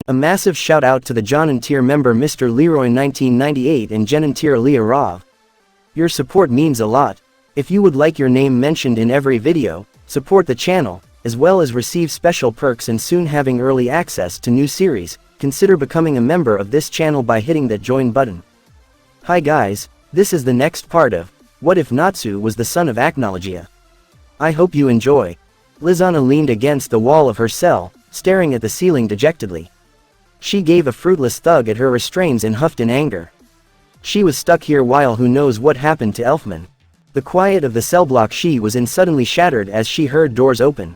A massive shout out to the Jonin tier member Mr. Leroy 1998 and Jenin tier Leah Rov. Your support means a lot. If you would like your name mentioned in every video, support the channel, as well as receive special perks and soon having early access to new series, consider becoming a member of this channel by hitting that join button. Hi guys, this is the next part of What If Natsu Was the Son of Acnologia. I hope you enjoy. Lizana leaned against the wall of her cell, staring at the ceiling dejectedly. She gave a fruitless thug at her restraints and huffed in anger. She was stuck here while who knows what happened to Elfman. The quiet of the cell block she was in suddenly shattered as she heard doors open.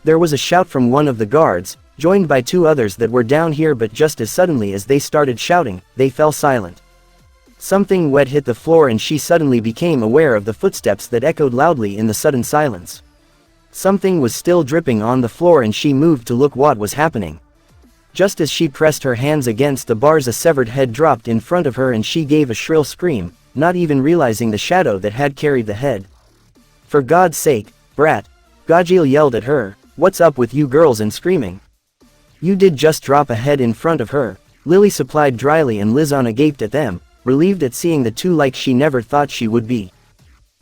There was a shout from one of the guards, joined by two others that were down here, but just as suddenly as they started shouting, they fell silent. Something wet hit the floor and she suddenly became aware of the footsteps that echoed loudly in the sudden silence. Something was still dripping on the floor and she moved to look what was happening. Just as she pressed her hands against the bars, a severed head dropped in front of her and she gave a shrill scream, not even realizing the shadow that had carried the head. For God's sake, brat! Jackal yelled at her, what's up with you girls and screaming? You did just drop a head in front of her, Lily supplied dryly, and Lizana gaped at them, relieved at seeing the two like she never thought she would be.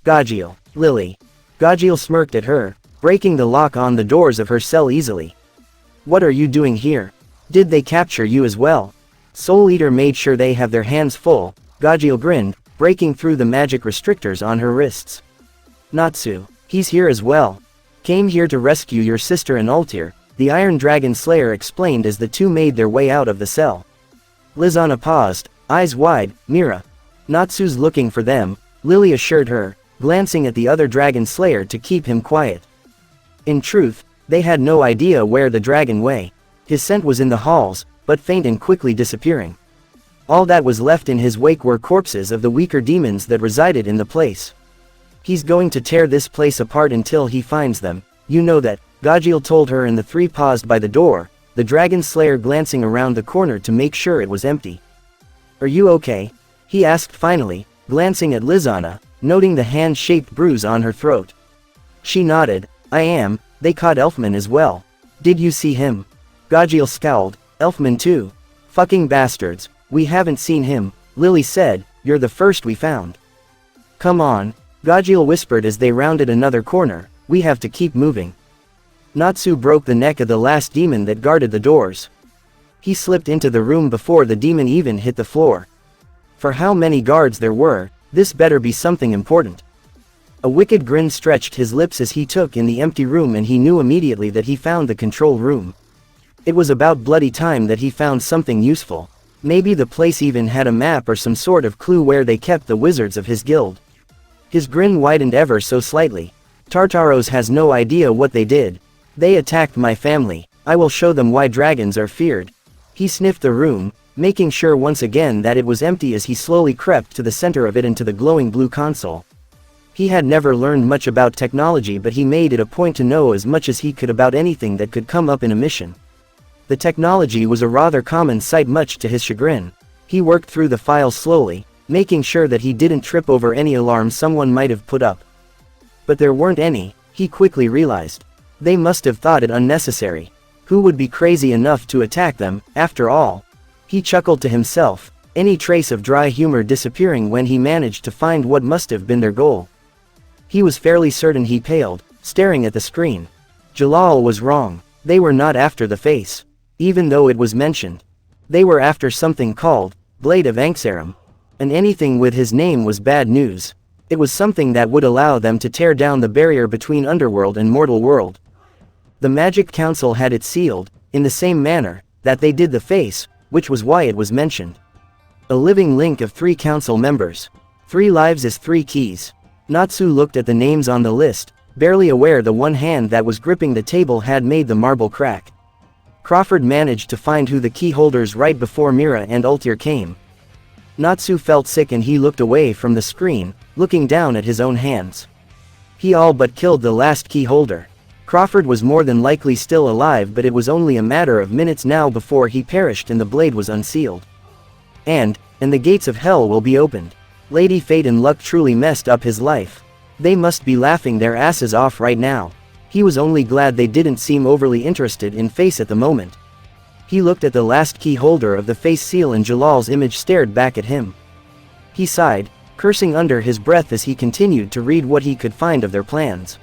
Jackal, Lily. Jackal smirked at her, breaking the lock on the doors of her cell easily. What are you doing here? Did they capture you as well? Souleater made sure they have their hands full, Jackal grinned, breaking through the magic restrictors on her wrists. Natsu, he's here as well. Came here to rescue your sister and Altair, the Iron Dragon Slayer explained as the two made their way out of the cell. Lizana paused, eyes wide. Mira. Natsu's looking for them, Lily assured her, glancing at the other Dragon Slayer to keep him quiet. In truth, they had no idea where the dragon way. His scent was in the halls, but faint and quickly disappearing. All that was left in his wake were corpses of the weaker demons that resided in the place. He's going to tear this place apart until he finds them, you know that, Jackal told her, and the three paused by the door, the Dragon Slayer glancing around the corner to make sure it was empty. Are you okay? He asked finally, glancing at Lizana, noting the hand-shaped bruise on her throat. She nodded. I am. They caught Elfman as well. Did you see him? Jackal scowled. Elfman too. Fucking bastards. We haven't seen him, Lily said. You're the first we found. Come on. Jackal whispered as they rounded another corner, we have to keep moving. Natsu broke the neck of the last demon that guarded the doors. He slipped into the room before the demon even hit the floor. For how many guards there were, this better be something important. A wicked grin stretched his lips as he took in the empty room, and he knew immediately that he found the control room. It was about bloody time that he found something useful. Maybe the place even had a map or some sort of clue where they kept the wizards of his guild. His grin widened ever so slightly. Tartaros has no idea what they did. They attacked my family. I will show them why dragons are feared. He sniffed the room, making sure once again that it was empty as he slowly crept to the center of it into the glowing blue console. He had never learned much about technology, but he made it a point to know as much as he could about anything that could come up in a mission. The technology was a rather common sight, much to his chagrin. He worked through the files slowly, making sure that he didn't trip over any alarms someone might have put up. But there weren't any, he quickly realized. They must have thought it unnecessary. Who would be crazy enough to attack them, after all? He chuckled to himself, any trace of dry humor disappearing when he managed to find what must have been their goal. He was fairly certain. He paled, staring at the screen. Jalal was wrong. They were not after the face. Even though it was mentioned. They were after something called Blade of Anxarum. And anything with his name was bad news. It was something that would allow them to tear down the barrier between underworld and mortal world. The Magic Council had it sealed, in the same manner that they did the face, which was why it was mentioned. A living link of 3 council members. 3 lives is 3 keys. Natsu looked at the names on the list, barely aware the one hand that was gripping the table had made the marble crack. Crawford managed to find who the key holders right before Mira and Altair came. Natsu felt sick and he looked away from the screen, looking down at his own hands. He all but killed the last key holder. Crawford was more than likely still alive, but it was only a matter of minutes now before he perished and the blade was unsealed. And the gates of hell will be opened. Lady Fate and Luck truly messed up his life. They must be laughing their asses off right now. He was only glad they didn't seem overly interested in Face at the moment. He looked at the last key holder of the face seal and Jalal's image stared back at him. He sighed, cursing under his breath as he continued to read what he could find of their plans.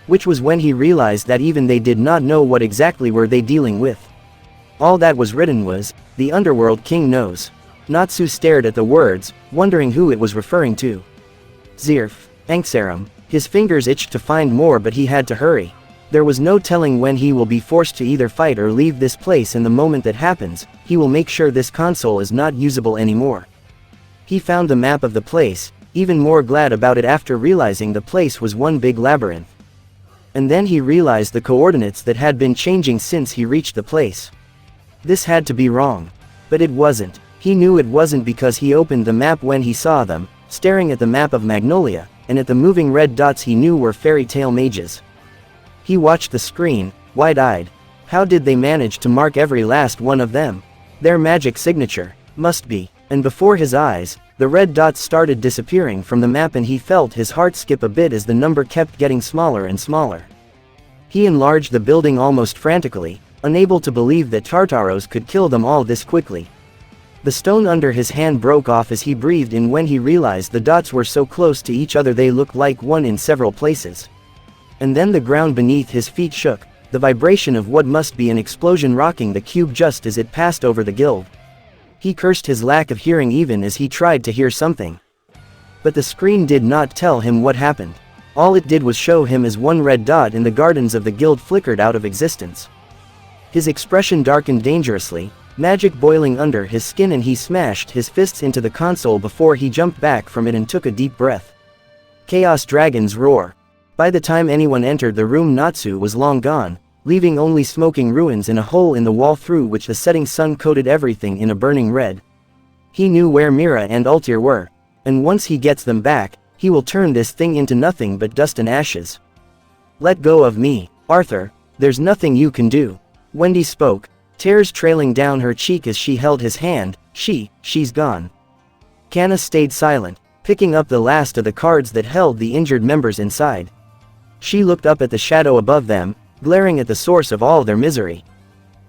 Which was when he realized that even they did not know what exactly were they dealing with. All that was written was, "The underworld king knows." Natsu stared at the words, wondering who it was referring to. Zeref, Anksaram. His fingers itched to find more but he had to hurry. There was no telling when he will be forced to either fight or leave this place, and the moment that happens, he will make sure this console is not usable anymore. He found the map of the place, even more glad about it after realizing the place was one big labyrinth. And then he realized the coordinates that had been changing since he reached the place. This had to be wrong. But it wasn't. He knew it wasn't because he opened the map when he saw them, staring at the map of Acnologia, and at the moving red dots he knew were fairy tale mages. He watched the screen, wide-eyed. How did they manage to mark every last one of them? Their magic signature, must be. And before his eyes, the red dots started disappearing from the map and he felt his heart skip a bit as the number kept getting smaller and smaller. He enlarged the building almost frantically, unable to believe that Tartaros could kill them all this quickly. The stone under his hand broke off as he breathed in when he realized the dots were so close to each other they looked like one in several places. And then the ground beneath his feet shook, the vibration of what must be an explosion rocking the cube just as it passed over the guild. He cursed his lack of hearing even as he tried to hear something. But the screen did not tell him what happened. All it did was show him as one red dot in the gardens of the guild flickered out of existence. His expression darkened dangerously, magic boiling under his skin, and he smashed his fists into the console before he jumped back from it and took a deep breath. Chaos Dragon's roar. By the time anyone entered the room, Natsu was long gone, leaving only smoking ruins and a hole in the wall through which the setting sun coated everything in a burning red. He knew where Mira and Altir were, and once he gets them back, he will turn this thing into nothing but dust and ashes. "Let go of me, Arthur, there's nothing you can do." Wendy spoke, tears trailing down her cheek as she held his hand. She's gone. Kana stayed silent, picking up the last of the cards that held the injured members inside. She looked up at the shadow above them, glaring at the source of all their misery.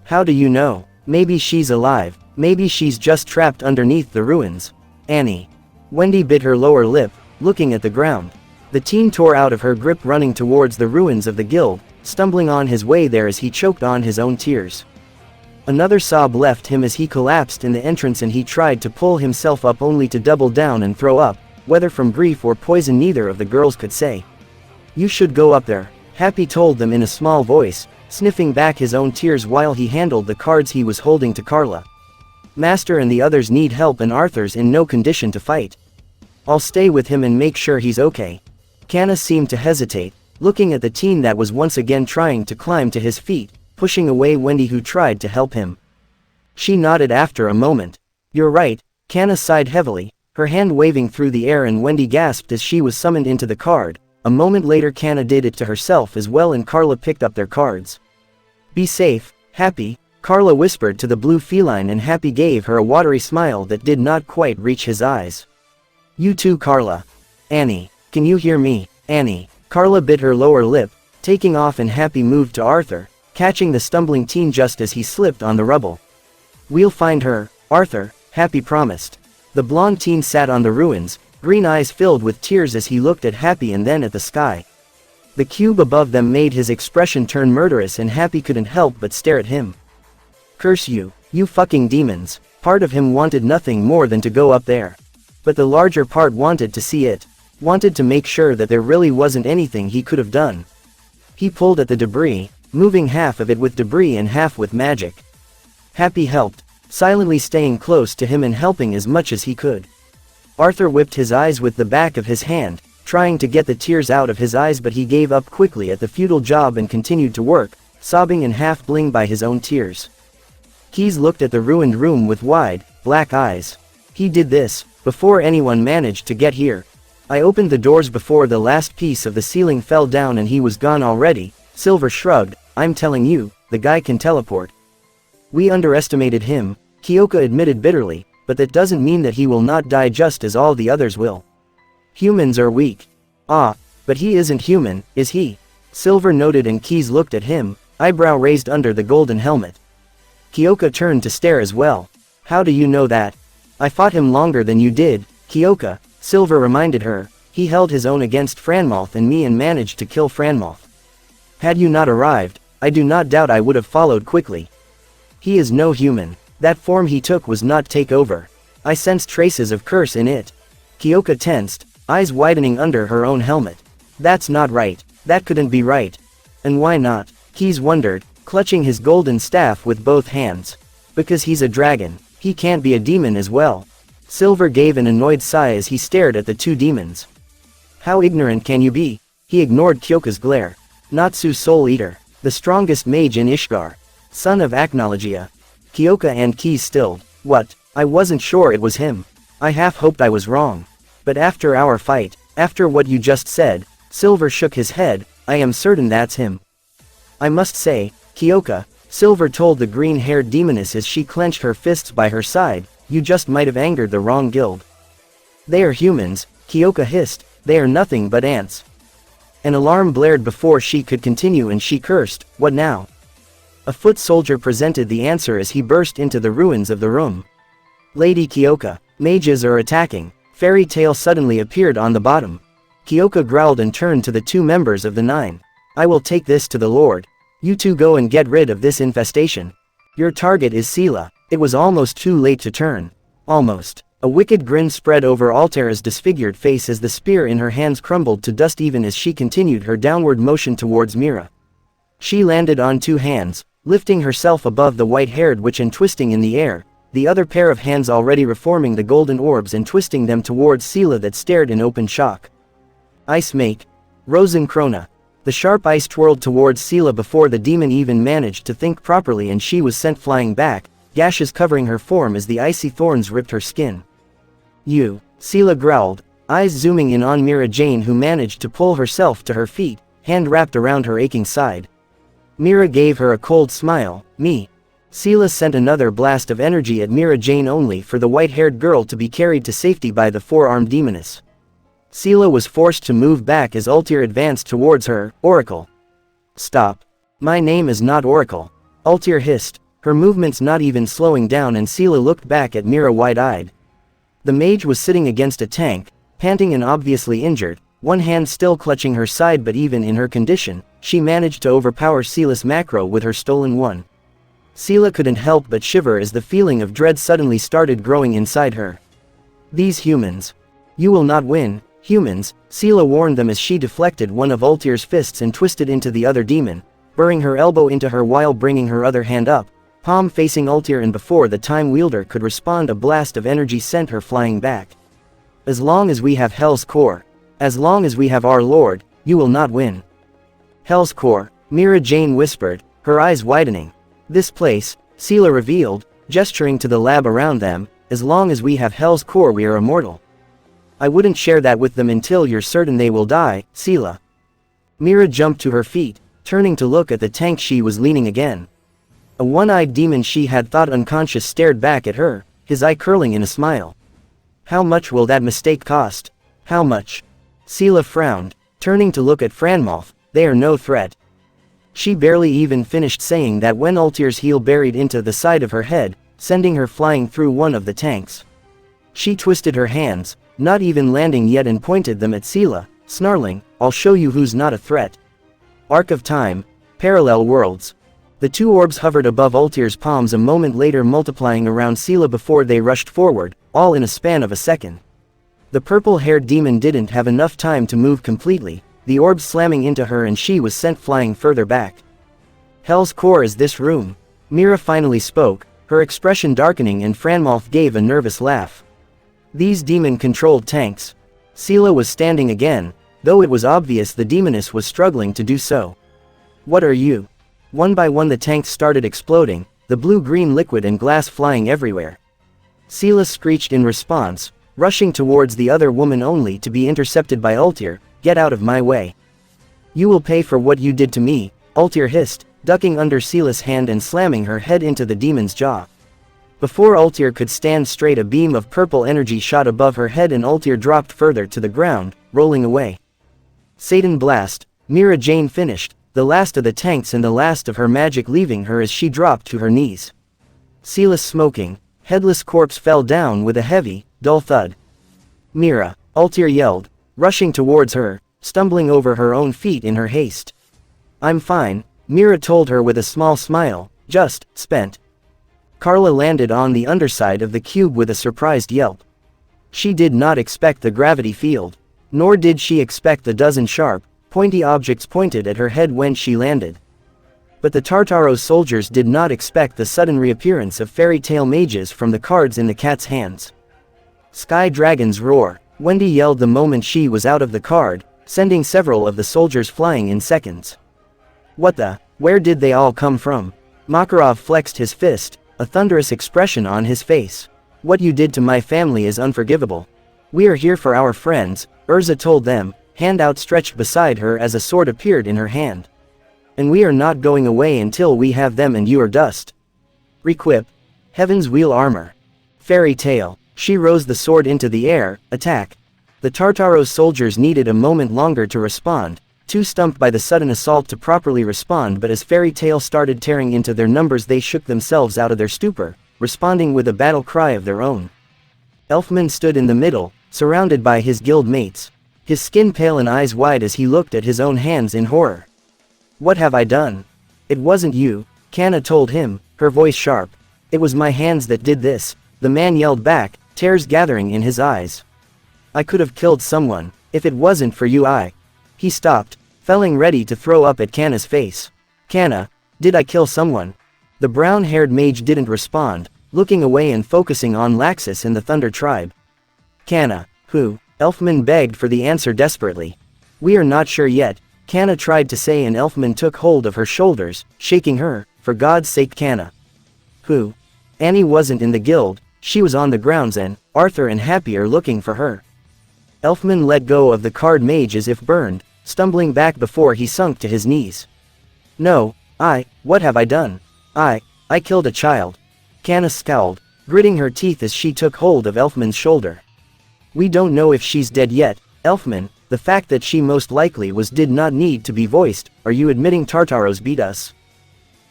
"How do you know? Maybe she's alive, maybe she's just trapped underneath the ruins." "Annie." Wendy bit her lower lip, looking at the ground. The teen tore out of her grip, running towards the ruins of the guild, stumbling on his way there as he choked on his own tears. Another sob left him as he collapsed in the entrance, and he tried to pull himself up only to double down and throw up, whether from grief or poison neither of the girls could say. "You should go up there," Happy told them in a small voice, sniffing back his own tears while he handled the cards he was holding to Carla. "Master and the others need help and Arthur's in no condition to fight. I'll stay with him and make sure he's okay." Kana seemed to hesitate, looking at the teen that was once again trying to climb to his feet, pushing away Wendy who tried to help him. She nodded after a moment. "You're right," Kana sighed heavily, her hand waving through the air, and Wendy gasped as she was summoned into the card. A moment later Kana did it to herself as well and Carla picked up their cards. "Be safe, Happy," Carla whispered to the blue feline, and Happy gave her a watery smile that did not quite reach his eyes. "You too, Carla." "Annie, can you hear me, Annie?" Carla bit her lower lip, taking off, and Happy moved to Arthur, catching the stumbling teen just as he slipped on the rubble. "We'll find her, Arthur," Happy promised. The blonde teen sat on the ruins, green eyes filled with tears as he looked at Happy and then at the sky. The cube above them made his expression turn murderous, and Happy couldn't help but stare at him. "Curse you, you fucking demons." Part of him wanted nothing more than to go up there. But the larger part wanted to see it, wanted to make sure that there really wasn't anything he could have done. He pulled at the debris, moving half of it with debris and half with magic. Happy helped, silently staying close to him and helping as much as he could. Arthur whipped his eyes with the back of his hand, trying to get the tears out of his eyes, but he gave up quickly at the futile job and continued to work, sobbing and half blind by his own tears. Keys looked at the ruined room with wide, black eyes. "He did this before anyone managed to get here. I opened the doors before the last piece of the ceiling fell down and he was gone already." Silver shrugged. "I'm telling you, the guy can teleport." "We underestimated him," Kyouka admitted bitterly, "but that doesn't mean that he will not die just as all the others will. Humans are weak." "Ah, but he isn't human, is he?" Silver noted, and Keys looked at him, eyebrow raised under the golden helmet. Kyouka turned to stare as well. How do you know that? I fought him longer than you did, Kyouka, Silver reminded her. He held his own against Franmoth and me and managed to kill Franmoth. Had you not arrived, I do not doubt I would have followed quickly. He is no human. That form he took was not takeover. I sensed traces of curse in it. Kyouka tensed, eyes widening under her own helmet. That's not right. That couldn't be right. And why not? Keys wondered, clutching his golden staff with both hands. Because he's a dragon, he can't be a demon as well. Silver gave an annoyed sigh as he stared at the two demons. How ignorant can you be? He ignored Kyouka's glare. Natsu Souleater, the strongest mage in Ishgar. Son of Acnologia. Kyouka and Keys stilled. What? I wasn't sure it was him. I half hoped I was wrong. But after our fight, after what you just said, Silver shook his head, I am certain that's him. I must say, Kyouka, Silver told the green-haired demoness as she clenched her fists by her side, you just might have angered the wrong guild. They are humans, Kyouka hissed, they are nothing but ants. An alarm blared before she could continue and she cursed, what now? A foot soldier presented the answer as he burst into the ruins of the room. Lady Kyouka, mages are attacking. Fairy Tail suddenly appeared on the bottom. Kyouka growled and turned to the two members of the nine. I will take this to the Lord. You two go and get rid of this infestation. Your target is Sela. It was almost too late to turn. Almost. A wicked grin spread over Altera's disfigured face as the spear in her hands crumbled to dust even as she continued her downward motion towards Mira. She landed on two hands, lifting herself above the white-haired witch and twisting in the air, the other pair of hands already reforming the golden orbs and twisting them towards Sela that stared in open shock. Ice Make. Rosenkrona. The sharp ice twirled towards Sela before the demon even managed to think properly and she was sent flying back, gashes covering her form as the icy thorns ripped her skin. You, Sela growled, eyes zooming in on Mira Jane who managed to pull herself to her feet, hand wrapped around her aching side. Mira gave her a cold smile, me. Sela sent another blast of energy at Mira Jane only for the white-haired girl to be carried to safety by the four-armed demoness. Sela was forced to move back as Altair advanced towards her, Oracle. Stop. My name is not Oracle. Altair hissed, her movements not even slowing down and Sela looked back at Mira wide-eyed. The mage was sitting against a tank, panting and obviously injured, one hand still clutching her side but even in her condition, she managed to overpower Sela's macro with her stolen one. Sela couldn't help but shiver as the feeling of dread suddenly started growing inside her. These humans. You will not win, humans, Sela warned them as she deflected one of Altair's fists and twisted into the other demon, burying her elbow into her while bringing her other hand up, palm facing Altair, and before the time wielder could respond a blast of energy sent her flying back. As long as we have Hell's Core. As long as we have our Lord, you will not win. Hell's Core, Mira Jane whispered, her eyes widening. This place, Sela revealed, gesturing to the lab around them, as long as we have Hell's Core we are immortal. I wouldn't share that with them until you're certain they will die, Sela. Mira jumped to her feet, turning to look at the tank she was leaning again. A one-eyed demon she had thought unconscious stared back at her, his eye curling in a smile. How much will that mistake cost? How much? Sela frowned, turning to look at Franmoth, they are no threat. She barely even finished saying that when Altair's heel buried into the side of her head, sending her flying through one of the tanks. She twisted her hands, not even landing yet, and pointed them at Sela, snarling, I'll show you who's not a threat. Arc of Time. Parallel Worlds. The two orbs hovered above Altair's palms a moment later, multiplying around Sela before they rushed forward, all in a span of a second. The purple-haired demon didn't have enough time to move completely, the orbs slamming into her and she was sent flying further back. Hell's Core is this room. Mira finally spoke, her expression darkening, and Franmoth gave a nervous laugh. These demon-controlled tanks. Sela was standing again, though it was obvious the demoness was struggling to do so. What are you? One by one the tanks started exploding, the blue-green liquid and glass flying everywhere. Sela screeched in response, rushing towards the other woman only to be intercepted by Altair. Get out of my way. You will pay for what you did to me, Altair hissed, ducking under Sela's hand and slamming her head into the demon's jaw. Before Altair could stand straight, a beam of purple energy shot above her head and Altair dropped further to the ground, rolling away. Satan Blast. Mira Jane finished, the last of the tanks and the last of her magic leaving her as she dropped to her knees. sealess smoking, headless corpse fell down with a heavy, dull thud. Mira, Altair yelled, rushing towards her, stumbling over her own feet in her haste. I'm fine, Mira told her with a small smile, just spent. Carla landed on the underside of the cube with a surprised yelp. She did not expect the gravity field. Nor did she expect the dozen sharp, pointy objects pointed at her head when she landed. But the Tartaros soldiers did not expect the sudden reappearance of fairy tale mages from the cards in the cat's hands. Sky dragons roar, Wendy yelled the moment she was out of the card, sending several of the soldiers flying in seconds. What the? Where did they all come from? Makarov flexed his fist, a thunderous expression on his face. What you did to my family is unforgivable. We are here for our friends, Urza told them, hand outstretched beside her as a sword appeared in her hand. And we are not going away until we have them and you are dust. Requip. Heaven's wheel armor. Fairy tale. She rose the sword into the air, attack. The Tartaros soldiers needed a moment longer to respond, too stumped by the sudden assault to properly respond, but as fairy tale started tearing into their numbers they shook themselves out of their stupor, responding with a battle cry of their own. Elfman stood in the middle, surrounded by his guild mates, his skin pale and eyes wide as he looked at his own hands in horror. What have I done? It wasn't you, Kanna told him, her voice sharp. It was my hands that did this, the man yelled back, tears gathering in his eyes. I could have killed someone, if it wasn't for you. He stopped, feeling ready to throw up at Kanna's face. Kanna, did I kill someone? The brown-haired mage didn't respond, looking away and focusing on Laxus and the Thunder Tribe. Kanna, who? Elfman begged for the answer desperately. We are not sure yet, Kanna tried to say, and Elfman took hold of her shoulders, shaking her. For God's sake, Kanna. Who? Annie wasn't in the guild, she was on the grounds and Arthur and Happy are looking for her. Elfman let go of the card mage as if burned, stumbling back before he sunk to his knees. No, what have I done? I killed a child. Kanna scowled, gritting her teeth as she took hold of Elfman's shoulder. We don't know if she's dead yet, Elfman, the fact that she most likely was did not need to be voiced. Are you admitting Tartaros beat us?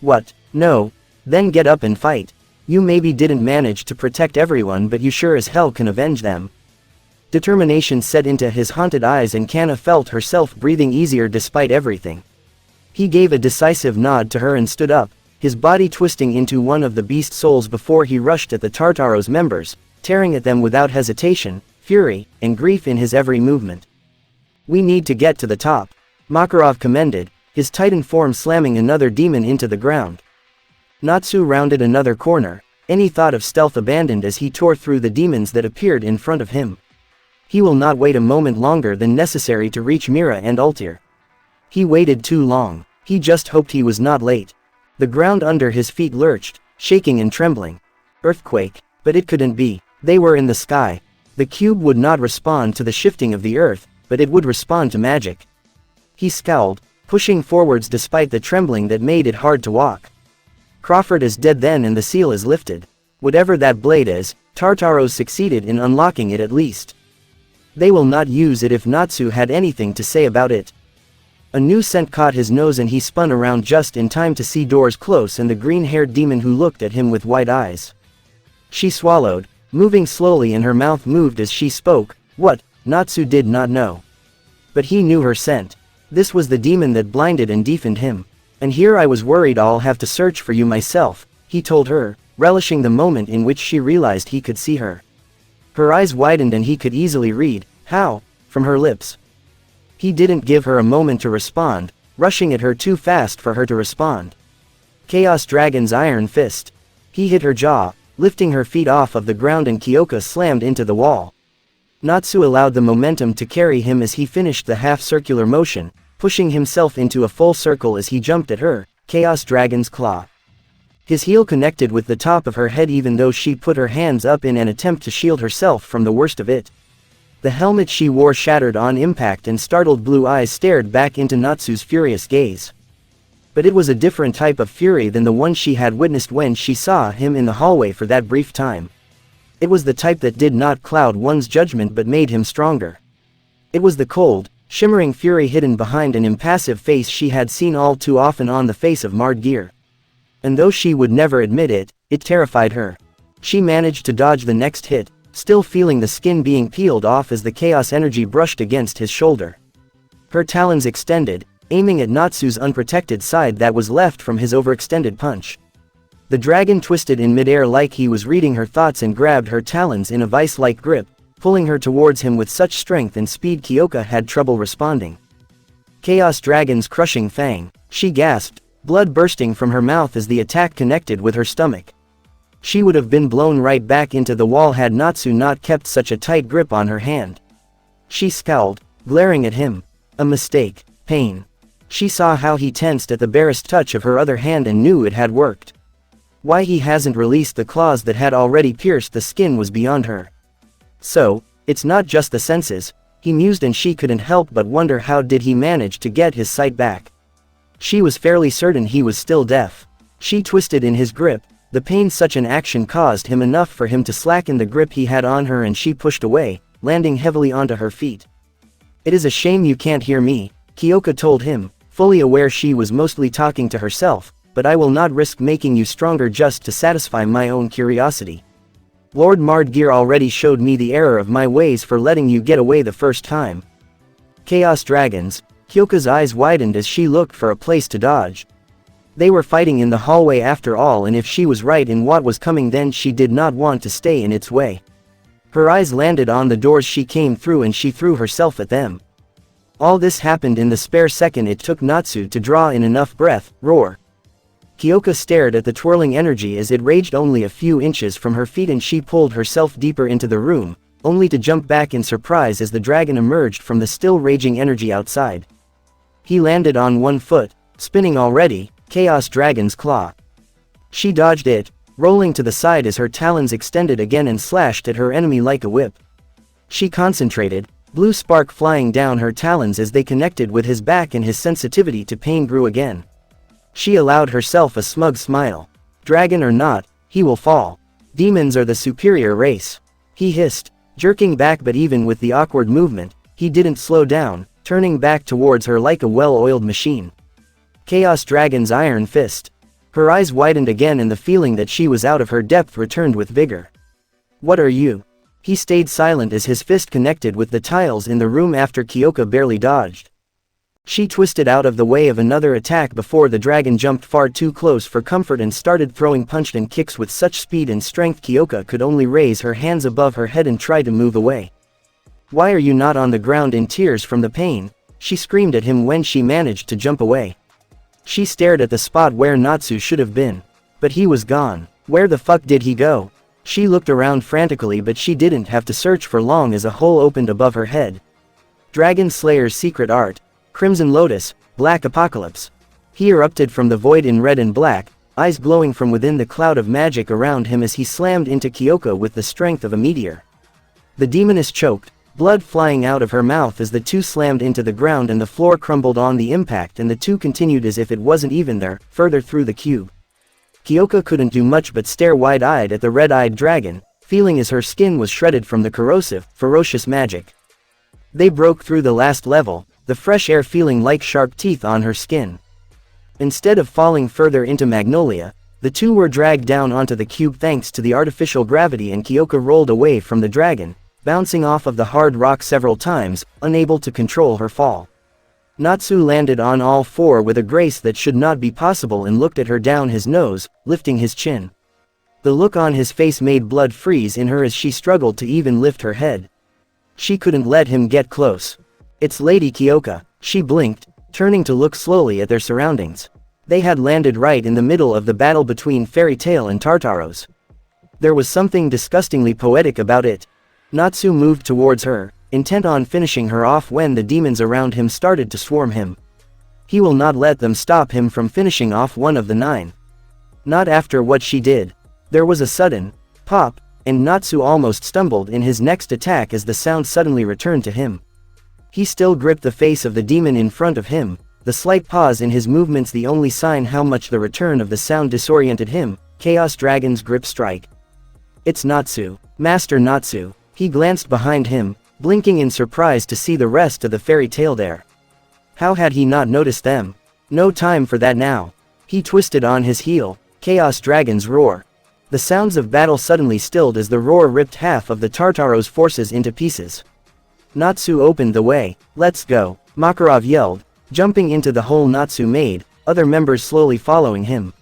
What? No. Then get up and fight. You maybe didn't manage to protect everyone, but you sure as hell can avenge them. Determination set into his haunted eyes and Kanna felt herself breathing easier despite everything. He gave a decisive nod to her and stood up, his body twisting into one of the beast souls before he rushed at the Tartaros members, tearing at them without hesitation, fury, and grief in his every movement. We need to get to the top, Makarov commended, his titan form slamming another demon into the ground. Natsu rounded another corner, any thought of stealth abandoned as he tore through the demons that appeared in front of him. He will not wait a moment longer than necessary to reach Mira and Altair. He waited too long, he just hoped he was not late. The ground under his feet lurched, shaking and trembling. Earthquake, but it couldn't be, they were in the sky. The cube would not respond to the shifting of the earth, but it would respond to magic. He scowled, pushing forwards despite the trembling that made it hard to walk. Crawford is dead then and the seal is lifted. Whatever that blade is, Tartaros succeeded in unlocking it at least. They will not use it if Natsu had anything to say about it. A new scent caught his nose and he spun around just in time to see doors close and the green-haired demon who looked at him with wide eyes. She swallowed, moving slowly and her mouth moved as she spoke. What? Natsu did not know. But he knew her scent. This was the demon that blinded and deafened him. And here I was worried I'll have to search for you myself, he told her, relishing the moment in which she realized he could see her. Her eyes widened and he could easily read, how, from her lips. He didn't give her a moment to respond, rushing at her too fast for her to respond. Chaos Dragon's iron fist. He hit her jaw, lifting her feet off of the ground and Kyouka slammed into the wall. Natsu allowed the momentum to carry him as he finished the half-circular motion, pushing himself into a full circle as he jumped at her, Chaos Dragon's claw. His heel connected with the top of her head even though she put her hands up in an attempt to shield herself from the worst of it. The helmet she wore shattered on impact and startled blue eyes stared back into Natsu's furious gaze. But it was a different type of fury than the one she had witnessed when she saw him in the hallway for that brief time. It was the type that did not cloud one's judgment but made him stronger. It was the cold, shimmering fury hidden behind an impassive face she had seen all too often on the face of Mardgeir. And though she would never admit it, It terrified her. She managed to dodge the next hit, still feeling the skin being peeled off as the chaos energy brushed against his shoulder. Her talons extended, aiming at Natsu's unprotected side that was left from his overextended punch. The dragon twisted in midair like he was reading her thoughts and grabbed her talons in a vice-like grip, pulling her towards him with such strength and speed Kyouka had trouble responding. Chaos Dragon's crushing fang, she gasped, blood bursting from her mouth as the attack connected with her stomach. She would have been blown right back into the wall had Natsu not kept such a tight grip on her hand. She scowled, glaring at him. A mistake. Pain. She saw how he tensed at the barest touch of her other hand and knew it had worked. Why he hasn't released the claws that had already pierced the skin was beyond her. So, it's not just the senses, he mused, and she couldn't help but wonder how did he manage to get his sight back. She was fairly certain he was still deaf. She twisted in his grip, the pain such an action caused him enough for him to slacken the grip he had on her, and she pushed away, landing heavily onto her feet. It is a shame you can't hear me, Kyouka told him, fully aware she was mostly talking to herself, but I will not risk making you stronger just to satisfy my own curiosity. Lord Mardgear already showed me the error of my ways for letting you get away the first time. Chaos Dragons. Kyouka's eyes widened as she looked for a place to dodge. They were fighting in the hallway after all, and if she was right in what was coming, then she did not want to stay in its way. Her eyes landed on the doors she came through and she threw herself at them. All this happened in the spare second it took Natsu to draw in enough breath. Roar. Kyouka stared at the twirling energy as it raged only a few inches from her feet, and she pulled herself deeper into the room, only to jump back in surprise as the dragon emerged from the still raging energy outside. He landed on one foot, spinning already, Chaos Dragon's claw. She dodged it, rolling to the side as her talons extended again and slashed at her enemy like a whip. She concentrated, blue spark flying down her talons as they connected with his back, and his sensitivity to pain grew again. She allowed herself a smug smile. Dragon or not, he will fall. Demons are the superior race. He hissed, jerking back, but even with the awkward movement, he didn't slow down, turning back towards her like a well-oiled machine. Chaos Dragon's iron fist. Her eyes widened again and the feeling that she was out of her depth returned with vigor. What are you? He stayed silent as his fist connected with the tiles in the room after Kyouka barely dodged. She twisted out of the way of another attack before the dragon jumped far too close for comfort and started throwing punches and kicks with such speed and strength Kyouka could only raise her hands above her head and try to move away. Why are you not on the ground in tears from the pain? She screamed at him when she managed to jump away. She stared at the spot where Natsu should have been. But he was gone. Where the fuck did he go? She looked around frantically, but she didn't have to search for long as a hole opened above her head. Dragon Slayer's secret art. Crimson Lotus, Black Apocalypse. He erupted from the void in red and black, eyes glowing from within the cloud of magic around him as he slammed into Kyouka with the strength of a meteor. The demoness choked, blood flying out of her mouth as the two slammed into the ground and the floor crumbled on the impact, and the two continued as if it wasn't even there, further through the cube. Kyouka couldn't do much but stare wide-eyed at the red-eyed dragon, feeling as her skin was shredded from the corrosive, ferocious magic. They broke through the last level, the fresh air feeling like sharp teeth on her skin. Instead of falling further into Magnolia, the two were dragged down onto the cube thanks to the artificial gravity, and Kyouka rolled away from the dragon, bouncing off of the hard rock several times, unable to control her fall. Natsu landed on all four with a grace that should not be possible and looked at her down his nose, lifting his chin. The look on his face made blood freeze in her as she struggled to even lift her head. She couldn't let him get close. It's Lady Kyouka, she blinked, turning to look slowly at their surroundings. They had landed right in the middle of the battle between Fairy Tail and Tartaros. There was something disgustingly poetic about it. Natsu moved towards her, intent on finishing her off when the demons around him started to swarm him. He will not let them stop him from finishing off one of the 9. Not after what she did. There was a sudden pop, and Natsu almost stumbled in his next attack as the sound suddenly returned to him. He still gripped the face of the demon in front of him, the slight pause in his movements the only sign how much the return of the sound disoriented him. Chaos Dragon's grip strike. It's Natsu. Master Natsu. He glanced behind him, blinking in surprise to see the rest of the Fairy Tail there. How had he not noticed them? No time for that now. He twisted on his heel. Chaos Dragon's roar. The sounds of battle suddenly stilled as the roar ripped half of the Tartaros' forces into pieces. Natsu opened the way. "Let's go," Makarov yelled, jumping into the hole Natsu made, other members slowly following him.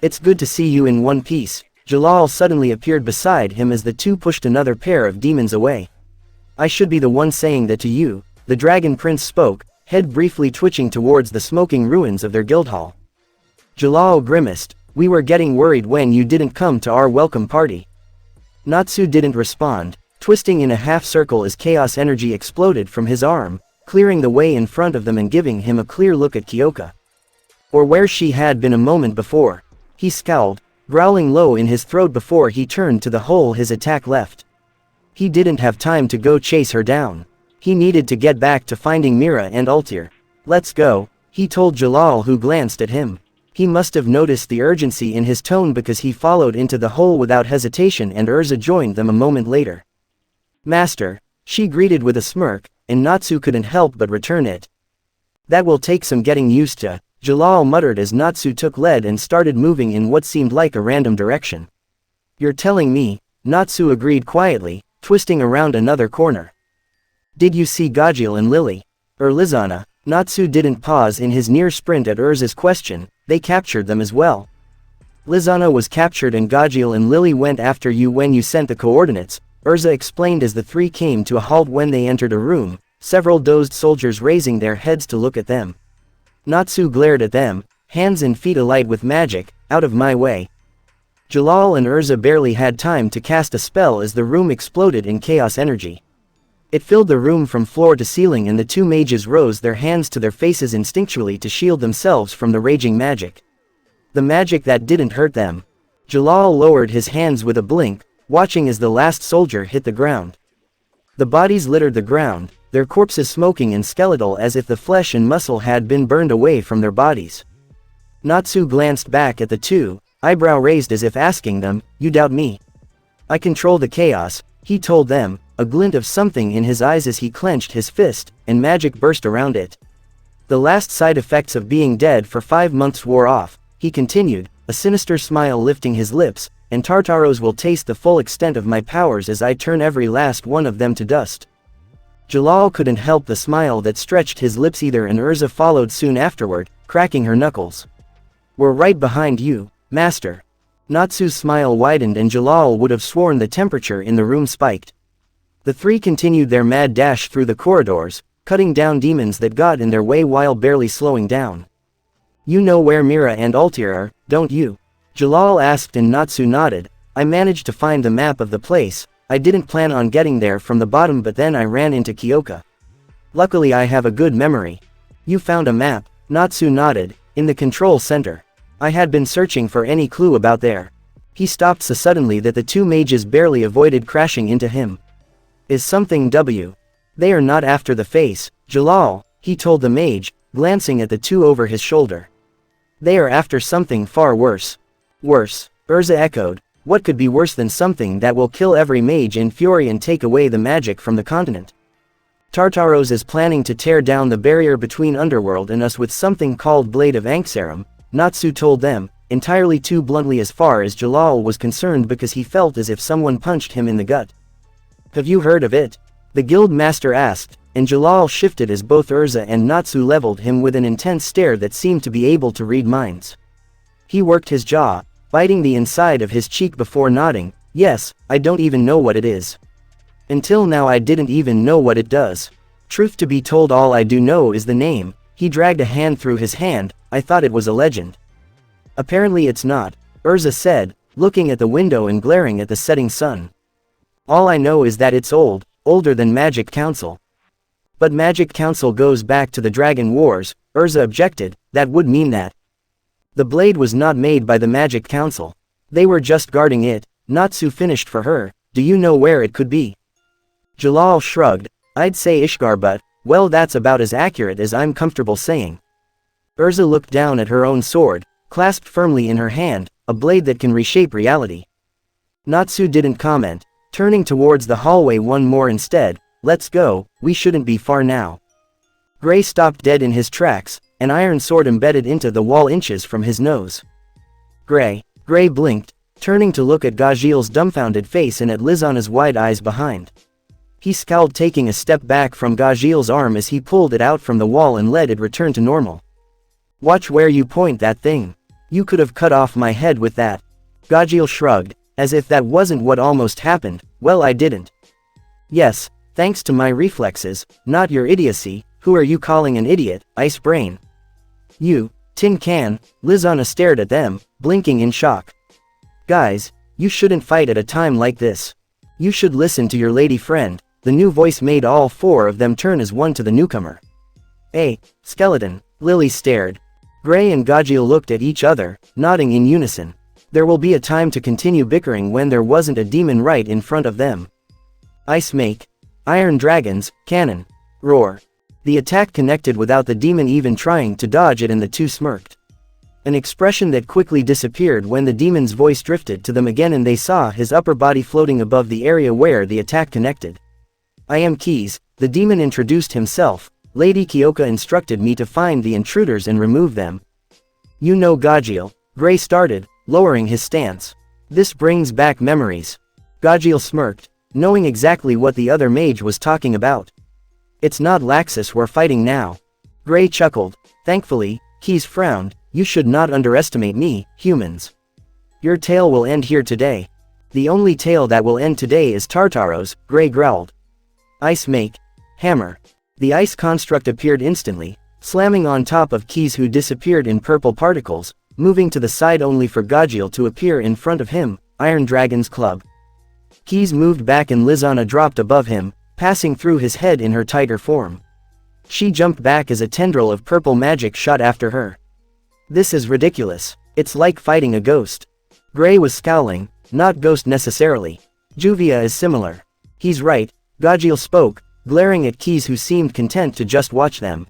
"It's good to see you in one piece." Jalal suddenly appeared beside him as the two pushed another pair of demons away. "I should be the one saying that to you," the Dragon Prince spoke, head briefly twitching towards the smoking ruins of their guild hall. Jalal grimaced. "We were getting worried when you didn't come to our welcome party." Natsu didn't respond, twisting in a half-circle as chaos energy exploded from his arm, clearing the way in front of them and giving him a clear look at Kyouka. Or where she had been a moment before. He scowled, growling low in his throat before he turned to the hole his attack left. He didn't have time to go chase her down. He needed to get back to finding Mira and Altair. "Let's go," he told Jalal, who glanced at him. He must have noticed the urgency in his tone because he followed into the hole without hesitation and Urza joined them a moment later. "Master," she greeted with a smirk, and Natsu couldn't help but return it. "That will take some getting used to," Jalal muttered as Natsu took lead and started moving in what seemed like a random direction. "You're telling me," Natsu agreed quietly, twisting around another corner. "Did you see Gajil and Lily? Or Lizana?" Natsu didn't pause in his near sprint at Urza's question. "They captured them as well." "Lizana was captured and Gajil and Lily went after you when you sent the coordinates," Urza explained as the three came to a halt when they entered a room, several dozed soldiers raising their heads to look at them. Natsu glared at them, hands and feet alight with magic. "Out of my way." Jalal and Urza barely had time to cast a spell as the room exploded in chaos energy. It filled the room from floor to ceiling and the two mages rose their hands to their faces instinctually to shield themselves from the raging magic. The magic that didn't hurt them. Jalal lowered his hands with a blink, watching as the last soldier hit the ground. The bodies littered the ground, their corpses smoking and skeletal as if the flesh and muscle had been burned away from their bodies. Natsu glanced back at the two, eyebrow raised as if asking them, "You doubt me?" "I control the chaos," he told them, a glint of something in his eyes as he clenched his fist, and magic burst around it. "The last side effects of being dead for 5 months wore off," he continued, a sinister smile lifting his lips, "and Tartaros will taste the full extent of my powers as I turn every last one of them to dust." Jalal couldn't help the smile that stretched his lips either, and Urza followed soon afterward, cracking her knuckles. "We're right behind you, Master." Natsu's smile widened and Jalal would have sworn the temperature in the room spiked. The three continued their mad dash through the corridors, cutting down demons that got in their way while barely slowing down. "You know where Mira and Altair are, don't you?" Jalal asked and Natsu nodded. "I managed to find the map of the place. I didn't plan on getting there from the bottom but then I ran into Kyouka. Luckily I have a good memory." "You found a map?" Natsu nodded. "In the control center. I had been searching for any clue about there." He stopped so suddenly that the two mages barely avoided crashing into him. "Is something W? They are not after the face, Jalal," he told the mage, glancing at the two over his shoulder. "They are after something far worse." "Worse?" Urza echoed. "What could be worse than something that will kill every mage in fury and take away the magic from the continent?" "Tartaros is planning to tear down the barrier between underworld and us with something called Blade of Anksaram," Natsu told them, entirely too bluntly as far as Jalal was concerned because he felt as if someone punched him in the gut. "Have you heard of it?" the guild master asked, and Jalal shifted as both Urza and Natsu leveled him with an intense stare that seemed to be able to read minds. He worked his jaw, biting the inside of his cheek before nodding. "Yes, I don't even know what it is. Until now I didn't even know what it does. Truth to be told, all I do know is the name." He dragged a hand through his hand. "I thought it was a legend." "Apparently it's not," Urza said, looking at the window and glaring at the setting sun. "All I know is that it's old, older than Magic Council." "But Magic Council goes back to the Dragon Wars," Urza objected. "That would mean that the blade was not made by the Magic Council. They were just guarding it." Natsu finished for her. "Do you know where it could be?" Jalal shrugged. "I'd say Ishgar, but, well, that's about as accurate as I'm comfortable saying." Urza looked down at her own sword, clasped firmly in her hand, a blade that can reshape reality. Natsu didn't comment, turning towards the hallway one more instead. "Let's go, we shouldn't be far now." Gray stopped dead in his tracks, an iron sword embedded into the wall inches from his nose. Gray blinked. turning to look at Gajil's dumbfounded face and at Lizana's wide eyes behind. He scowled, taking a step back from Gajil's arm as he pulled it out from the wall and let it return to normal. "Watch where you point that thing. You could have cut off my head with that." Gajil shrugged, as if that wasn't what almost happened. "Well, I didn't." "Yes, thanks to my reflexes, not your idiocy." "Who are you calling an idiot, Ice Brain?" "You, Tin Can." Lizana stared at them, blinking in shock. "Guys, you shouldn't fight at a time like this. You should listen to your lady friend." The new voice made all four of them turn as one to the newcomer. "Hey, skeleton." Lily stared. Gray and Gajil looked at each other, nodding in unison. There will be a time to continue bickering when there wasn't a demon right in front of them. "Ice Make. Iron Dragons, Cannon. Roar." The attack connected without the demon even trying to dodge it, and the two smirked. An expression that quickly disappeared when the demon's voice drifted to them again and they saw his upper body floating above the area where the attack connected. "I am Keys," the demon introduced himself. "Lady Kyouka instructed me to find the intruders and remove them." "You know Gajil," Gray started, lowering his stance. "This brings back memories." Gajil smirked, knowing exactly what the other mage was talking about. "It's not Laxus we're fighting now." Gray chuckled. "Thankfully," Keys frowned. "You should not underestimate me, humans. Your tale will end here today." "The only tale that will end today is Tartaro's," Gray growled. "Ice Make. Hammer." The ice construct appeared instantly, slamming on top of Keys, who disappeared in purple particles, moving to the side only for Gajil to appear in front of him. Iron Dragon's Club. Keys moved back and Lizana dropped above him, passing through his head in her tiger form. She jumped back as a tendril of purple magic shot after her. "This is ridiculous. It's like fighting a ghost." Gray was scowling. "Not ghost necessarily. Juvia is similar." "He's right," Gajil spoke, glaring at Keys, who seemed content to just watch them.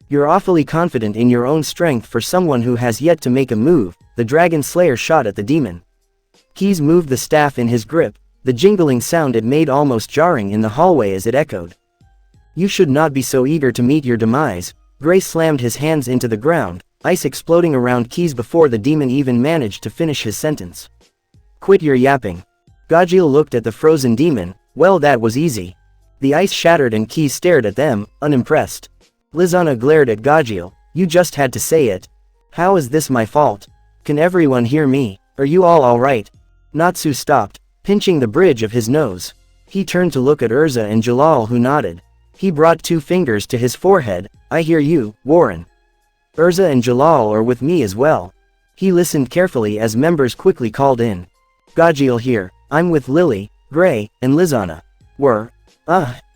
"You're awfully confident in your own strength for someone who has yet to make a move." The Dragon Slayer shot at the demon. Keys moved the staff in his grip, the jingling sound it made almost jarring in the hallway as it echoed. "You should not be so eager to meet your demise." Gray slammed his hands into the ground, ice exploding around Keys before the demon even managed to finish his sentence. "Quit your yapping." Gajil looked at the frozen demon. "Well, that was easy." The ice shattered and Keys stared at them, unimpressed. Lizana glared at Gajil. "You just had to say it." "How is this my fault? Can everyone hear me? Are you all alright?" Natsu stopped, pinching the bridge of his nose. He turned to look at Urza and Jalal, who nodded. He brought 2 fingers to his forehead. "I hear you, Warren. Urza and Jalal are with me as well." He listened carefully as members quickly called in. "Gajil here. I'm with Lily, Gray, and Lizana. We're,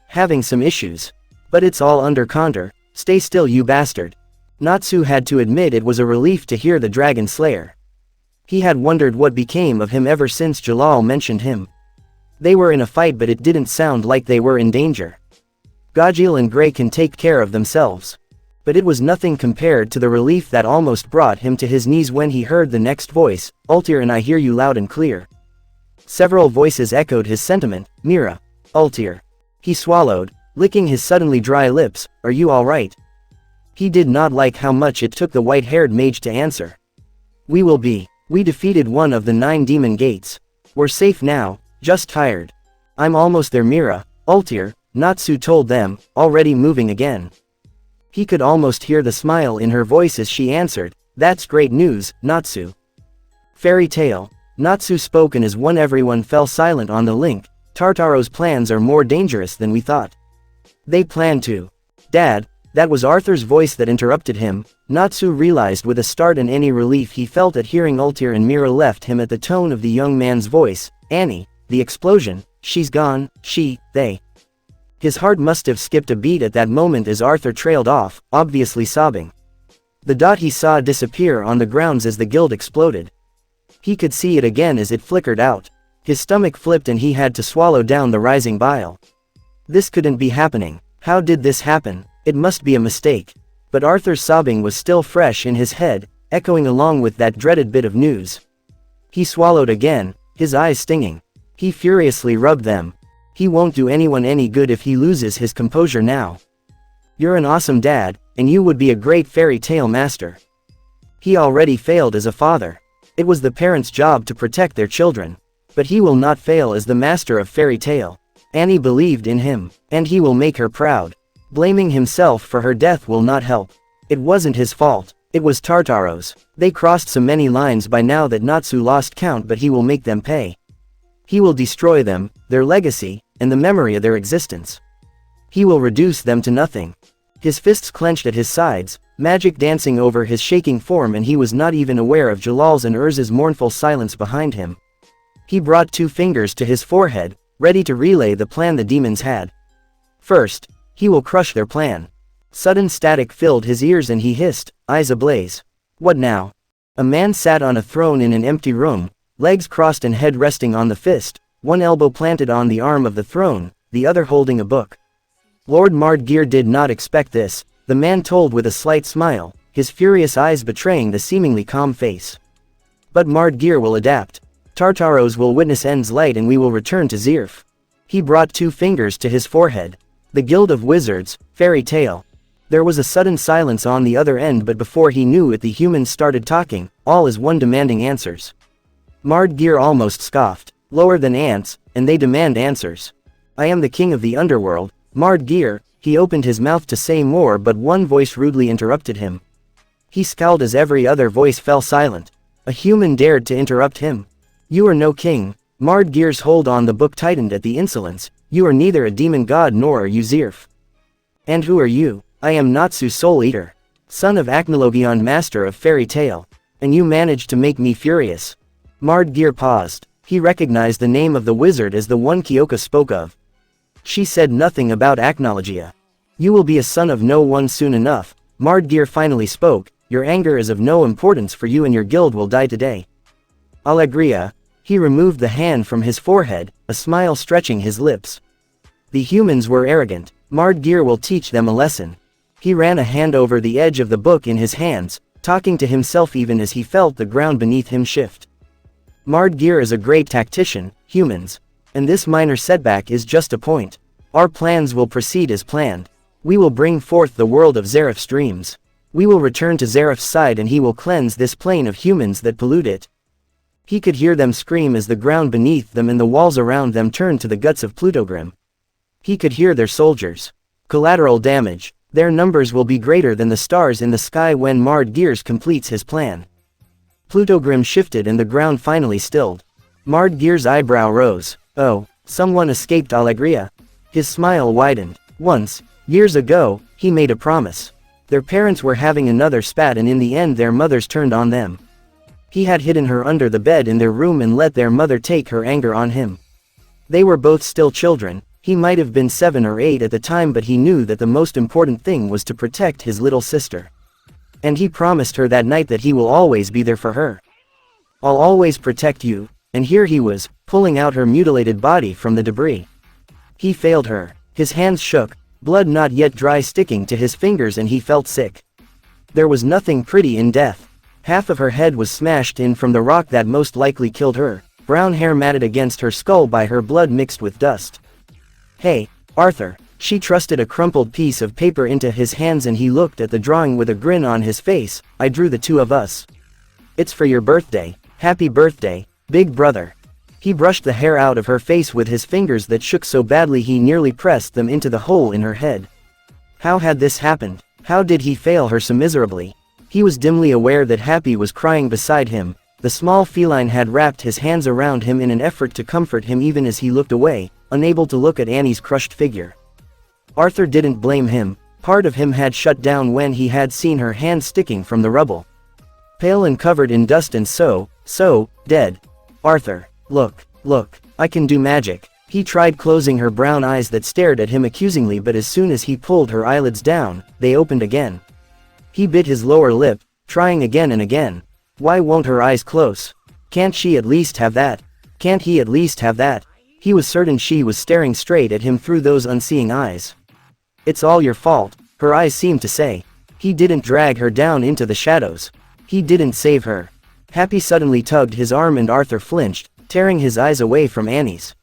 having some issues. But it's all under control. Stay still, you bastard." Natsu had to admit it was a relief to hear the Dragon Slayer. He had wondered what became of him ever since Jalal mentioned him. They were in a fight, but it didn't sound like they were in danger. Gajil and Gray can take care of themselves. But it was nothing compared to the relief that almost brought him to his knees when he heard the next voice. "Altir, and I hear you loud and clear." Several voices echoed his sentiment. "Mira. Altir." He swallowed, licking his suddenly dry lips. "Are you alright?" He did not like how much it took the white-haired mage to answer. "We will be. We defeated one of the 9 demon gates. We're safe now, just tired." "I'm almost there, Mira. Altir," Natsu told them, already moving again. He could almost hear the smile in her voice as she answered. "That's great news, Natsu." "Fairy tale." Natsu spoke, and as one everyone fell silent on the link. "Tartaro's plans are more dangerous than we thought. They plan to." "Dad." That was Arthur's voice that interrupted him. Natsu realized with a start, and any relief he felt at hearing Altir and Mira left him at the tone of the young man's voice. "Annie, the explosion, she's gone, they." His heart must have skipped a beat at that moment as Arthur trailed off, obviously sobbing. The dot he saw disappear on the grounds as the guild exploded. He could see it again as it flickered out. His stomach flipped and he had to swallow down the rising bile. This couldn't be happening. How did this happen? It must be a mistake. But Arthur's sobbing was still fresh in his head, echoing along with that dreaded bit of news. He swallowed again, his eyes stinging. He furiously rubbed them. He won't do anyone any good if he loses his composure now. "You're an awesome dad, and you would be a great fairy tale master." He already failed as a father. It was the parents' job to protect their children. But he will not fail as the master of fairy tale. Annie believed in him, and he will make her proud. Blaming himself for her death will not help. It wasn't his fault, it was Tartaro's. They crossed so many lines by now that Natsu lost count, but he will make them pay. He will destroy them, their legacy, and the memory of their existence. He will reduce them to nothing. His fists clenched at his sides, magic dancing over his shaking form, and he was not even aware of Jalal's and Urza's mournful silence behind him. He brought 2 fingers to his forehead, ready to relay the plan the demons had. First, he will crush their plan. Sudden static filled his ears and he hissed, eyes ablaze. What now? A man sat on a throne in an empty room, legs crossed and head resting on the fist, one elbow planted on the arm of the throne, the other holding a book. Lord Mardgeir did not expect this, the man told with a slight smile, his furious eyes betraying the seemingly calm face. But Mardgeir will adapt. Tartaros will witness End's light and we will return to Zeref. He brought 2 fingers to his forehead. The Guild of Wizards, fairy tale. There was a sudden silence on the other end, but before he knew it the humans started talking, all as one demanding answers. Mardgeir almost scoffed. Lower than ants, and they demand answers. I am the king of the underworld, Mardgeir. He opened his mouth to say more, but one voice rudely interrupted him. He scowled as every other voice fell silent. A human dared to interrupt him. You are no king. Mardgeir's hold on the book tightened at the insolence. You are neither a demon god nor are you Zeref. And who are you? I am Natsu Souleater, son of Acnologia, master of fairy tale. And you managed to make me furious. Mardgeir paused. He recognized the name of the wizard as the one Kyouka spoke of. She said nothing about Acnologia. You will be a son of no one soon enough. Mardgeir finally spoke. Your anger is of no importance, for you and your guild will die today. Alegria. He removed the hand from his forehead, a smile stretching his lips. The humans were arrogant. Mardgeir will teach them a lesson. He ran a hand over the edge of the book in his hands, talking to himself even as he felt the ground beneath him shift. Mardgeir is a great tactician, humans. And this minor setback is just a point. Our plans will proceed as planned. We will bring forth the world of Zeref's dreams. We will return to Zeref's side and he will cleanse this plane of humans that pollute it. He could hear them scream as the ground beneath them and the walls around them turned to the guts of Plutogrim. He could hear their soldiers. Collateral damage. Their numbers will be greater than the stars in the sky when Mardgeir completes his plan. Plutogrim shifted and the ground finally stilled. Mardgeir's eyebrow rose. Oh, someone escaped Alegria. His smile widened. Once, years ago, he made a promise. Their parents were having another spat and in the end their mothers turned on them. He had hidden her under the bed in their room and let their mother take her anger on him. They were both still children. He might have been 7 or 8 at the time, but he knew that the most important thing was to protect his little sister. And he promised her that night that he will always be there for her. I'll always protect you. And here he was, pulling out her mutilated body from the debris. He failed her. His hands shook, blood not yet dry sticking to his fingers, and he felt sick. There was nothing pretty in death. Half of her head was smashed in from the rock that most likely killed her, brown hair matted against her skull by her blood mixed with dust. Hey, Arthur. She trusted a crumpled piece of paper into his hands and he looked at the drawing with a grin on his face. I drew the 2 of us. It's for your birthday. Happy birthday, big brother. He brushed the hair out of her face with his fingers that shook so badly he nearly pressed them into the hole in her head. How had this happened? How did he fail her so miserably? He was dimly aware that Happy was crying beside him. The small feline had wrapped his hands around him in an effort to comfort him even as he looked away, unable to look at Annie's crushed figure. Arthur didn't blame him. Part of him had shut down when he had seen her hands sticking from the rubble. Pale and covered in dust and so dead. Arthur, look, I can do magic. He tried closing her brown eyes that stared at him accusingly, but as soon as he pulled her eyelids down, they opened again. He bit his lower lip, trying again and again. Why won't her eyes close? Can't she at least have that? Can't he at least have that? He was certain she was staring straight at him through those unseeing eyes. It's all your fault, her eyes seemed to say. He didn't drag her down into the shadows. He didn't save her. Happy suddenly tugged his arm and Arthur flinched, tearing his eyes away from Annie's.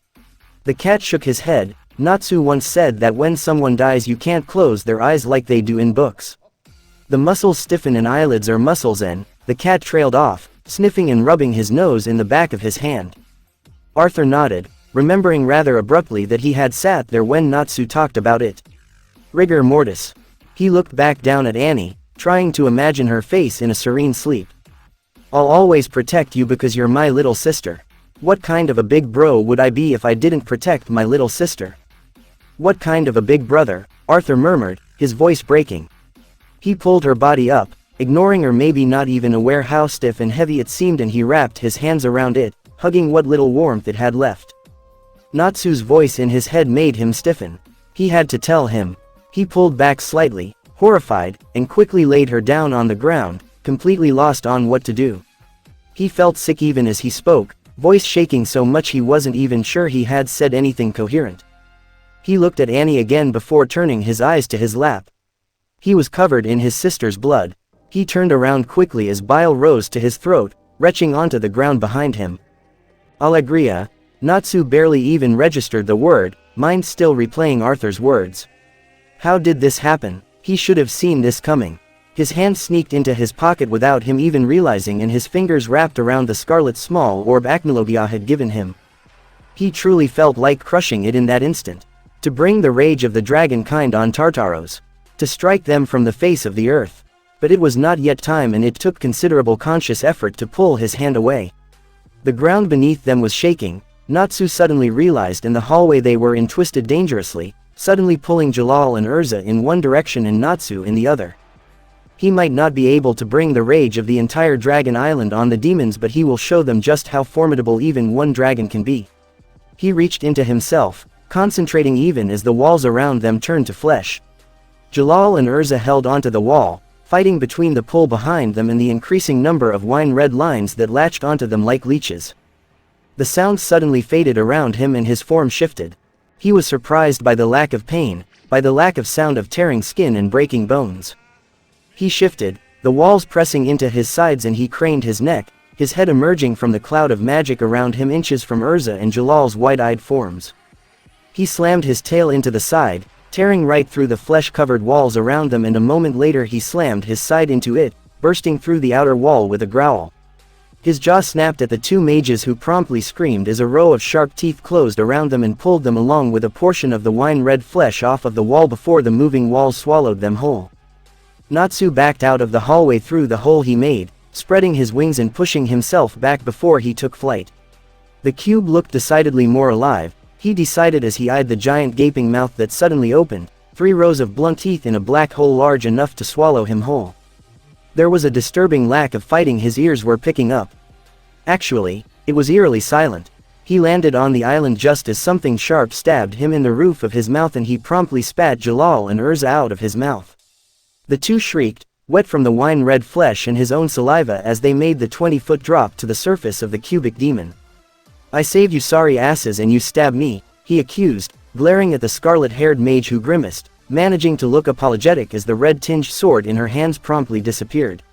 The cat shook his head. Natsu once said that when someone dies you can't close their eyes like they do in books. The muscles stiffen and eyelids are muscles, and the cat trailed off, sniffing and rubbing his nose in the back of his hand. Arthur nodded, remembering rather abruptly that he had sat there when Natsu talked about it. Rigor mortis. He looked back down at Annie, trying to imagine her face in a serene sleep. I'll always protect you because you're my little sister. What kind of a big bro would I be if I didn't protect my little sister? What kind of a big brother? Arthur murmured, his voice breaking. He pulled her body up, ignoring her, maybe not even aware how stiff and heavy it seemed, and he wrapped his hands around it, hugging what little warmth it had left. Natsu's voice in his head made him stiffen. He had to tell him. He pulled back slightly, horrified, and quickly laid her down on the ground, completely lost on what to do. He felt sick even as he spoke, voice shaking so much he wasn't even sure he had said anything coherent. He looked at Annie again before turning his eyes to his lap. He was covered in his sister's blood. He turned around quickly as bile rose to his throat, retching onto the ground behind him. Alegria. Natsu barely even registered the word, mind still replaying Arthur's words. How did this happen? He should have seen this coming. His hand sneaked into his pocket without him even realizing, and his fingers wrapped around the scarlet small orb Acnologia had given him. He truly felt like crushing it in that instant. To bring the rage of the dragon kind on Tartaros. To strike them from the face of the earth. But it was not yet time, and it took considerable conscious effort to pull his hand away. The ground beneath them was shaking. Natsu suddenly realized, and the hallway they were in twisted dangerously, suddenly pulling Jalal and Urza in one direction and Natsu in the other. He might not be able to bring the rage of the entire dragon island on the demons, but he will show them just how formidable even one dragon can be. He reached into himself, concentrating even as the walls around them turned to flesh. Jalal and Urza held onto the wall, fighting between the pull behind them and the increasing number of wine-red lines that latched onto them like leeches. The sound suddenly faded around him and his form shifted. He was surprised by the lack of pain, by the lack of sound of tearing skin and breaking bones. He shifted, the walls pressing into his sides, and he craned his neck, his head emerging from the cloud of magic around him inches from Urza and Jalal's wide-eyed forms. He slammed his tail into the side, tearing right through the flesh-covered walls around them, and a moment later he slammed his side into it, bursting through the outer wall with a growl. His jaw snapped at the two mages, who promptly screamed as a row of sharp teeth closed around them and pulled them along with a portion of the wine-red flesh off of the wall before the moving walls swallowed them whole. Natsu backed out of the hallway through the hole he made, spreading his wings and pushing himself back before he took flight. The cube looked decidedly more alive, he decided as he eyed the giant gaping mouth that suddenly opened, 3 rows of blunt teeth in a black hole large enough to swallow him whole. There was a disturbing lack of fighting his ears were picking up. Actually, it was eerily silent. He landed on the island just as something sharp stabbed him in the roof of his mouth, and he promptly spat Jalal and Urza out of his mouth. The two shrieked, wet from the wine-red flesh and his own saliva, as they made the 20-foot drop to the surface of the cubic demon. I saved you sorry asses and you stab me, he accused, glaring at the scarlet-haired mage who grimaced, managing to look apologetic as the red-tinged sword in her hands promptly disappeared.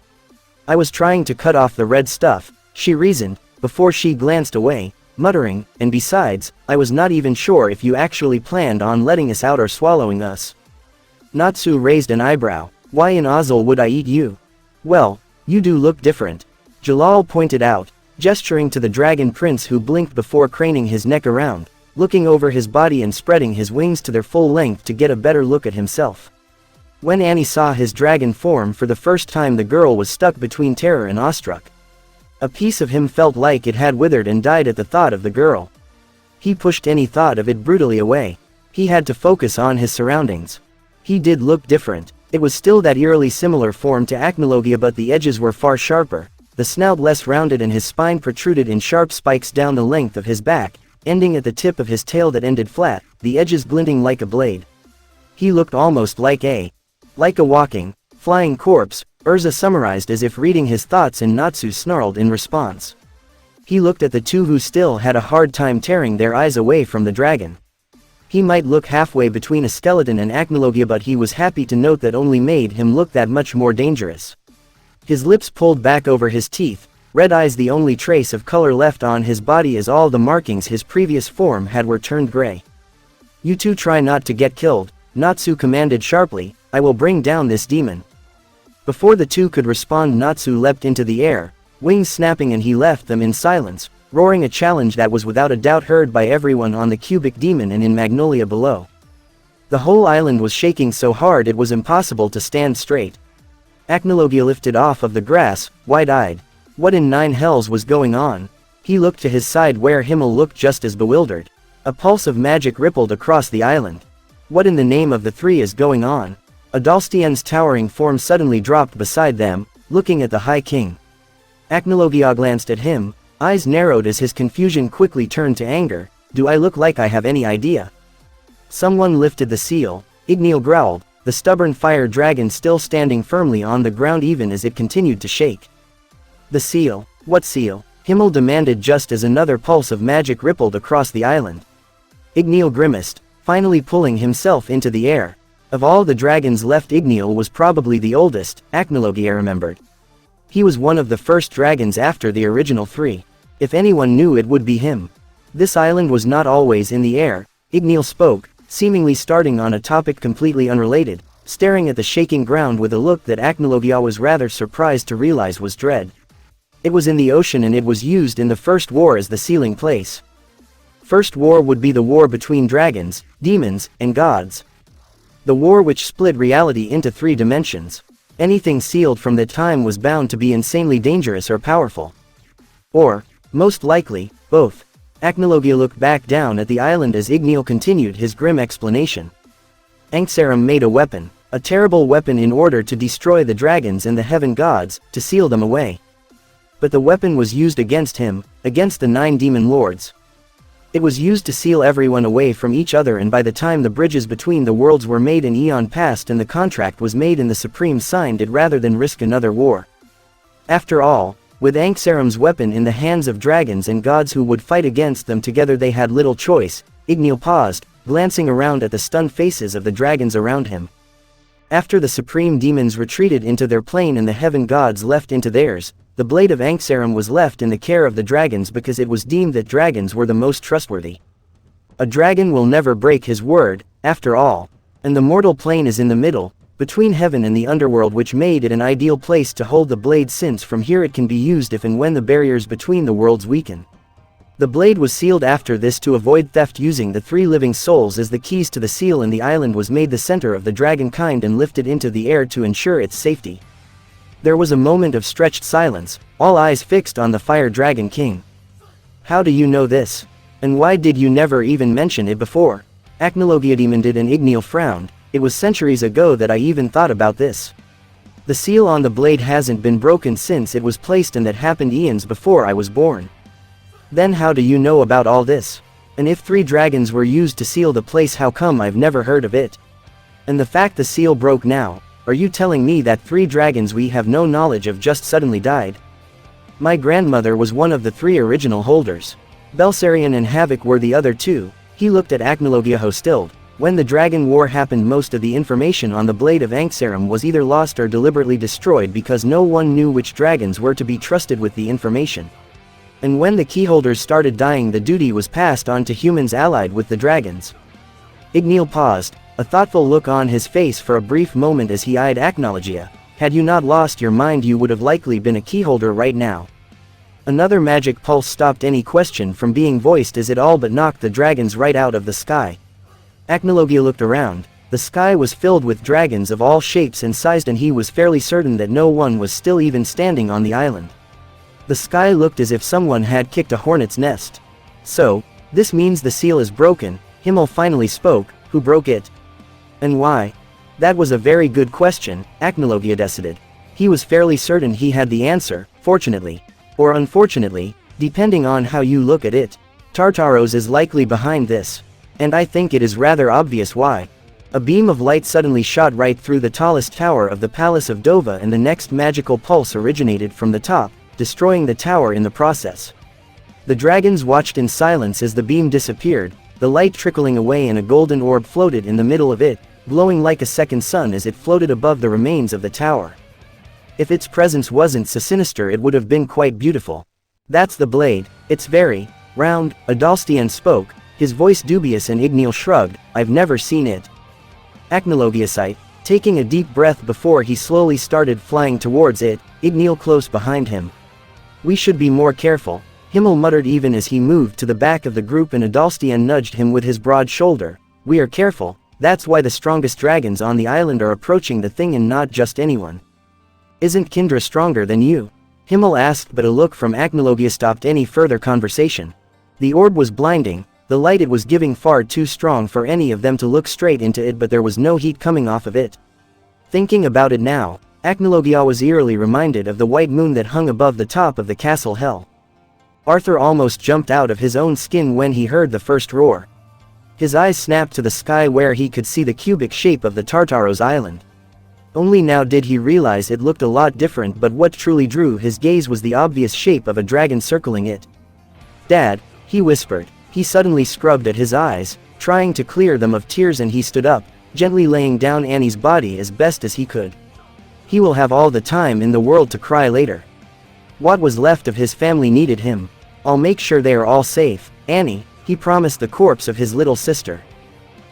I was trying to cut off the red stuff, she reasoned, before she glanced away, muttering, and besides, I was not even sure if you actually planned on letting us out or swallowing us. Natsu raised an eyebrow. Why in Ozil would I eat you? Well, you do look different, Jalal pointed out, gesturing to the dragon prince, who blinked before craning his neck around, looking over his body and spreading his wings to their full length to get a better look at himself. When Annie saw his dragon form for the first time, the girl was stuck between terror and awestruck. A piece of him felt like it had withered and died at the thought of the girl. He pushed any thought of it brutally away. He had to focus on his surroundings. He did look different. It was still that eerily similar form to Acnologia, but the edges were far sharper, the snout less rounded, and his spine protruded in sharp spikes down the length of his back, ending at the tip of his tail that ended flat, the edges glinting like a blade. He looked almost like a walking, flying corpse, Urza summarized as if reading his thoughts, and Natsu snarled in response. He looked at the two, who still had a hard time tearing their eyes away from the dragon. He might look halfway between a skeleton and Acnologia, but he was happy to note that only made him look that much more dangerous. His lips pulled back over his teeth, red eyes the only trace of color left on his body, as all the markings his previous form had were turned gray. You two try not to get killed, Natsu commanded sharply. I will bring down this demon. Before the two could respond, Natsu leapt into the air, wings snapping, and he left them in silence, roaring a challenge that was without a doubt heard by everyone on the cubic demon and in Magnolia below. The whole island was shaking so hard it was impossible to stand straight. Acnologia lifted off of the grass, wide-eyed. What in nine hells was going on? He looked to his side where Himmel looked just as bewildered. A pulse of magic rippled across the island. What in the name of the three is going on? Adalstien's towering form suddenly dropped beside them, looking at the High King. Acnologia glanced at him, eyes narrowed as his confusion quickly turned to anger. Do I look like I have any idea? Someone lifted the seal, Igneel growled, the stubborn fire dragon still standing firmly on the ground even as it continued to shake. The seal? What seal? Himmel demanded just as another pulse of magic rippled across the island. Igneel grimaced, finally pulling himself into the air. Of all the dragons left, Igneel was probably the oldest, Acnologia remembered. He was one of the first dragons after the original three. If anyone knew, it would be him. This island was not always in the air, Igneel spoke, seemingly starting on a topic completely unrelated, staring at the shaking ground with a look that Acnologia was rather surprised to realize was dread. It was in the ocean, and it was used in the First War as the sealing place. First War would be the war between dragons, demons, and gods. The war which split reality into 3 dimensions. Anything sealed from that time was bound to be insanely dangerous or powerful. Or, most likely, both. Acnologia looked back down at the island as Igneel continued his grim explanation. Anksaram made a weapon, a terrible weapon in order to destroy the dragons and the heaven gods, to seal them away. But the weapon was used against him, against the 9 demon lords. It was used to seal everyone away from each other, and by the time the bridges between the worlds were made an eon passed and the contract was made and the Supreme signed it rather than risk another war. After all, with Anksaram's weapon in the hands of dragons and gods who would fight against them together, they had little choice. Igneel paused, glancing around at the stunned faces of the dragons around him. After the Supreme Demons retreated into their plane and the heaven gods left into theirs, the blade of Anksaram was left in the care of the dragons because it was deemed that dragons were the most trustworthy. A dragon will never break his word, after all. And the mortal plane is in the middle, between heaven and the underworld, which made it an ideal place to hold the blade, since from here it can be used if and when the barriers between the worlds weaken. The blade was sealed after this to avoid theft, using the 3 living souls as the keys to the seal, and the island was made the center of the dragon kind and lifted into the air to ensure its safety. There was a moment of stretched silence, all eyes fixed on the Fire Dragon King. How do you know this? And why did you never even mention it before? Acnologia demanded, and Igneel frowned. It was centuries ago that I even thought about this. The seal on the blade hasn't been broken since it was placed, and that happened eons before I was born. Then how do you know about all this? And if 3 dragons were used to seal the place, how come I've never heard of it? And the fact the seal broke now, are you telling me that 3 dragons we have no knowledge of just suddenly died? My grandmother was one of the 3 original holders. Belsarion and Havoc were the other 2. He looked at Acnologia hostile. When the Dragon War happened, most of the information on the blade of Anksaram was either lost or deliberately destroyed because no one knew which dragons were to be trusted with the information. And when the keyholders started dying, the duty was passed on to humans allied with the dragons. Igneel paused, a thoughtful look on his face for a brief moment as he eyed Acnologia. Had you not lost your mind, you would have likely been a keyholder right now. Another magic pulse stopped any question from being voiced as it all but knocked the dragons right out of the sky. Acnologia looked around. The sky was filled with dragons of all shapes and sizes, and he was fairly certain that no one was still even standing on the island. The sky looked as if someone had kicked a hornet's nest. So, this means the seal is broken. Himmel finally spoke. Who broke it? And why? That was a very good question, Acnologia decided. He was fairly certain he had the answer, fortunately. Or unfortunately, depending on how you look at it. Tartaros is likely behind this. And I think it is rather obvious why. A beam of light suddenly shot right through the tallest tower of the Palace of Dova, and the next magical pulse originated from the top, destroying the tower in the process. The dragons watched in silence as the beam disappeared, the light trickling away, and a golden orb floated in the middle of it, glowing like a second sun as it floated above the remains of the tower. If its presence wasn't so sinister, it would have been quite beautiful. That's the blade. It's very round, Adalstien spoke, his voice dubious, and Igneel shrugged. I've never seen it. Acnologia sighed, taking a deep breath before he slowly started flying towards it, Igneel close behind him. We should be more careful, Himmel muttered even as he moved to the back of the group, and Adalstian nudged him with his broad shoulder. We are careful, that's why the strongest dragons on the island are approaching the thing and not just anyone. Isn't Kindra stronger than you? Himmel asked, but a look from Acnologia stopped any further conversation. The orb was blinding, the light it was giving far too strong for any of them to look straight into it, but there was no heat coming off of it. Thinking about it now, Acnologia was eerily reminded of the white moon that hung above the top of the castle hell. Arthur almost jumped out of his own skin when he heard the first roar. His eyes snapped to the sky where he could see the cubic shape of the Tartaros island. Only now did he realize it looked a lot different, but what truly drew his gaze was the obvious shape of a dragon circling it. Dad, he whispered. He suddenly scrubbed at his eyes, trying to clear them of tears, and he stood up, gently laying down Annie's body as best as he could. He will have all the time in the world to cry later. What was left of his family needed him. I'll make sure they are all safe, Annie, he promised the corpse of his little sister.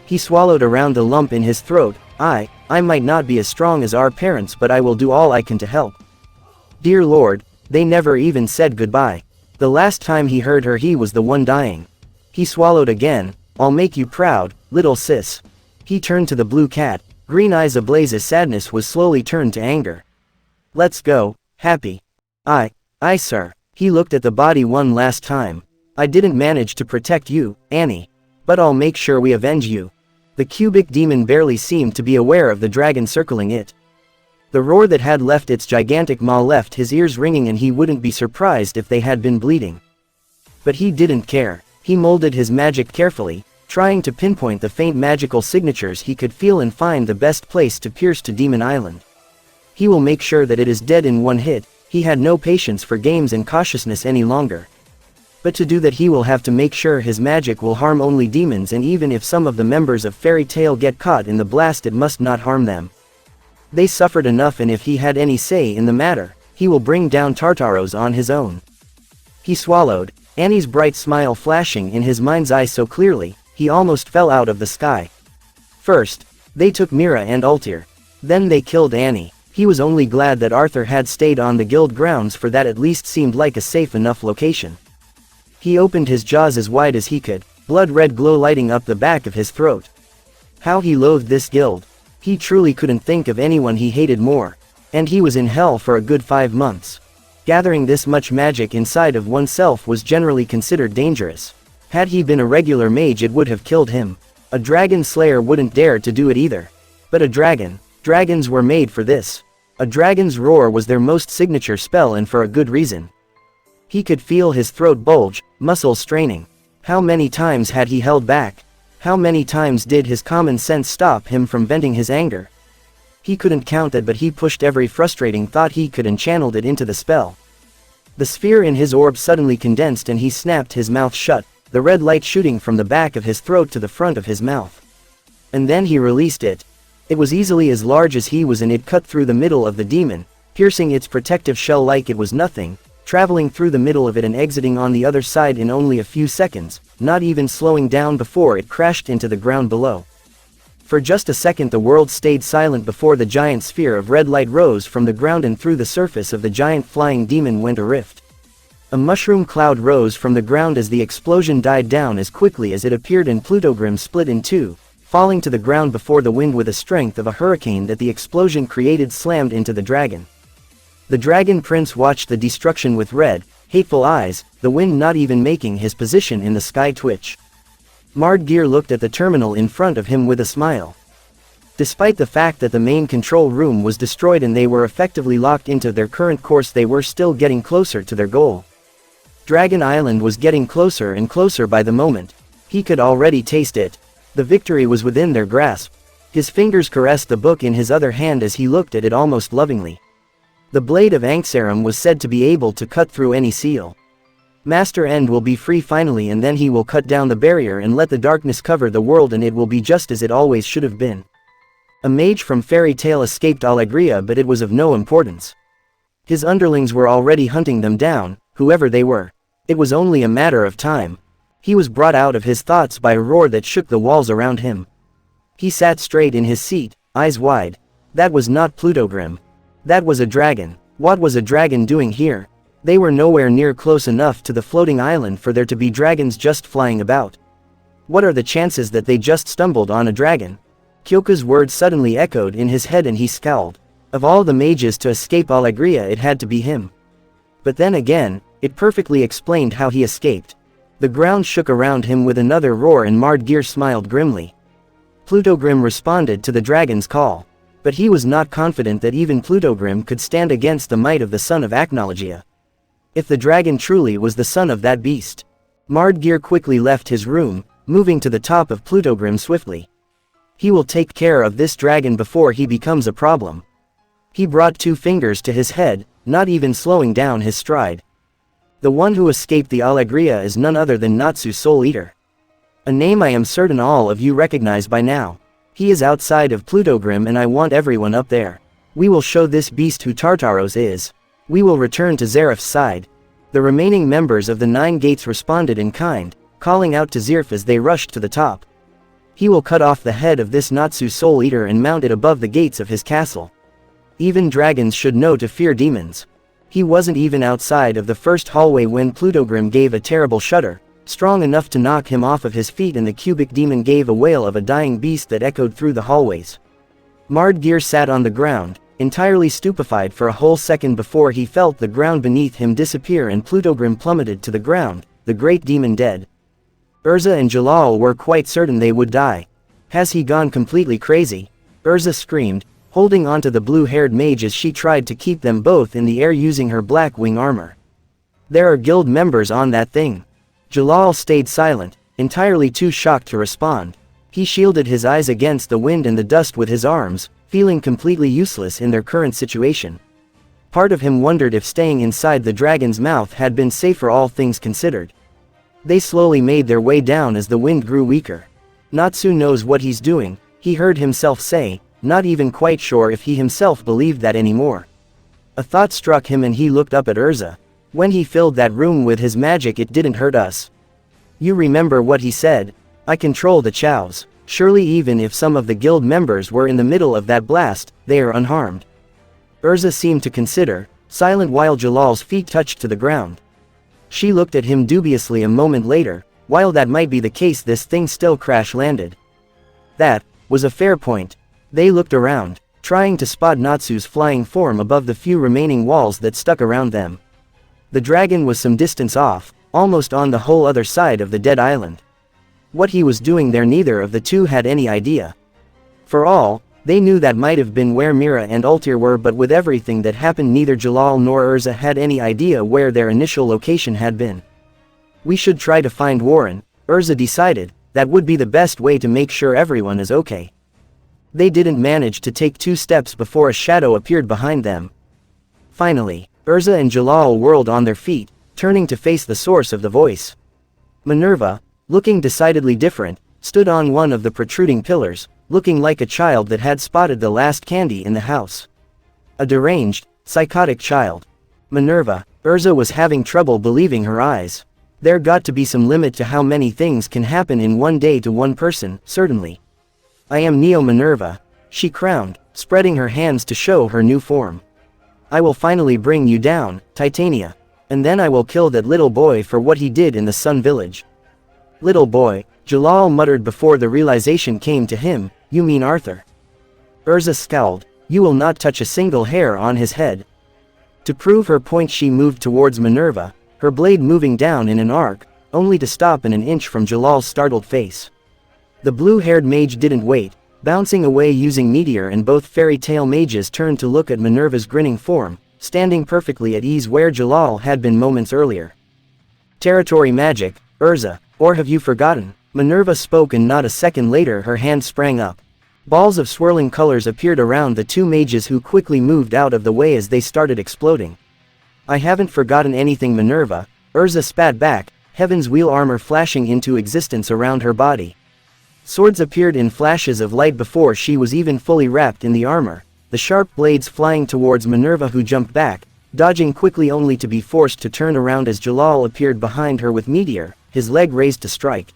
He swallowed around the lump in his throat. I might not be as strong as our parents, but I will do all I can to help. Dear Lord, they never even said goodbye. The last time he heard her he was the one dying. He swallowed again. I'll make you proud, little sis. He turned to the blue cat, green eyes ablaze as sadness was slowly turned to anger. Let's go, Happy. Aye, sir. He looked at the body one last time. I didn't manage to protect you, Annie. But I'll make sure we avenge you. The cubic demon barely seemed to be aware of the dragon circling it. The roar that had left its gigantic maw left his ears ringing, and he wouldn't be surprised if they had been bleeding. But he didn't care. He molded his magic carefully, trying to pinpoint the faint magical signatures he could feel and find the best place to pierce to Demon Island. He will make sure that it is dead in one hit. He had no patience for games and cautiousness any longer. But to do that he will have to make sure his magic will harm only demons, and even if some of the members of Fairy Tail get caught in the blast, it must not harm them. They suffered enough, and if he had any say in the matter, he will bring down Tartaros on his own. He swallowed, Annie's bright smile flashing in his mind's eye so clearly, he almost fell out of the sky. First, they took Mira and Altir. Then they killed Annie. He was only glad that Arthur had stayed on the guild grounds, for that at least seemed like a safe enough location. He opened his jaws as wide as he could, blood-red glow lighting up the back of his throat. How he loathed this guild. He truly couldn't think of anyone he hated more. And he was in hell for a good 5 months. Gathering this much magic inside of oneself was generally considered dangerous. Had he been a regular mage it would have killed him. A dragon slayer wouldn't dare to do it either. But a dragon. Dragons were made for this. A dragon's roar was their most signature spell, and for a good reason. He could feel his throat bulge, muscles straining. How many times had he held back? How many times did his common sense stop him from venting his anger? He couldn't count that, but he pushed every frustrating thought he could and channeled it into the spell. The sphere in his orb suddenly condensed and he snapped his mouth shut, the red light shooting from the back of his throat to the front of his mouth. And then he released it. It was easily as large as he was, and it cut through the middle of the demon, piercing its protective shell like it was nothing, traveling through the middle of it and exiting on the other side in only a few seconds, not even slowing down before it crashed into the ground below. For just a second the world stayed silent before the giant sphere of red light rose from the ground, and through the surface of the giant flying demon went a rift. A mushroom cloud rose from the ground as the explosion died down as quickly as it appeared, and Plutogrim split in two, falling to the ground before the wind with the strength of a hurricane that the explosion created slammed into the dragon. The dragon prince watched the destruction with red, hateful eyes, the wind not even making his position in the sky twitch. Mardgeir looked at the terminal in front of him with a smile. Despite the fact that the main control room was destroyed and they were effectively locked into their current course, they were still getting closer to their goal. Dragon Island was getting closer and closer by the moment. He could already taste it. The victory was within their grasp. His fingers caressed the book in his other hand as he looked at it almost lovingly. The blade of Anksarum was said to be able to cut through any seal. Master End will be free finally, and then he will cut down the barrier and let the darkness cover the world, and it will be just as it always should have been. A mage from Fairy Tail escaped Allegria, but it was of no importance. His underlings were already hunting them down, whoever they were. It was only a matter of time. He was brought out of his thoughts by a roar that shook the walls around him. He sat straight in his seat, eyes wide. That was not Plutogrim. That was a dragon. What was a dragon doing here? They were nowhere near close enough to the floating island for there to be dragons just flying about. What are the chances that they just stumbled on a dragon? Kyouka's words suddenly echoed in his head and he scowled. Of all the mages to escape Acnologia, it had to be him. But then again, it perfectly explained how he escaped. The ground shook around him with another roar and Mardgeir smiled grimly. Plutogrim responded to the dragon's call. But he was not confident that even Plutogrim could stand against the might of the son of Acnologia. If the dragon truly was the son of that beast. Mardgeir quickly left his room, moving to the top of Plutogrim swiftly. He will take care of this dragon before he becomes a problem. He brought 2 fingers to his head, not even slowing down his stride. The one who escaped the Acnologia is none other than Natsu Souleater. A name I am certain all of you recognize by now. He is outside of Plutogrim and I want everyone up there. We will show this beast who Tartaros is. We will return to Zeref's side. The remaining members of the 9 gates responded in kind, calling out to Zeref as they rushed to the top. He will cut off the head of this Natsu Souleater and mount it above the gates of his castle. Even dragons should know to fear demons. He wasn't even outside of the first hallway when Plutogrim gave a terrible shudder, strong enough to knock him off of his feet, and the cubic demon gave a wail of a dying beast that echoed through the hallways. Mardgeir sat on the ground, entirely stupefied for a whole second before he felt the ground beneath him disappear and Plutogrim plummeted to the ground, the great demon dead. Urza and Jalal were quite certain they would die. Has he gone completely crazy? Urza screamed, holding onto the blue-haired mage as she tried to keep them both in the air using her black wing armor. There are guild members on that thing. Jalal stayed silent, entirely too shocked to respond. He shielded his eyes against the wind and the dust with his arms, feeling completely useless in their current situation. Part of him wondered if staying inside the dragon's mouth had been safer, all things considered. They slowly made their way down as the wind grew weaker. Natsu knows what he's doing, he heard himself say, not even quite sure if he himself believed that anymore. A thought struck him and he looked up at Urza. When he filled that room with his magic, it didn't hurt us. You remember what he said? I control the chows. Surely even if some of the guild members were in the middle of that blast, they are unharmed. Urza seemed to consider, silent while Jalal's feet touched to the ground. She looked at him dubiously a moment later. While that might be the case, this thing still crash-landed. That was a fair point. They looked around, trying to spot Natsu's flying form above the few remaining walls that stuck around them. The dragon was some distance off, almost on the whole other side of the dead island. What he was doing there, neither of the two had any idea. For all they knew, that might have been where Mira and Altir were, but with everything that happened, neither Jalal nor Urza had any idea where their initial location had been. We should try to find Warren, Urza decided. That would be the best way to make sure everyone is okay. They didn't manage to take 2 steps before a shadow appeared behind them. Finally, Urza and Jalal whirled on their feet, turning to face the source of the voice. Minerva, looking decidedly different, stood on one of the protruding pillars, looking like a child that had spotted the last candy in the house. A deranged, psychotic child. Minerva, Urza was having trouble believing her eyes. There got to be some limit to how many things can happen in one day to one person, certainly. I am Neo Minerva, she crowned, spreading her hands to show her new form. I will finally bring you down, Titania. And then I will kill that little boy for what he did in the Sun Village. Little boy, Jalal muttered before the realization came to him. You mean Arthur? Urza scowled. You will not touch a single hair on his head. To prove her point, she moved towards Minerva, her blade moving down in an arc, only to stop in an inch from Jalal's startled face. The blue-haired mage didn't wait, bouncing away using meteor, and both fairy tale mages turned to look at Minerva's grinning form, standing perfectly at ease where Jalal had been moments earlier. Territory magic, Urza, or have you forgotten? Minerva spoke, and not a second later her hand sprang up. Balls of swirling colors appeared around the 2 mages, who quickly moved out of the way as they started exploding. I haven't forgotten anything, Minerva, Urza spat back, Heaven's wheel armor flashing into existence around her body. Swords appeared in flashes of light before she was even fully wrapped in the armor, the sharp blades flying towards Minerva, who jumped back, dodging quickly only to be forced to turn around as Jalal appeared behind her with meteor, his leg raised to strike.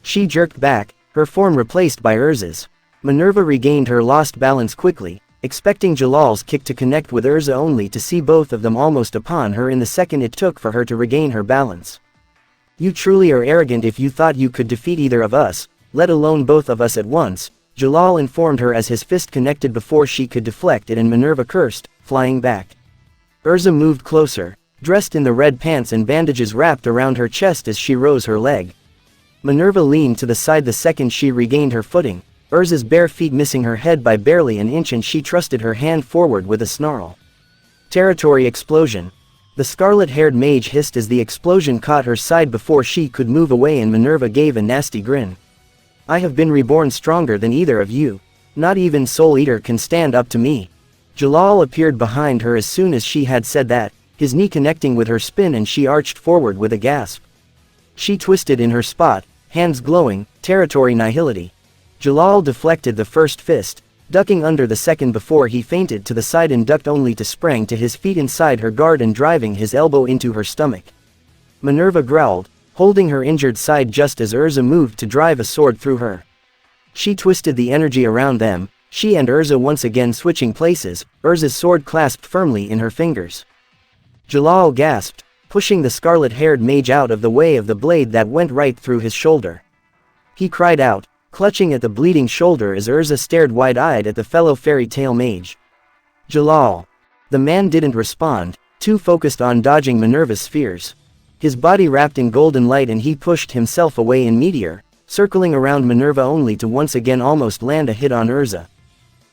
She jerked back, her form replaced by Urza's. Minerva regained her lost balance quickly, expecting Jalal's kick to connect with Urza only to see both of them almost upon her in the second it took for her to regain her balance. You truly are arrogant if you thought you could defeat either of us, let alone both of us at once, Jalal informed her as his fist connected before she could deflect it and Minerva cursed, flying back. Urza moved closer, dressed in the red pants and bandages wrapped around her chest as she rose her leg. Minerva leaned to the side the second she regained her footing, Urza's bare feet missing her head by barely an inch and she thrusted her hand forward with a snarl. Territory explosion. The scarlet-haired mage hissed as the explosion caught her side before she could move away and Minerva gave a nasty grin. I have been reborn stronger than either of you. Not even Souleater can stand up to me. Jalal appeared behind her as soon as she had said that, his knee connecting with her spin and she arched forward with a gasp. She twisted in her spot, hands glowing, territory nihility. Jalal deflected the first fist, ducking under the second before he feinted to the side and ducked only to sprang to his feet inside her guard and driving his elbow into her stomach. Minerva growled, holding her injured side just as Urza moved to drive a sword through her. She twisted the energy around them, she and Urza once again switching places, Urza's sword clasped firmly in her fingers. Jalal gasped, pushing the scarlet-haired mage out of the way of the blade that went right through his shoulder. He cried out, clutching at the bleeding shoulder as Urza stared wide-eyed at the fellow fairy tale mage. Jalal. The man didn't respond, too focused on dodging Minerva's spears. His body wrapped in golden light and he pushed himself away in meteor, circling around Minerva only to once again almost land a hit on Urza.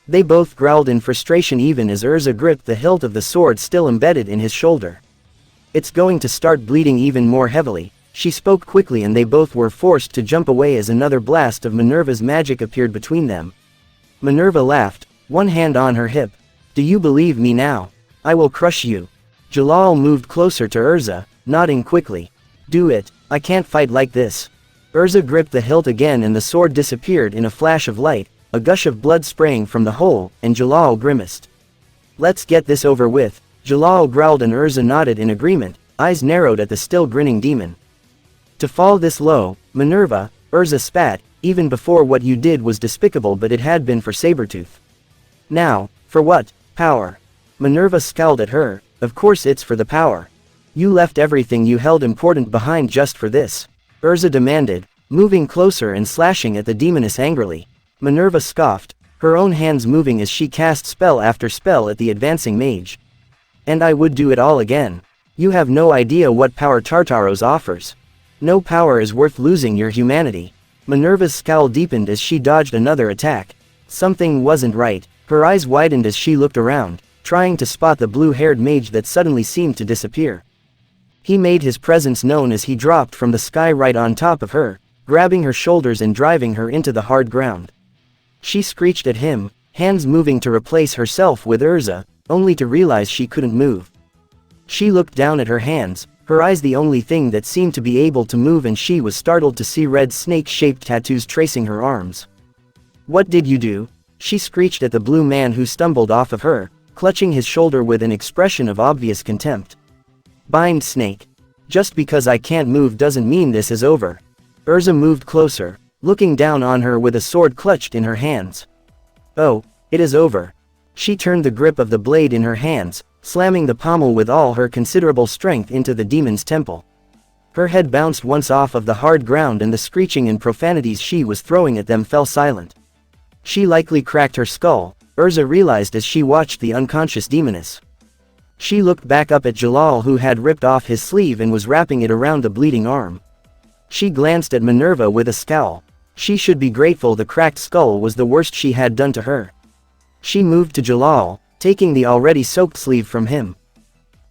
They both growled in frustration even as Urza gripped the hilt of the sword still embedded in his shoulder. It's going to start bleeding even more heavily, she spoke quickly and they both were forced to jump away as another blast of Minerva's magic appeared between them. Minerva laughed, one hand on her hip. Do you believe me now? I will crush you. Jalal moved closer to Urza, nodding quickly. Do it, I can't fight like this. Urza gripped the hilt again and the sword disappeared in a flash of light, a gush of blood spraying from the hole, and Jalal grimaced. Let's get this over with, Jalal growled and Urza nodded in agreement, eyes narrowed at the still grinning demon. To fall this low, Minerva, Urza spat, even before what you did was despicable but it had been for Sabretooth. Now, for what? Power. Minerva scowled at her, of course it's for the power. You left everything you held important behind just for this. Urza demanded, moving closer and slashing at the demoness angrily. Minerva scoffed, her own hands moving as she cast spell after spell at the advancing mage. And I would do it all again. You have no idea what power Tartaros offers. No power is worth losing your humanity. Minerva's scowl deepened as she dodged another attack. Something wasn't right, her eyes widened as she looked around, trying to spot the blue-haired mage that suddenly seemed to disappear. He made his presence known as he dropped from the sky right on top of her, grabbing her shoulders and driving her into the hard ground. She screeched at him, hands moving to replace herself with Urza, only to realize she couldn't move. She looked down at her hands, her eyes the only thing that seemed to be able to move and she was startled to see red snake-shaped tattoos tracing her arms. What did you do? She screeched at the blue man who stumbled off of her, clutching his shoulder with an expression of obvious contempt. Bind snake. Just because I can't move doesn't mean this is over. Urza moved closer, looking down on her with a sword clutched in her hands. Oh, it is over. She turned the grip of the blade in her hands, slamming the pommel with all her considerable strength into the demon's temple. Her head bounced once off of the hard ground and the screeching and profanities she was throwing at them fell silent. She likely cracked her skull, Urza realized as she watched the unconscious demoness. She looked back up at Jalal who had ripped off his sleeve and was wrapping it around the bleeding arm. She glanced at Minerva with a scowl. She should be grateful the cracked skull was the worst she had done to her. She moved to Jalal, taking the already soaked sleeve from him.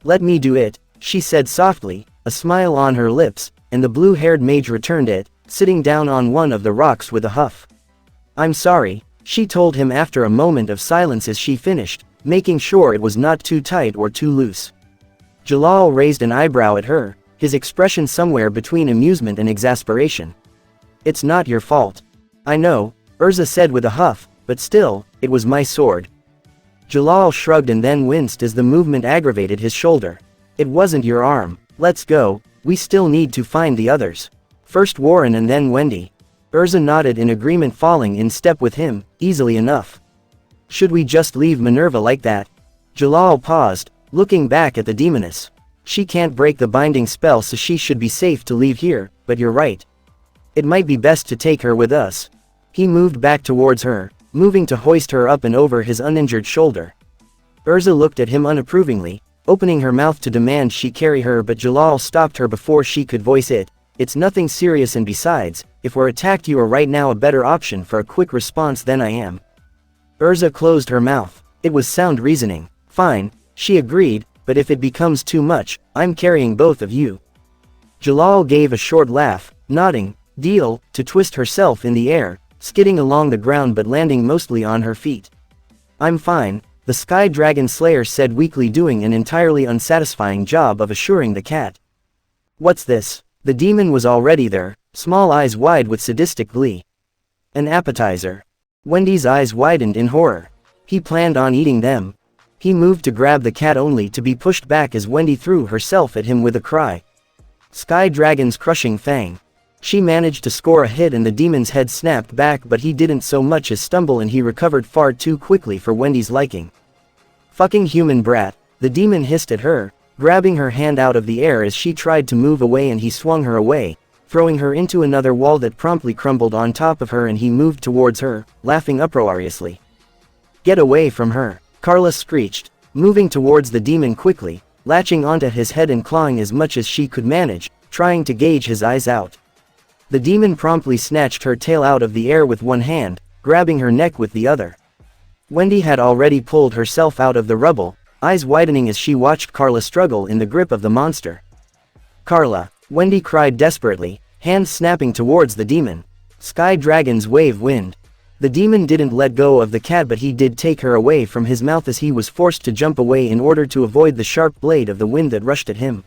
Let me do it, she said softly, a smile on her lips, and the blue-haired mage returned it, sitting down on one of the rocks with a huff. I'm sorry, she told him after a moment of silence as she finished, making sure it was not too tight or too loose. Jalal raised an eyebrow at her, his expression somewhere between amusement and exasperation. It's not your fault. I know, Urza said with a huff, but still, it was my sword. Jalal shrugged and then winced as the movement aggravated his shoulder. It wasn't your arm. Let's go, we still need to find the others. First Warren and then Wendy. Urza nodded in agreement, falling in step with him, easily enough. Should we just leave Minerva like that? Jalal paused, looking back at the demoness. She can't break the binding spell, so she should be safe to leave here, but you're right. It might be best to take her with us. He moved back towards her, moving to hoist her up and over his uninjured shoulder. Urza looked at him unapprovingly, opening her mouth to demand she carry her, but Jalal stopped her before she could voice it. It's nothing serious, and besides, if we're attacked, you are right now a better option for a quick response than I am. Urza closed her mouth. It was sound reasoning. Fine, she agreed, but if it becomes too much, I'm carrying both of you. Jalal gave a short laugh, nodding, deal, to twist herself in the air, skidding along the ground but landing mostly on her feet. I'm fine, the Sky Dragon Slayer said weakly, doing an entirely unsatisfying job of assuring the cat. What's this? The demon was already there, small eyes wide with sadistic glee. An appetizer. Wendy's eyes widened in horror. He planned on eating them. He moved to grab the cat only to be pushed back as Wendy threw herself at him with a cry. Sky Dragon's crushing fang. She managed to score a hit and the demon's head snapped back, but he didn't so much as stumble and he recovered far too quickly for Wendy's liking. Fucking human brat, the demon hissed at her, grabbing her hand out of the air as she tried to move away, and he swung her away, throwing her into another wall that promptly crumbled on top of her, and he moved towards her, laughing uproariously. Get away from her, Carla screeched, moving towards the demon quickly, latching onto his head and clawing as much as she could manage, trying to gauge his eyes out. The demon promptly snatched her tail out of the air with one hand, grabbing her neck with the other. Wendy had already pulled herself out of the rubble, eyes widening as she watched Carla struggle in the grip of the monster. Carla, Wendy cried desperately, hands snapping towards the demon. Sky Dragon's wave wind. The demon didn't let go of the cat, but he did take her away from his mouth as he was forced to jump away in order to avoid the sharp blade of the wind that rushed at him.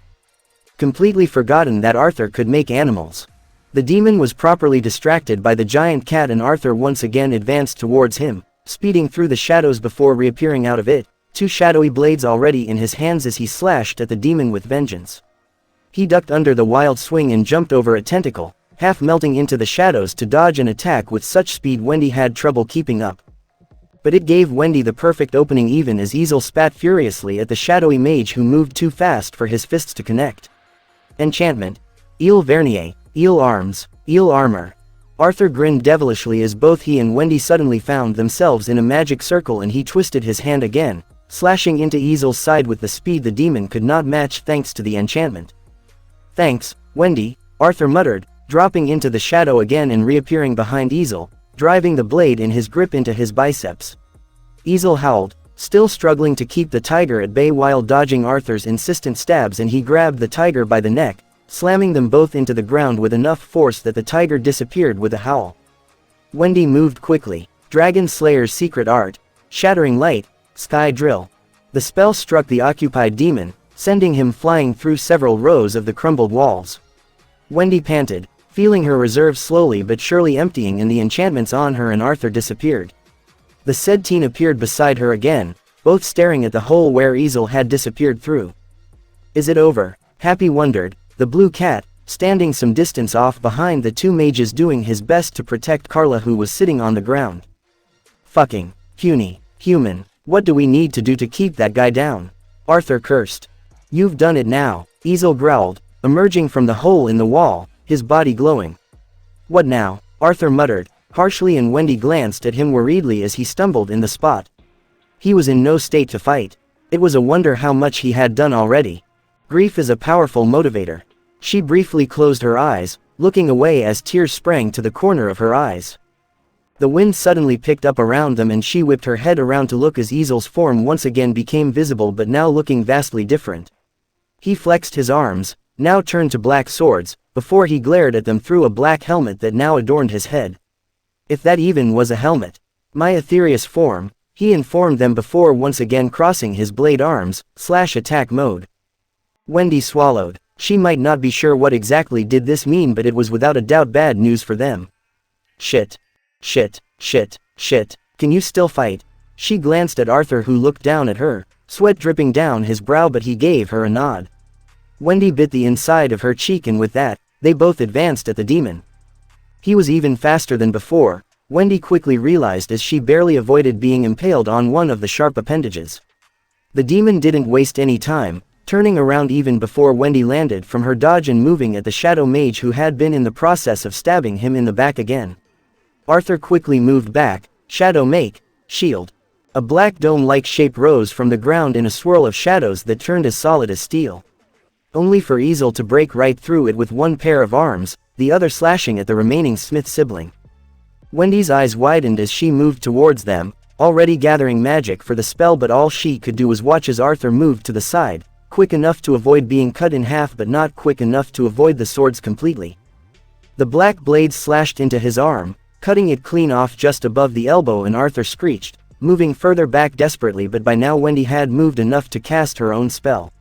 Completely forgotten that Arthur could make animals. The demon was properly distracted by the giant cat, and Arthur once again advanced towards him, speeding through the shadows before reappearing out of it, two shadowy blades already in his hands as he slashed at the demon with vengeance. He ducked under the wild swing and jumped over a tentacle, half melting into the shadows to dodge an attack with such speed Wendy had trouble keeping up. But it gave Wendy the perfect opening, even as Easel spat furiously at the shadowy mage who moved too fast for his fists to connect. Enchantment. Eel Vernier, Eel Arms, Eel Armor. Arthur grinned devilishly as both he and Wendy suddenly found themselves in a magic circle, and he twisted his hand again, slashing into Easel's side with the speed the demon could not match thanks to the enchantment. Thanks, Wendy, Arthur muttered, dropping into the shadow again and reappearing behind Easel, driving the blade in his grip into his biceps. Easel howled, still struggling to keep the tiger at bay while dodging Arthur's insistent stabs, and he grabbed the tiger by the neck, slamming them both into the ground with enough force that the tiger disappeared with a howl. Wendy moved quickly. Dragon Slayer's secret art. Shattering Light, Sky Drill. The spell struck the occupied demon, sending him flying through several rows of the crumbled walls. Wendy panted, feeling her reserve slowly but surely emptying, and the enchantments on her and Arthur disappeared. The said teen appeared beside her again, both staring at the hole where Easel had disappeared through. Is it over? Happy wondered, the blue cat, standing some distance off behind the two mages, doing his best to protect Carla, who was sitting on the ground. Fucking puny human, what do we need to do to keep that guy down? Arthur cursed. You've done it now, Easel growled, emerging from the hole in the wall, his body glowing. What now? Arthur muttered, harshly, and Wendy glanced at him worriedly as he stumbled in the spot. He was in no state to fight. It was a wonder how much he had done already. Grief is a powerful motivator. She briefly closed her eyes, looking away as tears sprang to the corner of her eyes. The wind suddenly picked up around them, and she whipped her head around to look as Easel's form once again became visible, but now looking vastly different. He flexed his arms, now turned to black swords, before he glared at them through a black helmet that now adorned his head. If that even was a helmet. My ethereal form, he informed them before once again crossing his blade arms, /attack mode. Wendy swallowed. She might not be sure what exactly did this mean, but it was without a doubt bad news for them. Shit. Shit, shit, shit, can you still fight? She glanced at Arthur, who looked down at her, sweat dripping down his brow, but he gave her a nod. Wendy bit the inside of her cheek, and with that, they both advanced at the demon. He was even faster than before, Wendy quickly realized as she barely avoided being impaled on one of the sharp appendages. The demon didn't waste any time, turning around even before Wendy landed from her dodge and moving at the shadow mage who had been in the process of stabbing him in the back again. Arthur quickly moved back, shadow make, shield. A black dome-like shape rose from the ground in a swirl of shadows that turned as solid as steel. Only for Easel to break right through it with one pair of arms, the other slashing at the remaining Smith sibling. Wendy's eyes widened as she moved towards them, already gathering magic for the spell, but all she could do was watch as Arthur moved to the side, quick enough to avoid being cut in half but not quick enough to avoid the swords completely. The black blade slashed into his arm, cutting it clean off just above the elbow, and Arthur screeched, moving further back desperately, but by now Wendy had moved enough to cast her own spell.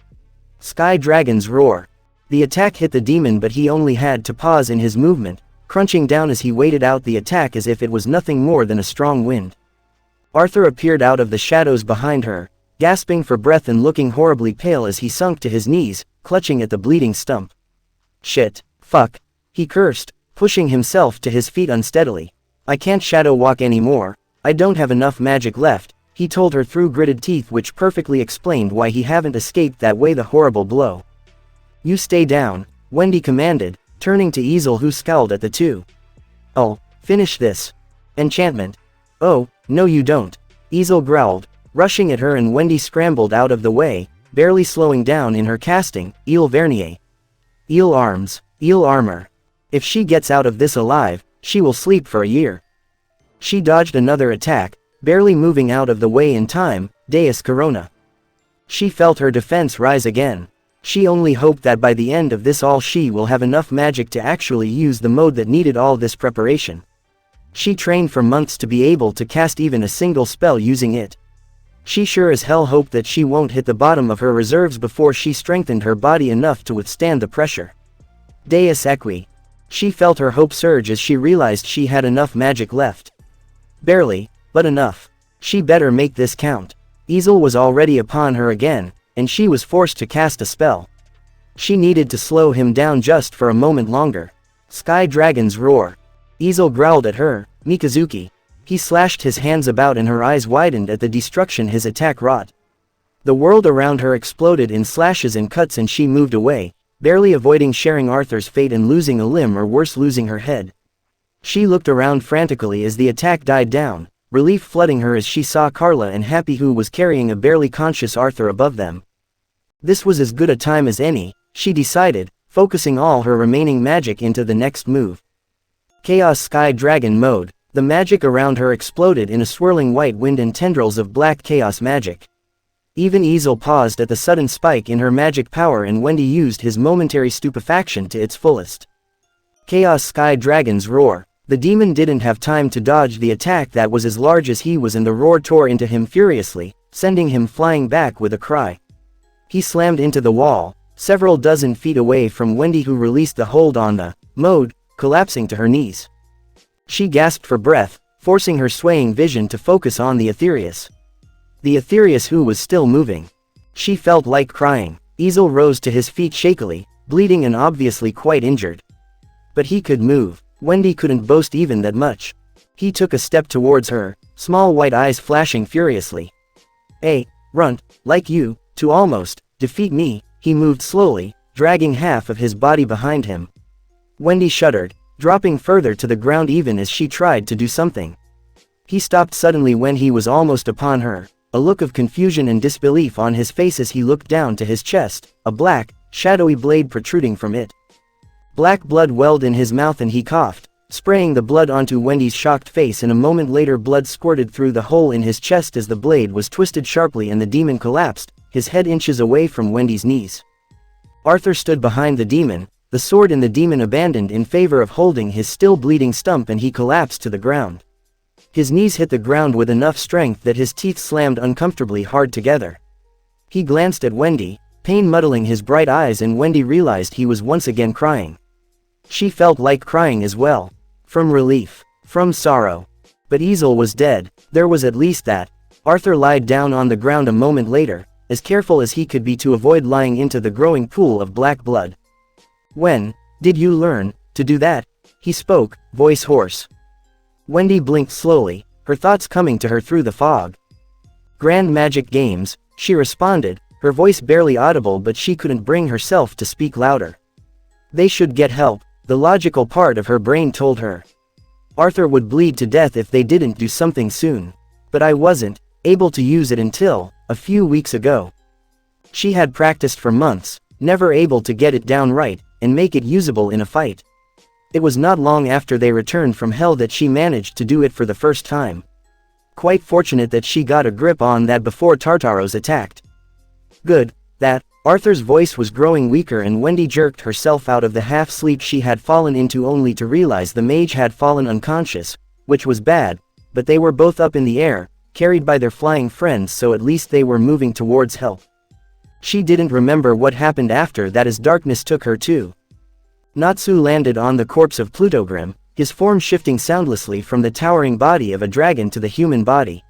Sky Dragon's Roar. The attack hit the demon, but he only had to pause in his movement, crunching down as he waited out the attack as if it was nothing more than a strong wind. Arthur appeared out of the shadows behind her, gasping for breath and looking horribly pale as he sunk to his knees, clutching at the bleeding stump. Shit. Fuck. He cursed, pushing himself to his feet unsteadily. I can't shadow walk anymore. I don't have enough magic left, he told her through gritted teeth, which perfectly explained why he hadn't escaped that way, the horrible blow. You stay down, Wendy commanded, turning to Easel, who scowled at the two. I'll finish this. Enchantment. Oh, no you don't. Easel growled, rushing at her, and Wendy scrambled out of the way, barely slowing down in her casting. Eel Vernier. Eel Arms. Eel Armor. If she gets out of this alive, she will sleep for a year. She dodged another attack, barely moving out of the way in time. Deus Corona. She felt her defense rise again. She only hoped that by the end of this all she will have enough magic to actually use the mode that needed all this preparation. She trained for months to be able to cast even a single spell using it. She sure as hell hoped that she won't hit the bottom of her reserves before she strengthened her body enough to withstand the pressure. Deus Equi. She felt her hope surge as she realized she had enough magic left. Barely, but enough. She better make this count. Easel was already upon her again, and she was forced to cast a spell. She needed to slow him down just for a moment longer. Sky Dragon's Roar. Easel growled at her. Mikazuki. He slashed his hands about and her eyes widened at the destruction his attack wrought. The world around her exploded in slashes and cuts, and she moved away, barely avoiding sharing Arthur's fate and losing a limb, or worse, losing her head. She looked around frantically as the attack died down, relief flooding her as she saw Carla and Happy, who was carrying a barely conscious Arthur above them. This was as good a time as any, she decided, focusing all her remaining magic into the next move. Chaos Sky Dragon Mode. The magic around her exploded in a swirling white wind and tendrils of black chaos magic. Even Easel paused at the sudden spike in her magic power, and Wendy used his momentary stupefaction to its fullest. Chaos Sky Dragon's Roar. The demon didn't have time to dodge the attack that was as large as he was, and the roar tore into him furiously, sending him flying back with a cry. He slammed into the wall, several dozen feet away from Wendy, who released the hold on the mode, collapsing to her knees. She gasped for breath, forcing her swaying vision to focus on the Aetherius. The Aetherius, who was still moving. She felt like crying. Easel rose to his feet shakily, bleeding and obviously quite injured. But he could move. Wendy couldn't boast even that much. He took a step towards her, small white eyes flashing furiously. "Hey, runt, like you, to almost defeat me." He moved slowly, dragging half of his body behind him. Wendy shuddered, dropping further to the ground even as she tried to do something. He stopped suddenly when he was almost upon her, a look of confusion and disbelief on his face as he looked down to his chest, a black, shadowy blade protruding from it. Black blood welled in his mouth and he coughed, spraying the blood onto Wendy's shocked face, and a moment later blood squirted through the hole in his chest as the blade was twisted sharply and the demon collapsed, his head inches away from Wendy's knees. Arthur stood behind the demon, the sword in the demon abandoned in favor of holding his still bleeding stump, and he collapsed to the ground. His knees hit the ground with enough strength that his teeth slammed uncomfortably hard together. He glanced at Wendy, pain muddling his bright eyes, and Wendy realized he was once again crying. She felt like crying as well. From relief. From sorrow. But Easel was dead, there was at least that. Arthur lied down on the ground a moment later, as careful as he could be to avoid lying into the growing pool of black blood. "When did you learn to do that?" he spoke, voice hoarse. Wendy blinked slowly, her thoughts coming to her through the fog. Grand Magic Games, she responded, her voice barely audible, but she couldn't bring herself to speak louder. They should get help, the logical part of her brain told her. Arthur would bleed to death if they didn't do something soon. But I wasn't able to use it until a few weeks ago. She had practiced for months, never able to get it down right and make it usable in a fight. It was not long after they returned from hell that she managed to do it for the first time. Quite fortunate that she got a grip on that before Tartaros attacked. Good, that. Arthur's voice was growing weaker and Wendy jerked herself out of the half-sleep she had fallen into only to realize the mage had fallen unconscious, which was bad, but they were both up in the air, carried by their flying friends, so at least they were moving towards help. She didn't remember what happened after that as darkness took her too. Natsu landed on the corpse of Plutogrim, his form shifting soundlessly from the towering body of a dragon to the human body.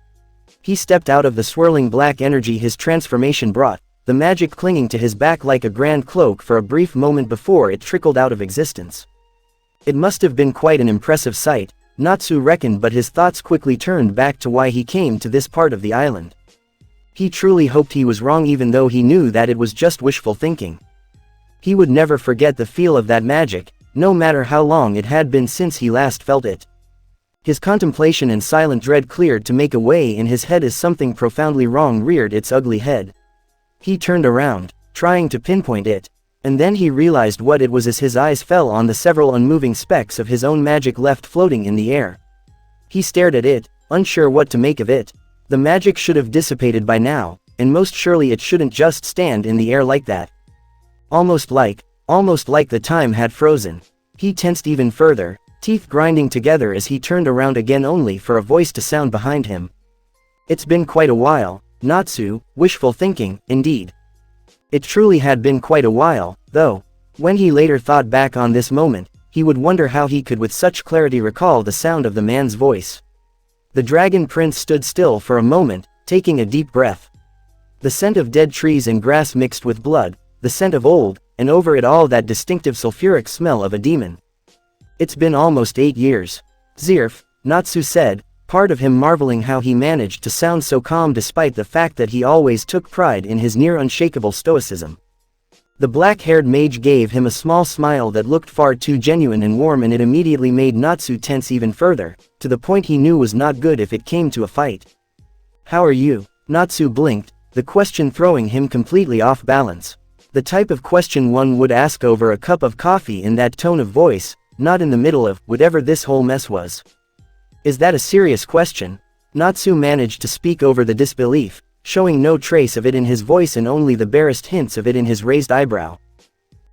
He stepped out of the swirling black energy his transformation brought, the magic clinging to his back like a grand cloak for a brief moment before it trickled out of existence. It must have been quite an impressive sight, Natsu reckoned, but his thoughts quickly turned back to why he came to this part of the island. He truly hoped he was wrong, even though he knew that it was just wishful thinking. He would never forget the feel of that magic, no matter how long it had been since he last felt it. His contemplation and silent dread cleared to make a way in his head as something profoundly wrong reared its ugly head. He turned around, trying to pinpoint it, and then he realized what it was as his eyes fell on the several unmoving specks of his own magic left floating in the air. He stared at it, unsure what to make of it. The magic should have dissipated by now, and most surely it shouldn't just stand in the air like that. Almost like the time had frozen. He tensed even further, teeth grinding together as he turned around again only for a voice to sound behind him. It's been quite a while, Natsu, wishful thinking, indeed. It truly had been quite a while, though. When he later thought back on this moment, he would wonder how he could with such clarity recall the sound of the man's voice. The dragon prince stood still for a moment, taking a deep breath. The scent of dead trees and grass mixed with blood, the scent of old, and over it all that distinctive sulfuric smell of a demon. It's been almost 8 years. Zeref, Natsu said, part of him marveling how he managed to sound so calm despite the fact that he always took pride in his near unshakable stoicism. The black-haired mage gave him a small smile that looked far too genuine and warm, and it immediately made Natsu tense even further, to the point he knew was not good if it came to a fight. How are you? Natsu blinked, the question throwing him completely off balance. The type of question one would ask over a cup of coffee in that tone of voice, not in the middle of whatever this whole mess was. Is that a serious question? Natsu managed to speak over the disbelief, showing no trace of it in his voice and only the barest hints of it in his raised eyebrow.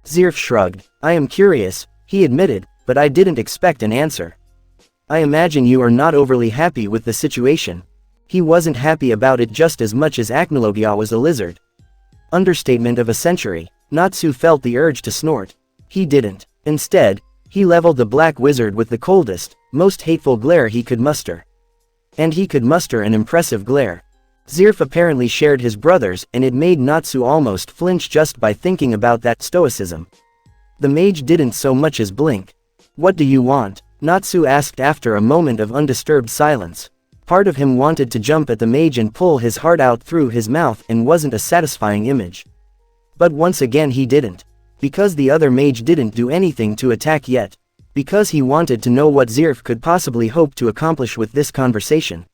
Zeref shrugged. I am curious, he admitted, but I didn't expect an answer. I imagine you are not overly happy with the situation. He wasn't happy about it just as much as Acnologia was a lizard. Understatement of a century. Natsu felt the urge to snort. He didn't. Instead, he leveled the black wizard with the coldest, most hateful glare he could muster. And he could muster an impressive glare. Zeref apparently shared his brother's, and it made Natsu almost flinch just by thinking about that stoicism. The mage didn't so much as blink. What do you want? Natsu asked after a moment of undisturbed silence. Part of him wanted to jump at the mage and pull his heart out through his mouth, and wasn't a satisfying image. But once again he didn't. Because the other mage didn't do anything to attack yet. Because he wanted to know what Zeref could possibly hope to accomplish with this conversation.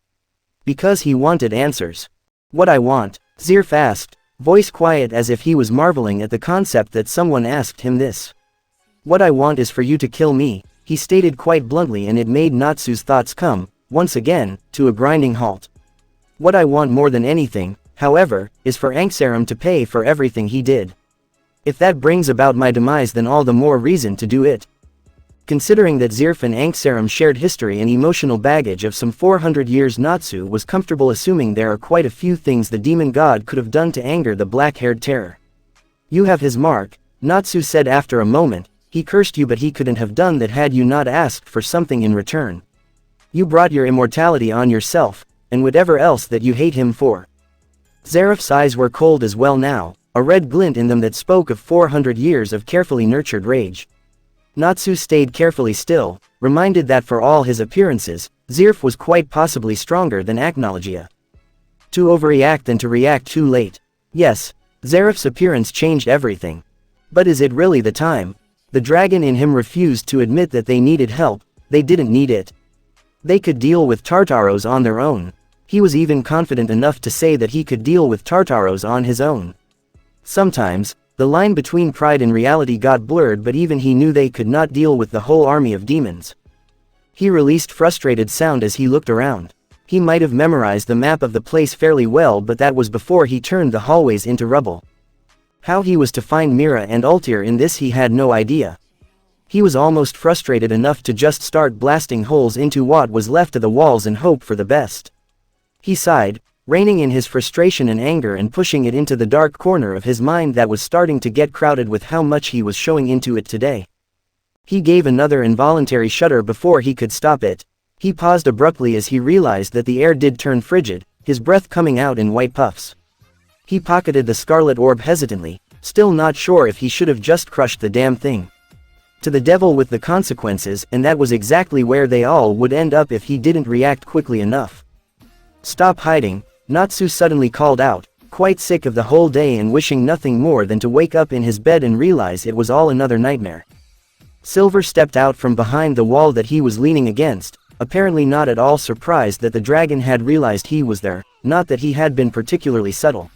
Because he wanted answers. What I want? Zeref asked, voice quiet as if he was marveling at the concept that someone asked him this. What I want is for you to kill me, he stated quite bluntly, and it made Natsu's thoughts come, once again, to a grinding halt. What I want more than anything, however, is for Anksaram to pay for everything he did. If that brings about my demise, then all the more reason to do it. Considering that Zeref and Anksaram shared history and emotional baggage of some 400 years, Natsu was comfortable assuming there are quite a few things the demon god could have done to anger the black-haired terror. You have his mark, Natsu said after a moment. He cursed you, but he couldn't have done that had you not asked for something in return. You brought your immortality on yourself, and whatever else that you hate him for. Zeref's eyes were cold as well now, a red glint in them that spoke of 400 years of carefully nurtured rage. Natsu stayed carefully still, reminded that for all his appearances, Zeref was quite possibly stronger than Acnologia. To overreact than to react too late. Yes, Zeref's appearance changed everything. But is it really the time? The dragon in him refused to admit that they needed help. They didn't need it. They could deal with Tartaros on their own. He was even confident enough to say that he could deal with Tartaros on his own. Sometimes, the line between pride and reality got blurred, but even he knew they could not deal with the whole army of demons. He released frustrated sound as he looked around. He might have memorized the map of the place fairly well, but that was before he turned the hallways into rubble. How he was to find Mira and Altair in this he had no idea. He was almost frustrated enough to just start blasting holes into what was left of the walls and hope for the best. He sighed, reining in his frustration and anger and pushing it into the dark corner of his mind that was starting to get crowded with how much he was showing into it today. He gave another involuntary shudder before he could stop it. He paused abruptly as he realized that the air did turn frigid, his breath coming out in white puffs. He pocketed the scarlet orb hesitantly, still not sure if he should have just crushed the damn thing. To the devil with the consequences, and that was exactly where they all would end up if he didn't react quickly enough. Stop hiding, Natsu suddenly called out, quite sick of the whole day and wishing nothing more than to wake up in his bed and realize it was all another nightmare. Silver stepped out from behind the wall that he was leaning against, apparently not at all surprised that the dragon had realized he was there, not that he had been particularly subtle.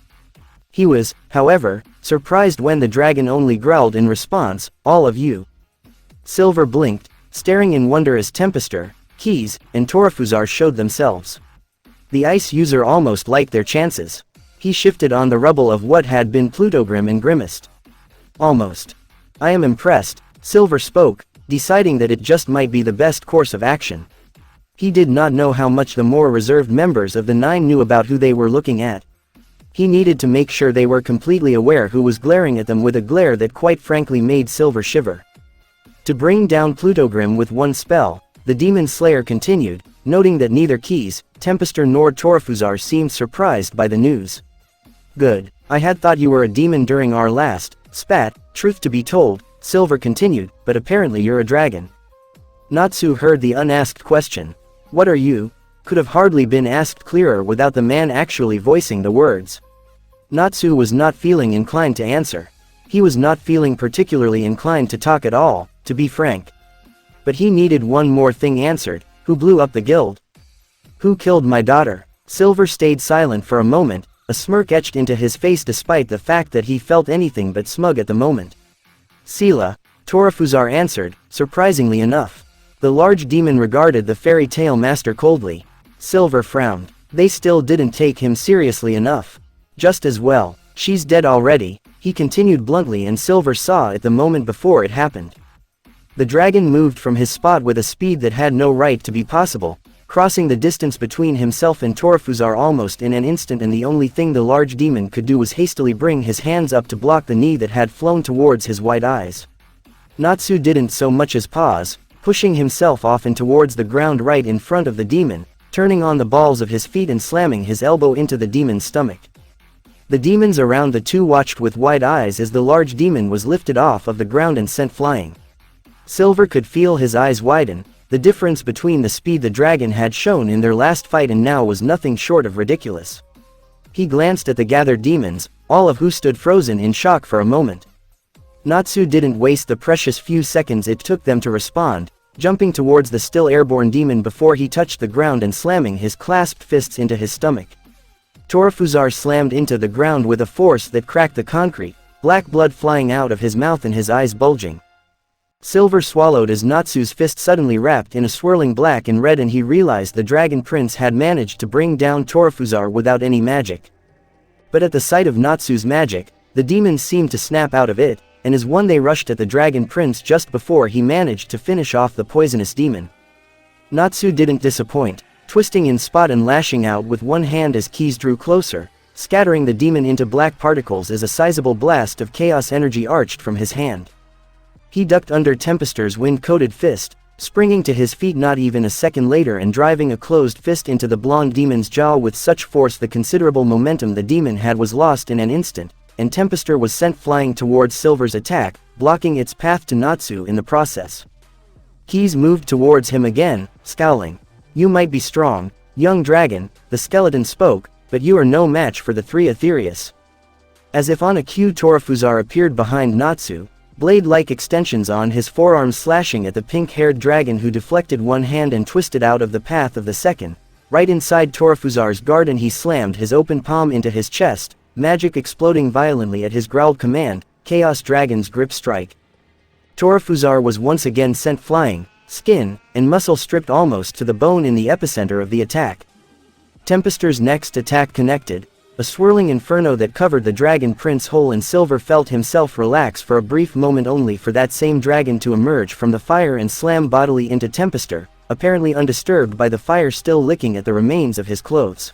He was, however, surprised when the dragon only growled in response, "All of you." Silver blinked, staring in wonder as Tempester, Keys, and Torafuzar showed themselves. The ice user almost liked their chances. He shifted on the rubble of what had been Plutogrim and grimaced. "Almost. I am impressed," Silver spoke, deciding that it just might be the best course of action. He did not know how much the more reserved members of the Nine knew about who they were looking at. He needed to make sure they were completely aware who was glaring at them with a glare that quite frankly made Silver shiver. To bring down Plutogrim with one spell, the Demon Slayer continued, noting that neither Keys, Tempester nor Torafuzar seemed surprised by the news. "Good, I had thought you were a demon during our last spat, truth to be told," Silver continued, "but apparently you're a dragon." Natsu heard the unasked question. "What are you?" Could have hardly been asked clearer without the man actually voicing the words. Natsu was not feeling inclined to answer. He was not feeling particularly inclined to talk at all, to be frank. But he needed one more thing answered. Who blew up the guild? Who killed my daughter? Silver stayed silent for a moment, a smirk etched into his face despite the fact that he felt anything but smug at the moment. Sela, Torafuzar answered, surprisingly enough. The large demon regarded the fairy tale master coldly. Silver frowned. They still didn't take him seriously enough. Just as well, she's dead already, he continued bluntly, and Silver saw it the moment before it happened. The dragon moved from his spot with a speed that had no right to be possible, crossing the distance between himself and Torafuzar almost in an instant, and the only thing the large demon could do was hastily bring his hands up to block the knee that had flown towards his white eyes. Natsu didn't so much as pause, pushing himself off and towards the ground right in front of the demon, turning on the balls of his feet and slamming his elbow into the demon's stomach. The demons around the two watched with wide eyes as the large demon was lifted off of the ground and sent flying. Silver could feel his eyes widen. The difference between the speed the dragon had shown in their last fight and now was nothing short of ridiculous. He glanced at the gathered demons, all of who stood frozen in shock for a moment. Natsu didn't waste the precious few seconds it took them to respond, jumping towards the still airborne demon before he touched the ground and slamming his clasped fists into his stomach. Torafuzar slammed into the ground with a force that cracked the concrete, black blood flying out of his mouth and his eyes bulging. Silver swallowed as Natsu's fist suddenly wrapped in a swirling black and red, and he realized the Dragon Prince had managed to bring down Torafuzar without any magic. But at the sight of Natsu's magic, the demons seemed to snap out of it, and as one they rushed at the Dragon Prince just before he managed to finish off the poisonous demon. Natsu didn't disappoint, twisting in spot and lashing out with one hand as Keys drew closer, scattering the demon into black particles as a sizable blast of chaos energy arched from his hand. He ducked under Tempester's wind-coated fist, springing to his feet not even a second later and driving a closed fist into the blonde demon's jaw with such force the considerable momentum the demon had was lost in an instant, and Tempester was sent flying towards Silver's attack, blocking its path to Natsu in the process. Keys moved towards him again, scowling. You might be strong, young dragon, the skeleton spoke, but you are no match for the three Aetherius. As if on a cue, Torafuzar appeared behind Natsu, blade-like extensions on his forearms slashing at the pink-haired dragon, who deflected one hand and twisted out of the path of the second. Right inside Torafuzar's guard, and he slammed his open palm into his chest, magic exploding violently at his growled command, Chaos Dragon's grip strike. Torafuzar was once again sent flying, skin and muscle stripped almost to the bone in the epicenter of the attack. Tempester's next attack connected, a swirling inferno that covered the dragon prince whole in silver felt himself relax for a brief moment, only for that same dragon to emerge from the fire and slam bodily into Tempester, apparently undisturbed by the fire still licking at the remains of his clothes.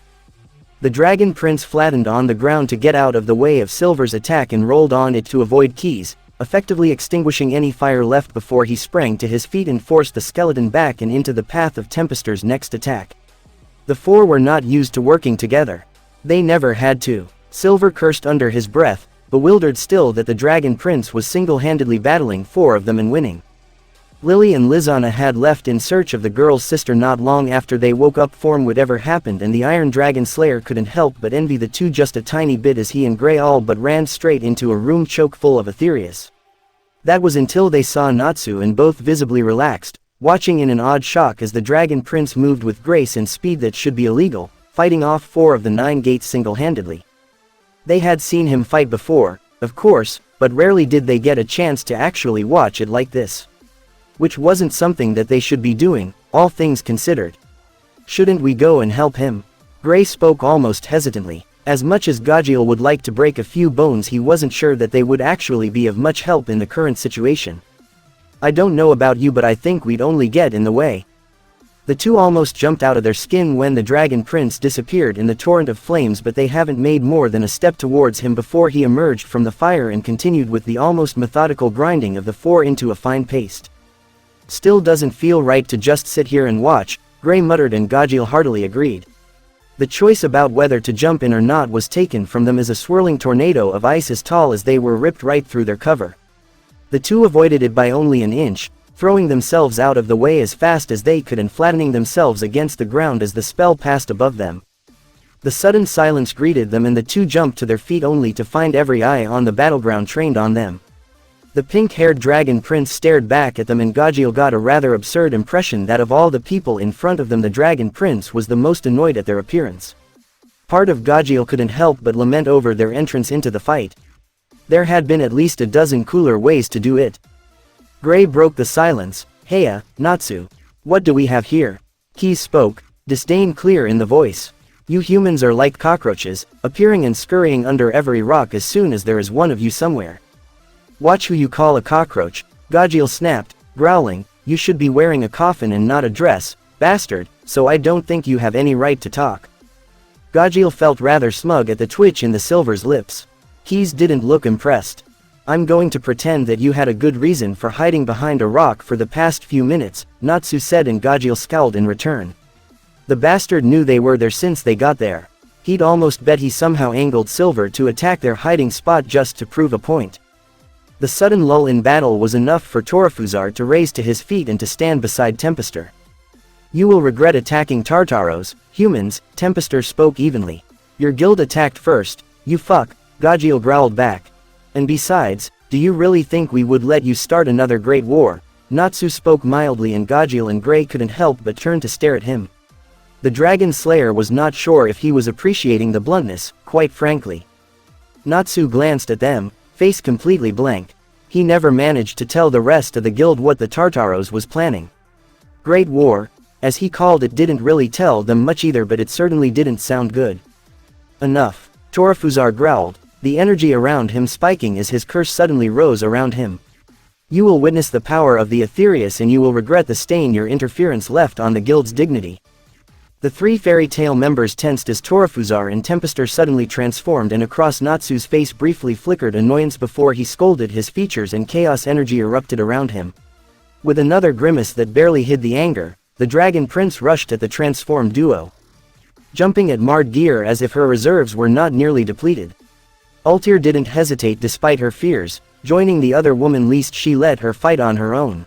The dragon prince flattened on the ground to get out of the way of Silver's attack and rolled on it to avoid keys, effectively extinguishing any fire left before he sprang to his feet and forced the skeleton back and into the path of Tempester's next attack. The four were not used to working together. They never had to. Silver cursed under his breath, bewildered still that the dragon prince was single-handedly battling four of them and winning. Lily and Lizana had left in search of the girl's sister not long after they woke up from whatever happened, and the Iron Dragon Slayer couldn't help but envy the two just a tiny bit as he and Grey all but ran straight into a room choke full of Aetherius. That was until they saw Natsu, and both visibly relaxed, watching in an odd shock as the dragon prince moved with grace and speed that should be illegal, fighting off four of the 9 gates single-handedly. They had seen him fight before, of course, but rarely did they get a chance to actually watch it like this. Which wasn't something that they should be doing, all things considered. Shouldn't we go and help him? Grey spoke almost hesitantly. As much as Gajiel would like to break a few bones, he wasn't sure that they would actually be of much help in the current situation. I don't know about you, but I think we'd only get in the way. The two almost jumped out of their skin when the dragon prince disappeared in the torrent of flames, but they haven't made more than a step towards him before he emerged from the fire and continued with the almost methodical grinding of the four into a fine paste. Still doesn't feel right to just sit here and watch, Grey muttered, and Gajiel heartily agreed. The choice about whether to jump in or not was taken from them as a swirling tornado of ice as tall as they were ripped right through their cover. The two avoided it by only an inch, throwing themselves out of the way as fast as they could and flattening themselves against the ground as the spell passed above them. The sudden silence greeted them, and the two jumped to their feet only to find every eye on the battleground trained on them. The pink-haired dragon prince stared back at them, and Gajiel got a rather absurd impression that of all the people in front of them, the dragon prince was the most annoyed at their appearance. Part of Gajiel couldn't help but lament over their entrance into the fight. There had been at least a dozen cooler ways to do it. Grey broke the silence. Heya, Natsu. What do we have here? Ki spoke, disdain clear in the voice. You humans are like cockroaches, appearing and scurrying under every rock as soon as there is one of you somewhere. Watch who you call a cockroach, Gajiel snapped, growling. You should be wearing a coffin and not a dress, bastard, so I don't think you have any right to talk. Gajiel felt rather smug at the twitch in the Silver's lips. Keys didn't look impressed. I'm going to pretend that you had a good reason for hiding behind a rock for the past few minutes, Natsu said, and Gajiel scowled in return. The bastard knew they were there since they got there. He'd almost bet he somehow angled Silver to attack their hiding spot just to prove a point. The sudden lull in battle was enough for Torafuzar to raise to his feet and to stand beside Tempester. You will regret attacking Tartaros, humans, Tempester spoke evenly. Your guild attacked first, you fuck, Gajiel growled back. And besides, do you really think we would let you start another great war? Natsu spoke mildly, and Gajiel and Grey couldn't help but turn to stare at him. The Dragon Slayer was not sure if he was appreciating the bluntness, quite frankly. Natsu glanced at them, face completely blank. He never managed to tell the rest of the guild what the Tartaros was planning. Great War, as he called it, didn't really tell them much either, but it certainly didn't sound good. Enough, Torafuzar growled, the energy around him spiking as his curse suddenly rose around him. You will witness the power of the Aetherius, and you will regret the stain your interference left on the guild's dignity. The three fairy tale members tensed as Torafuzar and Tempester suddenly transformed, and across Natsu's face briefly flickered annoyance before he scolded his features and chaos energy erupted around him. With another grimace that barely hid the anger, the dragon prince rushed at the transformed duo, jumping at marred gear as if her reserves were not nearly depleted. Altair didn't hesitate despite her fears, joining the other woman lest she let her fight on her own.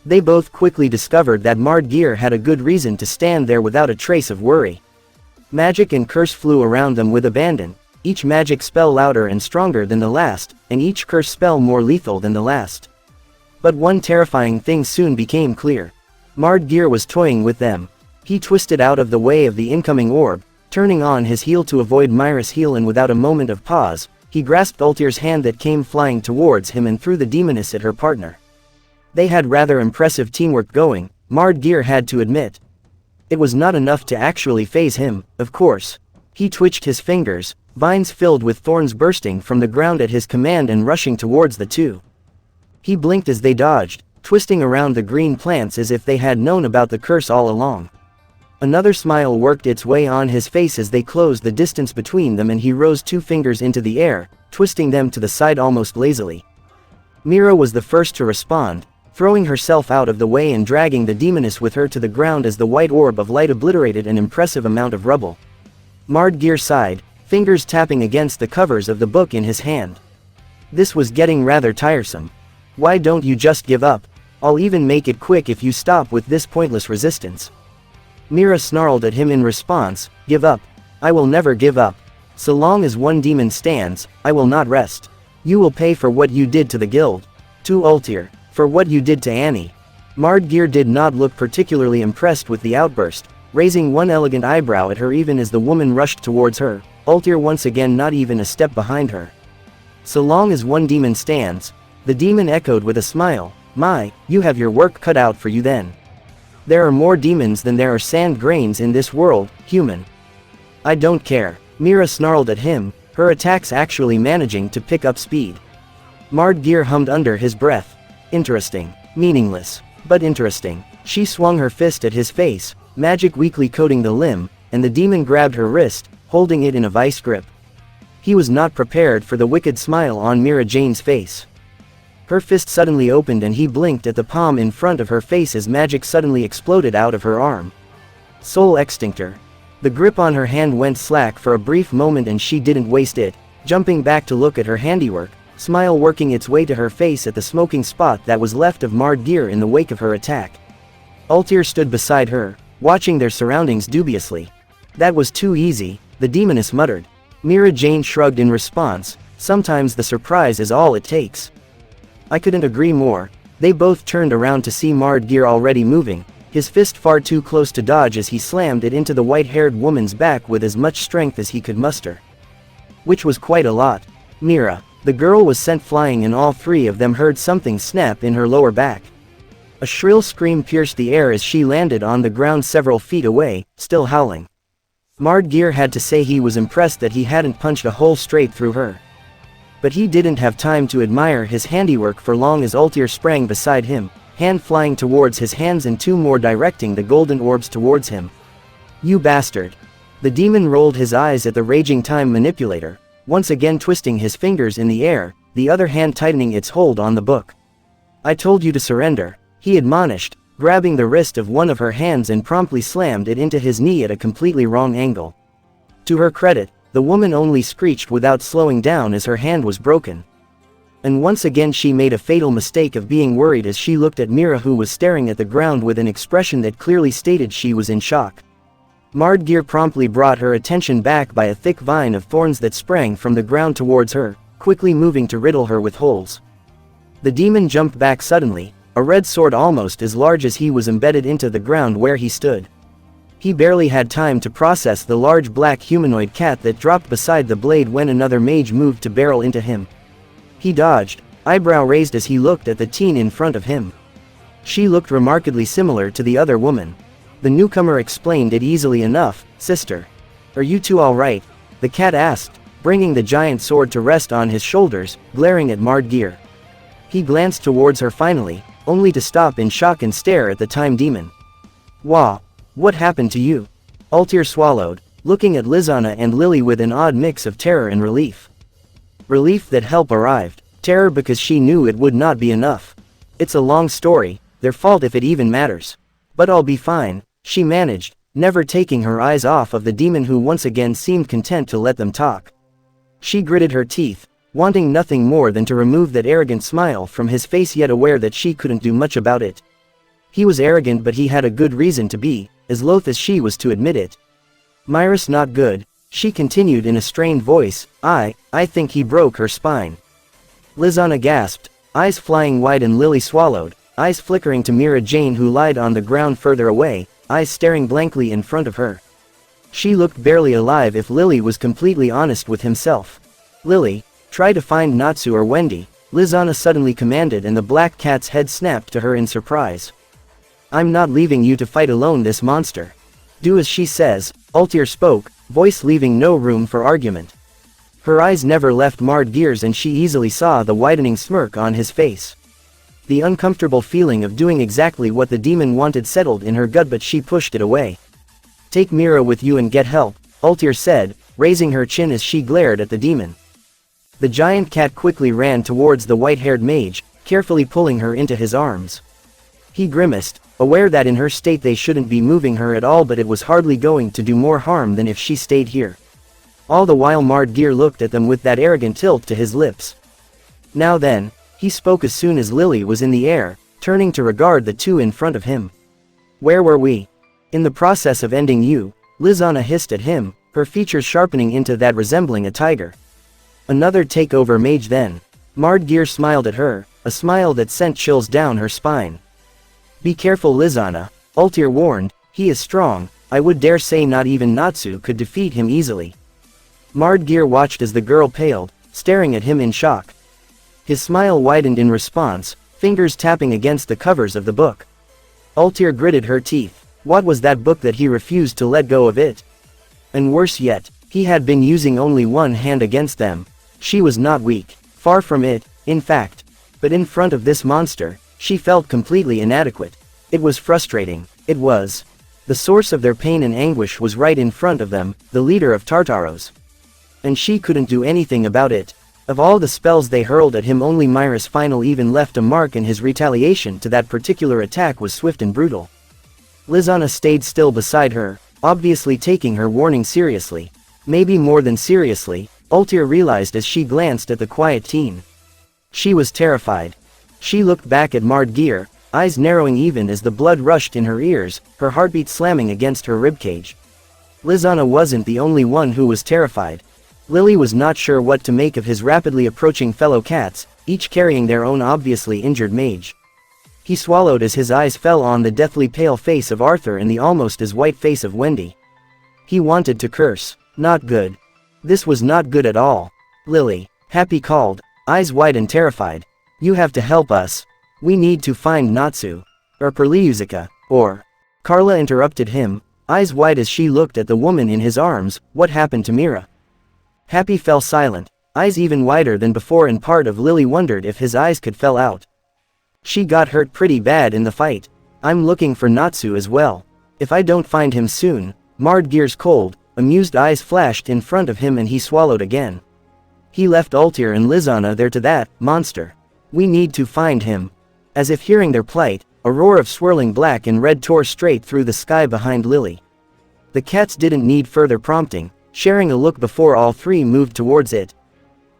They both quickly discovered that Mardgeir had a good reason to stand there without a trace of worry. Magic and curse flew around them with abandon, each magic spell louder and stronger than the last, and each curse spell more lethal than the last. But one terrifying thing soon became clear. Mardgeir was toying with them. He twisted out of the way of the incoming orb, turning on his heel to avoid Myra's heel, and without a moment of pause, he grasped Ultir's hand that came flying towards him and threw the demoness at her partner. They had rather impressive teamwork going, Mardgeir had to admit. It was not enough to actually faze him, of course. He twitched his fingers, vines filled with thorns bursting from the ground at his command and rushing towards the two. He blinked as they dodged, twisting around the green plants as if they had known about the curse all along. Another smile worked its way on his face as they closed the distance between them, and he rose 2 fingers into the air, twisting them to the side almost lazily. Mira was the first to respond, throwing herself out of the way and dragging the demoness with her to the ground as the white orb of light obliterated an impressive amount of rubble. Mardgeir sighed, fingers tapping against the covers of the book in his hand. This was getting rather tiresome. Why don't you just give up? I'll even make it quick if you stop with this pointless resistance. Mira snarled at him in response, give up. I will never give up. So long as one demon stands, I will not rest. You will pay for what you did to the guild. To Ultir, for what you did to Annie. Mardgeir did not look particularly impressed with the outburst, raising one elegant eyebrow at her even as the woman rushed towards her, Ultir once again not even a step behind her. So long as one demon stands, the demon echoed with a smile, my, you have your work cut out for you then. There are more demons than there are sand grains in this world, human. I don't care, Mira snarled at him, her attacks actually managing to pick up speed. Mardgeir hummed under his breath. Interesting. Meaningless. But interesting. She swung her fist at his face, magic weakly coating the limb, and the demon grabbed her wrist, holding it in a vice grip. He was not prepared for the wicked smile on Mira Jane's face. Her fist suddenly opened and he blinked at the palm in front of her face as magic suddenly exploded out of her arm. Soul Extinctor. The grip on her hand went slack for a brief moment and she didn't waste it, jumping back to look at her handiwork, smile working its way to her face at the smoking spot that was left of Mardgeir in the wake of her attack. Ultir stood beside her, watching their surroundings dubiously. That was too easy, the demoness muttered. Mira Jane shrugged in response, sometimes the surprise is all it takes. I couldn't agree more. They both turned around to see Mardgeir already moving, his fist far too close to dodge as he slammed it into the white-haired woman's back with as much strength as he could muster. Which was quite a lot. Mira, the girl was sent flying and all 3 of them heard something snap in her lower back. A shrill scream pierced the air as she landed on the ground several feet away, still howling. Mardgeir had to say he was impressed that he hadn't punched a hole straight through her. But he didn't have time to admire his handiwork for long as Ultir sprang beside him, hand flying towards his hands and 2 more directing the golden orbs towards him. You bastard. The demon rolled his eyes at the raging time manipulator, once again twisting his fingers in the air, the other hand tightening its hold on the book. I told you to surrender, he admonished, grabbing the wrist of one of her hands and promptly slammed it into his knee at a completely wrong angle. To her credit, the woman only screeched without slowing down as her hand was broken. And once again she made a fatal mistake of being worried as she looked at Mira, who was staring at the ground with an expression that clearly stated she was in shock. Mardgeir promptly brought her attention back by a thick vine of thorns that sprang from the ground towards her, quickly moving to riddle her with holes. The demon jumped back suddenly, a red sword almost as large as he was embedded into the ground where he stood. He barely had time to process the large black humanoid cat that dropped beside the blade when another mage moved to barrel into him. He dodged, eyebrow raised as he looked at the teen in front of him. She looked remarkably similar to the other woman. The newcomer explained it easily enough, sister. Are you two all right? The cat asked, bringing the giant sword to rest on his shoulders, glaring at Mardgeir. He glanced towards her finally, only to stop in shock and stare at the time demon. Wah! What happened to you? Ultir swallowed, looking at Lizana and Lily with an odd mix of terror and relief. Relief that help arrived, terror because she knew it would not be enough. It's a long story, their fault if it even matters. But I'll be fine, she managed, never taking her eyes off of the demon who once again seemed content to let them talk. She gritted her teeth, wanting nothing more than to remove that arrogant smile from his face, yet aware that she couldn't do much about it. He was arrogant, but he had a good reason to be, as loath as she was to admit it. Myris not good, she continued in a strained voice. I think he broke her spine. Lizana gasped, eyes flying wide, and Lily swallowed, eyes flickering to Mira Jane, who lied on the ground further away, eyes staring blankly in front of her. She looked barely alive if Lily was completely honest with himself. Lily, try to find Natsu or Wendy, Lizana suddenly commanded, and the black cat's head snapped to her in surprise. I'm not leaving you to fight alone this monster. Do as she says, Altair spoke, voice leaving no room for argument. Her eyes never left Mardgear's, and she easily saw the widening smirk on his face. The uncomfortable feeling of doing exactly what the demon wanted settled in her gut, but she pushed it away. Take Mira with you and get help, Altair said, raising her chin as she glared at the demon. The giant cat quickly ran towards the white-haired mage, carefully pulling her into his arms. He grimaced, aware that in her state they shouldn't be moving her at all, but it was hardly going to do more harm than if she stayed here. All the while Mardgear looked at them with that arrogant tilt to his lips. Now then, he spoke as soon as Lily was in the air, turning to regard the two in front of him. Where were we? In the process of ending you, Lizana hissed at him, her features sharpening into that resembling a tiger. Another takeover mage then. Mardgear smiled at her, a smile that sent chills down her spine. Be careful, Lizana, Altair warned, he is strong, I would dare say not even Natsu could defeat him easily. Mardgear watched as the girl paled, staring at him in shock. His smile widened in response, fingers tapping against the covers of the book. Altair gritted her teeth. What was that book that he refused to let go of it? And worse yet, he had been using only one hand against them. She was not weak, far from it, in fact. But in front of this monster, she felt completely inadequate. It was frustrating, it was. The source of their pain and anguish was right in front of them, the leader of Tartaros. And she couldn't do anything about it. Of all the spells they hurled at him, only Myris' final even left a mark, and his retaliation to that particular attack was swift and brutal. Lizana stayed still beside her, obviously taking her warning seriously. Maybe more than seriously, Altair realized as she glanced at the quiet teen. She was terrified. She looked back at Mardgear, eyes narrowing even as the blood rushed in her ears, her heartbeat slamming against her ribcage. Lizana wasn't the only one who was terrified. Lily was not sure what to make of his rapidly approaching fellow cats, each carrying their own obviously injured mage. He swallowed as his eyes fell on the deathly pale face of Arthur and the almost as white face of Wendy. He wanted to curse. Not good. This was not good at all. Lily, Happy called, eyes wide and terrified. You have to help us. We need to find Natsu. Or Perliuzica, or... Carla interrupted him, eyes wide as she looked at the woman in his arms. What happened to Mira? Happy fell silent, eyes even wider than before, and part of Lily wondered if his eyes could fell out. She got hurt pretty bad in the fight. I'm looking for Natsu as well. If I don't find him soon... Mardgear's cold, amused eyes flashed in front of him, and he swallowed again. He left Altair and Lizana there to that monster. We need to find him. As if hearing their plight, a roar of swirling black and red tore straight through the sky behind Lily. The cats didn't need further prompting, sharing a look before all three moved towards it.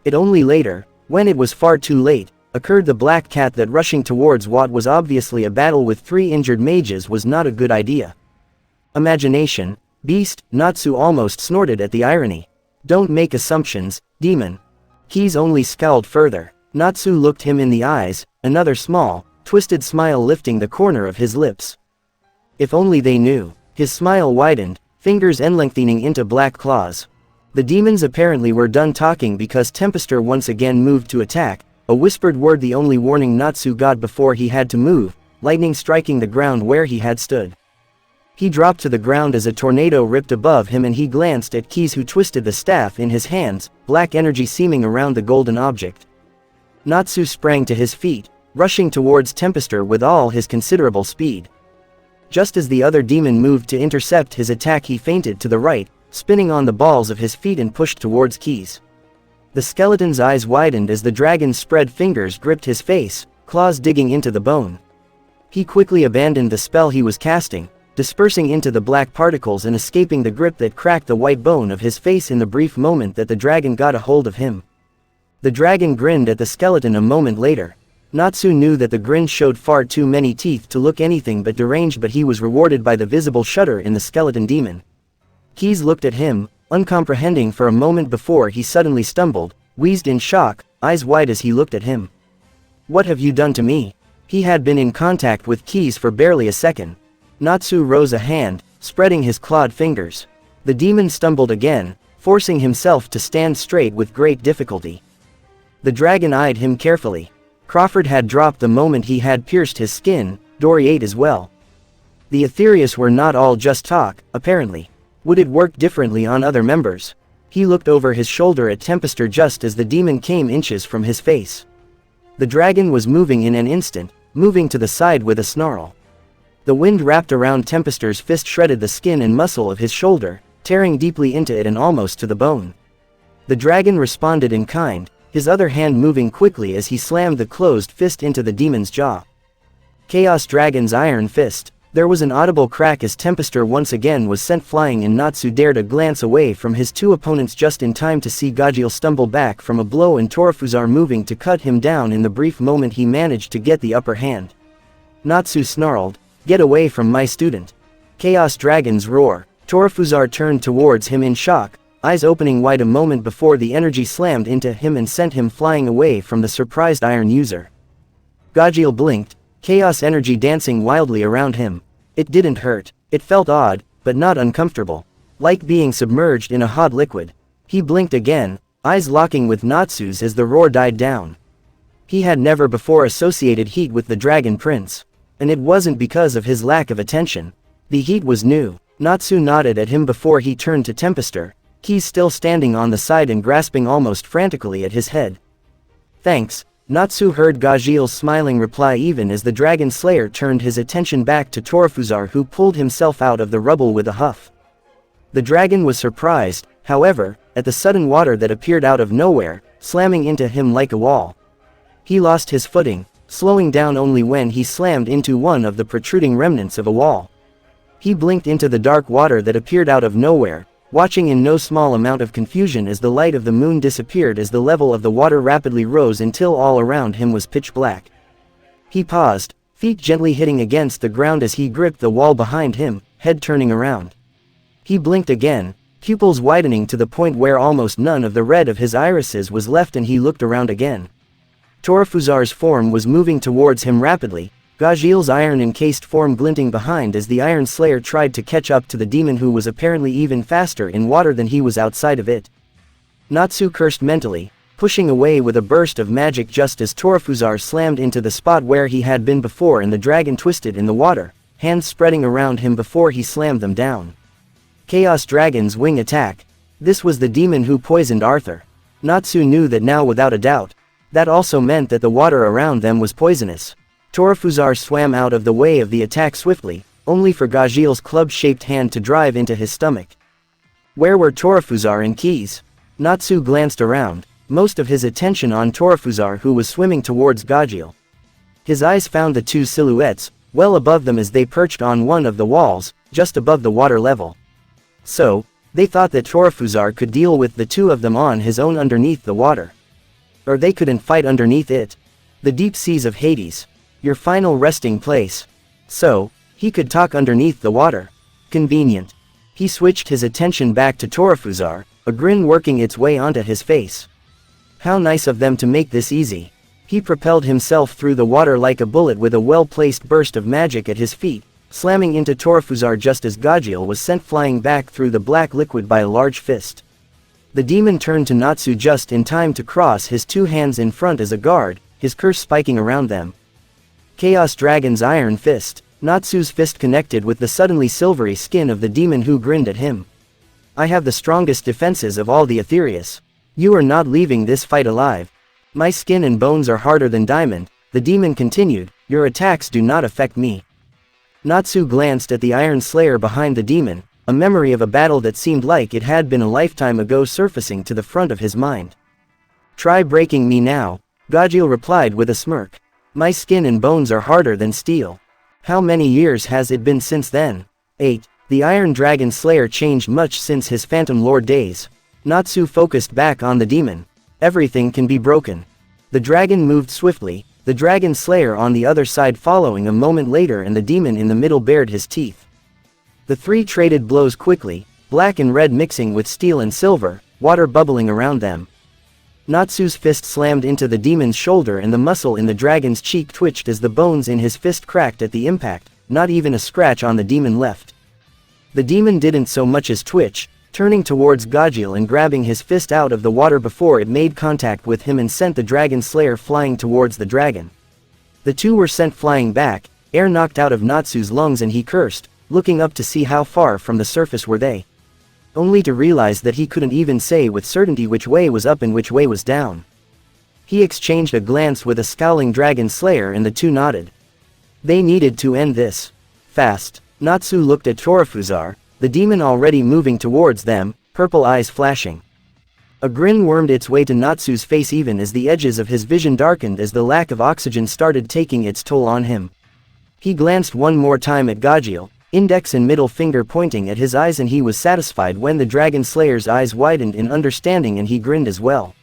It only later, when it was far too late, occurred the black cat that rushing towards what was obviously a battle with three injured mages was not a good idea. Imagination, beast, Natsu almost snorted at the irony. Don't make assumptions, demon. Keys only scowled further. Natsu looked him in the eyes, another small, twisted smile lifting the corner of his lips. If only they knew. His smile widened, fingers enlengthening into black claws. The demons apparently were done talking because Tempester once again moved to attack, a whispered word, the only warning Natsu got before he had to move, lightning striking the ground where he had stood. He dropped to the ground as a tornado ripped above him, and he glanced at Keys, who twisted the staff in his hands, black energy seeming around the golden object. Natsu sprang to his feet, rushing towards Tempester with all his considerable speed. Just as the other demon moved to intercept his attack, he feinted to the right, spinning on the balls of his feet, and pushed towards Keys. The skeleton's eyes widened as the dragon's spread fingers gripped his face, claws digging into the bone. He quickly abandoned the spell he was casting, dispersing into the black particles and escaping the grip that cracked the white bone of his face in the brief moment that the dragon got a hold of him. The dragon grinned at the skeleton a moment later. Natsu knew that the grin showed far too many teeth to look anything but deranged, but he was rewarded by the visible shudder in the skeleton demon. Keys looked at him, uncomprehending for a moment before he suddenly stumbled, wheezed in shock, eyes wide as he looked at him. "What have you done to me?" He had been in contact with Keys for barely a second. Natsu rose a hand, spreading his clawed fingers. The demon stumbled again, forcing himself to stand straight with great difficulty. The dragon eyed him carefully. Crawford had dropped the moment he had pierced his skin, Dory ate as well. The Aetherius were not all just talk, apparently. Would it work differently on other members? He looked over his shoulder at Tempester just as the demon came inches from his face. The dragon was moving in an instant, moving to the side with a snarl. The wind wrapped around Tempester's fist, shredded the skin and muscle of his shoulder, tearing deeply into it and almost to the bone. The dragon responded in kind, his other hand moving quickly as he slammed the closed fist into the demon's jaw. Chaos Dragon's iron fist. There was an audible crack as Tempester once again was sent flying, and Natsu dared a glance away from his two opponents just in time to see Gajeel stumble back from a blow and Torafuzar moving to cut him down in the brief moment he managed to get the upper hand. Natsu snarled, "Get away from my student." Chaos Dragon's roar. Torafuzar turned towards him in shock, eyes opening wide a moment before the energy slammed into him and sent him flying away from the surprised iron user. Gajeel blinked, chaos energy dancing wildly around him. It didn't hurt. It felt odd, but not uncomfortable. Like being submerged in a hot liquid. He blinked again, eyes locking with Natsu's as the roar died down. He had never before associated heat with the Dragon Prince. And it wasn't because of his lack of attention. The heat was new. Natsu nodded at him before he turned to Tempester, Keys still standing on the side and grasping almost frantically at his head. "Thanks." Natsu heard Gajeel's smiling reply even as the Dragon Slayer turned his attention back to Torafuzar, who pulled himself out of the rubble with a huff. The dragon was surprised, however, at the sudden water that appeared out of nowhere, slamming into him like a wall. He lost his footing, slowing down only when he slammed into one of the protruding remnants of a wall. He blinked into the dark water that appeared out of nowhere, watching in no small amount of confusion as the light of the moon disappeared as the level of the water rapidly rose until all around him was pitch black. He paused, feet gently hitting against the ground as he gripped the wall behind him, head turning around. He blinked again, pupils widening to the point where almost none of the red of his irises was left, and he looked around again. Torafuzar's form was moving towards him rapidly, Gajeel's iron-encased form glinting behind as the Iron Slayer tried to catch up to the demon, who was apparently even faster in water than he was outside of it. Natsu cursed mentally, pushing away with a burst of magic just as Torafuzar slammed into the spot where he had been before, and the dragon twisted in the water, hands spreading around him before he slammed them down. Chaos Dragon's wing attack. This was the demon who poisoned Arthur. Natsu knew that now without a doubt. That also meant that the water around them was poisonous. Torafuzar swam out of the way of the attack swiftly, only for Gajeel's club-shaped hand to drive into his stomach. Where were Torafuzar and Keys? Natsu glanced around, most of his attention on Torafuzar, who was swimming towards Gajeel. His eyes found the two silhouettes, well above them as they perched on one of the walls, just above the water level. So, they thought that Torafuzar could deal with the two of them on his own underneath the water. Or they couldn't fight underneath it. The deep seas of Hades. Your final resting place. So, he could talk underneath the water. Convenient. He switched his attention back to Torafuzar, a grin working its way onto his face. How nice of them to make this easy. He propelled himself through the water like a bullet with a well-placed burst of magic at his feet, slamming into Torafuzar just as Gajeel was sent flying back through the black liquid by a large fist. The demon turned to Natsu just in time to cross his two hands in front as a guard, his curse spiking around them. Chaos Dragon's iron fist. Natsu's fist connected with the suddenly silvery skin of the demon, who grinned at him. "I have the strongest defenses of all the Aetherius. You are not leaving this fight alive. My skin and bones are harder than diamond," the demon continued, "your attacks do not affect me." Natsu glanced at the Iron Slayer behind the demon, a memory of a battle that seemed like it had been a lifetime ago surfacing to the front of his mind. "Try breaking me now," Gajeel replied with a smirk. "My skin and bones are harder than steel." How many years has it been since then? 8. The Iron Dragon Slayer changed much since his Phantom Lord days. Natsu focused back on the demon. Everything can be broken. The dragon moved swiftly, the dragon slayer on the other side following a moment later, and the demon in the middle bared his teeth. The three traded blows quickly, black and red mixing with steel and silver, water bubbling around them. Natsu's fist slammed into the demon's shoulder and the muscle in the dragon's cheek twitched as the bones in his fist cracked at the impact, not even a scratch on the demon left. The demon didn't so much as twitch, turning towards Gajil and grabbing his fist out of the water before it made contact with him and sent the dragon slayer flying towards the dragon. The two were sent flying back, air knocked out of Natsu's lungs, and he cursed, looking up to see how far from the surface were they. Only to realize that he couldn't even say with certainty which way was up and which way was down. He exchanged a glance with a scowling dragon slayer and the two nodded. They needed to end this. Fast. Natsu looked at Torafuzar, the demon already moving towards them, purple eyes flashing. A grin wormed its way to Natsu's face even as the edges of his vision darkened as the lack of oxygen started taking its toll on him. He glanced one more time at Gajil, index and middle finger pointing at his eyes, and he was satisfied when the dragon slayer's eyes widened in understanding and he grinned as well.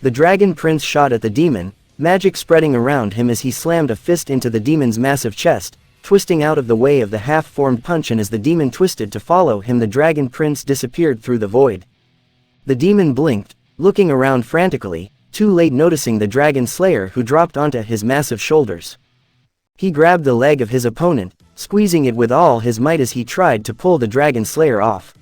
The dragon prince shot at the demon, magic spreading around him as he slammed a fist into the demon's massive chest, twisting out of the way of the half-formed punch, and as the demon twisted to follow him the dragon prince disappeared through the void. The demon blinked, looking around frantically, too late noticing the dragon slayer who dropped onto his massive shoulders. He grabbed the leg of his opponent, squeezing it with all his might as he tried to pull the dragon slayer off.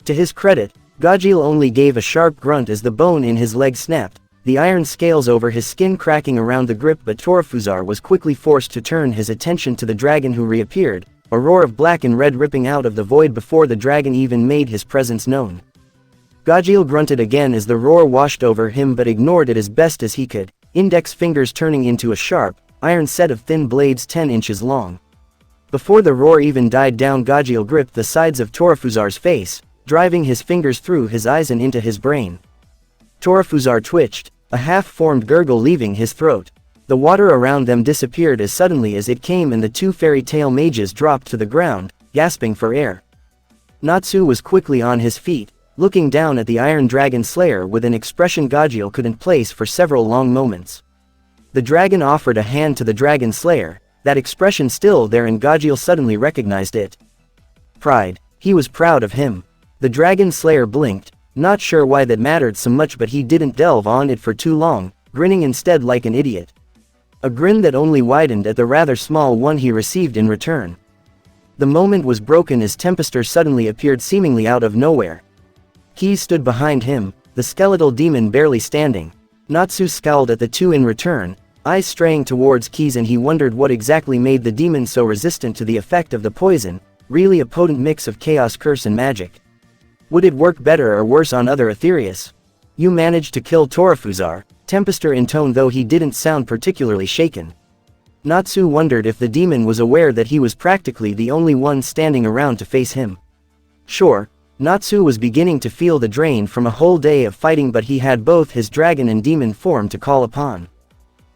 To his credit, Gajil only gave a sharp grunt as the bone in his leg snapped, the iron scales over his skin cracking around the grip, but Torafuzar was quickly forced to turn his attention to the dragon who reappeared, a roar of black and red ripping out of the void before the dragon even made his presence known. Gajil grunted again as the roar washed over him but ignored it as best as he could, index fingers turning into a sharp, iron set of thin blades 10 inches long. Before the roar even died down, Gajil gripped the sides of Torafuzar's face, driving his fingers through his eyes and into his brain. Torafuzar twitched, a half-formed gurgle leaving his throat. The water around them disappeared as suddenly as it came and the two fairy tale mages dropped to the ground, gasping for air. Natsu was quickly on his feet, looking down at the Iron Dragon Slayer with an expression Gajil couldn't place for several long moments. The dragon offered a hand to the Dragon Slayer, that expression still there, and Gajil suddenly recognized it. Pride. He was proud of him. The Dragon Slayer blinked, not sure why that mattered so much, but he didn't delve on it for too long, grinning instead like an idiot. A grin that only widened at the rather small one he received in return. The moment was broken as Tempester suddenly appeared seemingly out of nowhere. Key stood behind him, the skeletal demon barely standing. Natsu scowled at the two in return, eyes straying towards Keys, and he wondered what exactly made the demon so resistant to the effect of the poison, really a potent mix of chaos, curse and magic. Would it work better or worse on other Aetherius? You managed to kill Torafuzar, Tempester intoned, though he didn't sound particularly shaken. Natsu wondered if the demon was aware that he was practically the only one standing around to face him. Sure, Natsu was beginning to feel the drain from a whole day of fighting, but he had both his dragon and demon form to call upon.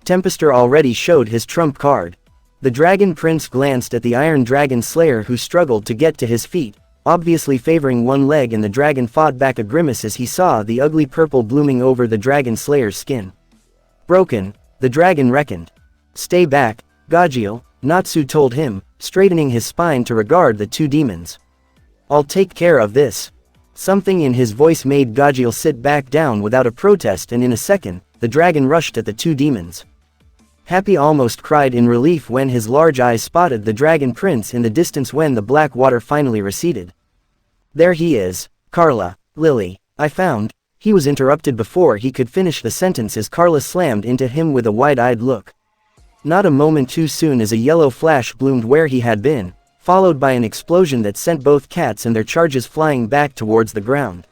Tempester already showed his trump card. The Dragon Prince glanced at the Iron Dragon Slayer, who struggled to get to his feet, obviously favoring one leg, and the dragon fought back a grimace as he saw the ugly purple blooming over the Dragon Slayer's skin. Broken, the dragon reckoned. Stay back, Gajil, Natsu told him, straightening his spine to regard the two demons. I'll take care of this. Something in his voice made Gajil sit back down without a protest, and in a second, the dragon rushed at the two demons. Happy almost cried in relief when his large eyes spotted the Dragon Prince in the distance when the black water finally receded. There he is, Carla, Lily, I found. He was interrupted before he could finish the sentence as Carla slammed into him with a wide-eyed look. Not a moment too soon as a yellow flash bloomed where he had been, followed by an explosion that sent both cats and their charges flying back towards the ground.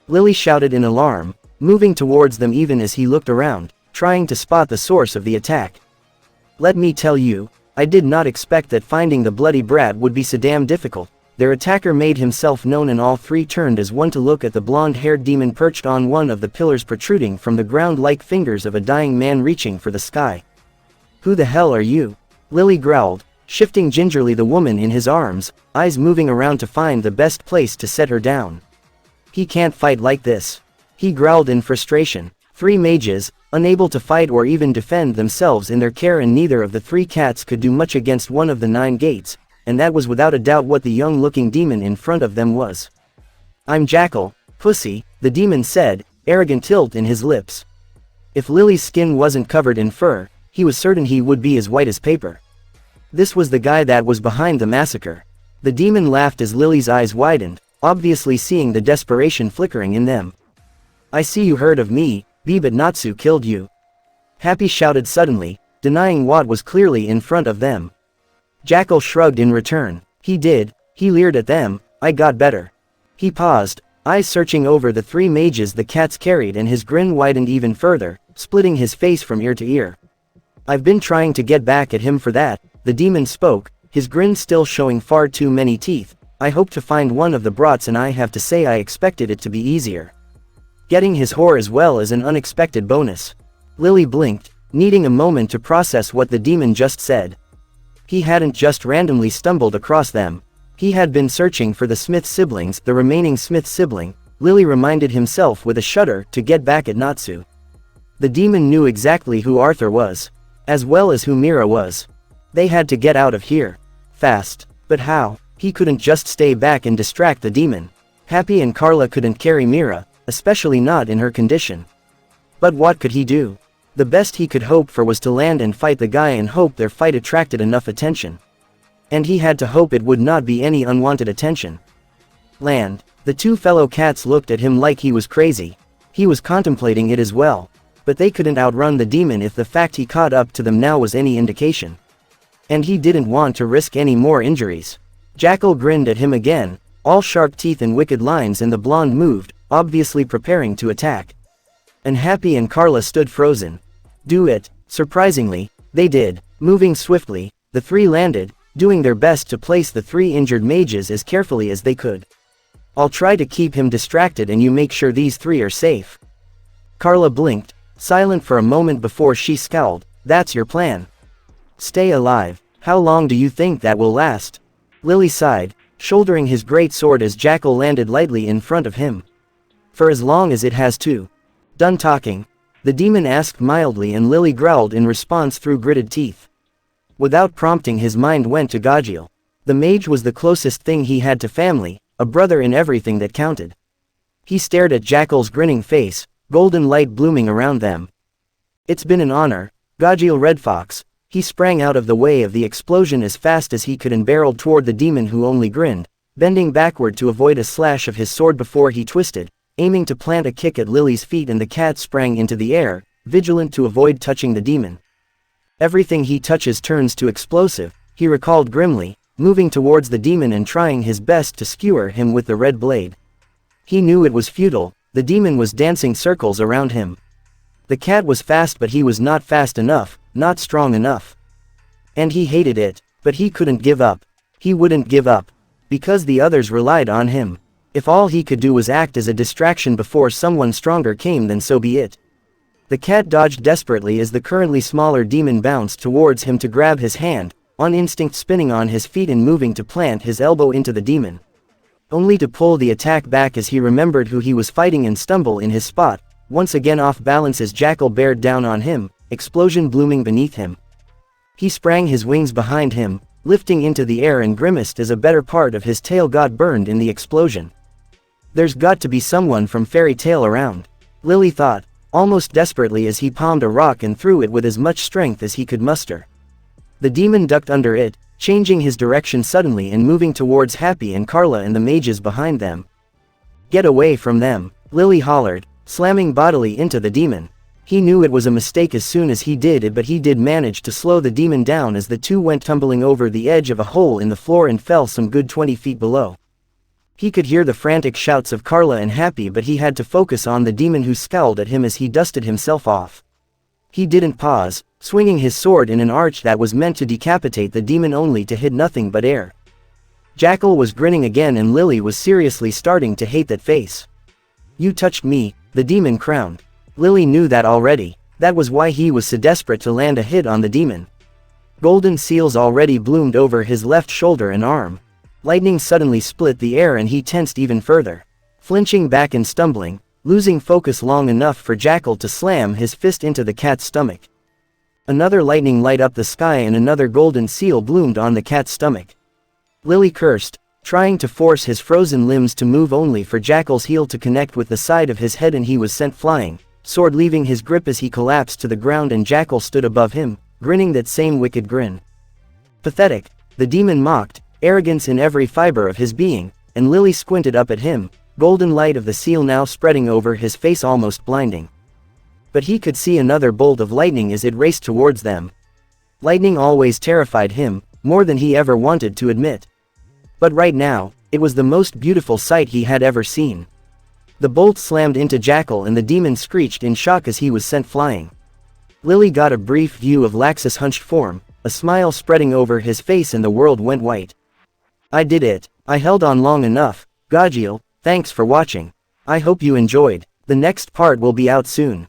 Lily shouted in alarm, moving towards them even as he looked around, trying to spot the source of the attack. Let me tell you, I did not expect that finding the bloody brat would be so damn difficult. Their attacker made himself known, and all three turned as one to look at the blonde-haired demon perched on one of the pillars protruding from the ground like fingers of a dying man reaching for the sky. Who the hell are you? Lily growled, shifting gingerly the woman in his arms, eyes moving around to find the best place to set her down. He can't fight like this. He growled in frustration. 3 mages, unable to fight or even defend themselves in their care, and neither of the 3 cats could do much against one of the 9 gates, and that was without a doubt what the young-looking demon in front of them was. "I'm Jackal, pussy," the demon said, arrogant tilt in his lips. If Lily's skin wasn't covered in fur, he was certain he would be as white as paper. This was the guy that was behind the massacre. The demon laughed as Lily's eyes widened, obviously seeing the desperation flickering in them. "I see you heard of me, but Natsu killed you." Happy shouted suddenly, denying what was clearly in front of them. Jackal shrugged in return. "He did," he leered at them, "I got better." He paused, eyes searching over the 3 mages the cats carried, and his grin widened even further, splitting his face from ear to ear. "I've been trying to get back at him for that," the demon spoke, his grin still showing far too many teeth. "I hope to find one of the brats, and I have to say I expected it to be easier. Getting his whore as well as an unexpected bonus." Lily blinked, needing a moment to process what the demon just said. He hadn't just randomly stumbled across them. He had been searching for the Smith siblings, the remaining Smith sibling, Lily reminded himself with a shudder, to get back at Natsu. The demon knew exactly who Arthur was, as well as who Mira was. They had to get out of here. Fast. But how? He couldn't just stay back and distract the demon. Happy and Carla couldn't carry Mira, especially not in her condition. But what could he do? The best he could hope for was to land and fight the guy and hope their fight attracted enough attention. And he had to hope it would not be any unwanted attention. Land. The 2 fellow cats looked at him like he was crazy. He was contemplating it as well. But they couldn't outrun the demon if the fact he caught up to them now was any indication. And he didn't want to risk any more injuries. Jackal grinned at him again, all sharp teeth and wicked lines, and the blonde moved, obviously preparing to attack. And Happy and Carla stood frozen. Do it. Surprisingly, they did. Moving swiftly, the 3 landed, doing their best to place the 3 injured mages as carefully as they could. "I'll try to keep him distracted and you make sure these 3 are safe." Carla blinked, silent for a moment before she scowled. "That's your plan? Stay alive. How long do you think that will last?" Lily sighed, shouldering his great sword as Jackal landed lightly in front of him. "For as long as it has to." "Done talking?" the demon asked mildly, and Lily growled in response through gritted teeth. Without prompting, his mind went to Gajiel. The mage was the closest thing he had to family, a brother in everything that counted. He stared at Jackal's grinning face, golden light blooming around them. "It's been an honor, Gajiel Redfox." He sprang out of the way of the explosion as fast as he could and barreled toward the demon, who only grinned, bending backward to avoid a slash of his sword before he twisted, aiming to plant a kick at Lily's feet, and the cat sprang into the air, vigilant to avoid touching the demon. "Everything he touches turns to explosive," he recalled grimly, moving towards the demon and trying his best to skewer him with the red blade. He knew it was futile. The demon was dancing circles around him. The cat was fast, but he was not fast enough, not strong enough. And he hated it, but he couldn't give up. He wouldn't give up. Because the others relied on him. If all he could do was act as a distraction before someone stronger came, then so be it. The cat dodged desperately as the currently smaller demon bounced towards him to grab his hand, on instinct spinning on his feet and moving to plant his elbow into the demon. Only to pull the attack back as he remembered who he was fighting and stumble in his spot, once again off balance as Jackal bared down on him, explosion blooming beneath him. He sprang his wings behind him, lifting into the air, and grimaced as a better part of his tail got burned in the explosion. "There's got to be someone from Fairy Tale around," Lily thought, almost desperately, as he palmed a rock and threw it with as much strength as he could muster. The demon ducked under it, changing his direction suddenly and moving towards Happy and Carla and the mages behind them. "Get away from them," Lily hollered, slamming bodily into the demon. He knew it was a mistake as soon as he did it, but he did manage to slow the demon down as the 2 went tumbling over the edge of a hole in the floor and fell some good 20 feet below. He could hear the frantic shouts of Carla and Happy, but he had to focus on the demon, who scowled at him as he dusted himself off. He didn't pause, swinging his sword in an arch that was meant to decapitate the demon, only to hit nothing but air. Jackal was grinning again, and Lily was seriously starting to hate that face. "You touched me," the demon crowned. Lily knew that already. That was why he was so desperate to land a hit on the demon. Golden seals already bloomed over his left shoulder and arm. Lightning suddenly split the air and he tensed even further. Flinching back and stumbling, losing focus long enough for Jackal to slam his fist into the cat's stomach. Another lightning light up the sky and another golden seal bloomed on the cat's stomach. Lily cursed, trying to force his frozen limbs to move only for Jackal's heel to connect with the side of his head and he was sent flying, sword leaving his grip as he collapsed to the ground and Jackal stood above him, grinning that same wicked grin. Pathetic, the demon mocked, arrogance in every fiber of his being, and Lily squinted up at him, golden light of the seal now spreading over his face almost blinding. But he could see another bolt of lightning as it raced towards them. Lightning always terrified him, more than he ever wanted to admit. But right now, it was the most beautiful sight he had ever seen. The bolt slammed into Jackal and the demon screeched in shock as he was sent flying. Lily got a brief view of Lax's hunched form, a smile spreading over his face and the world went white. I did it, I held on long enough. Gajiel, thanks for watching. I hope you enjoyed. The next part will be out soon.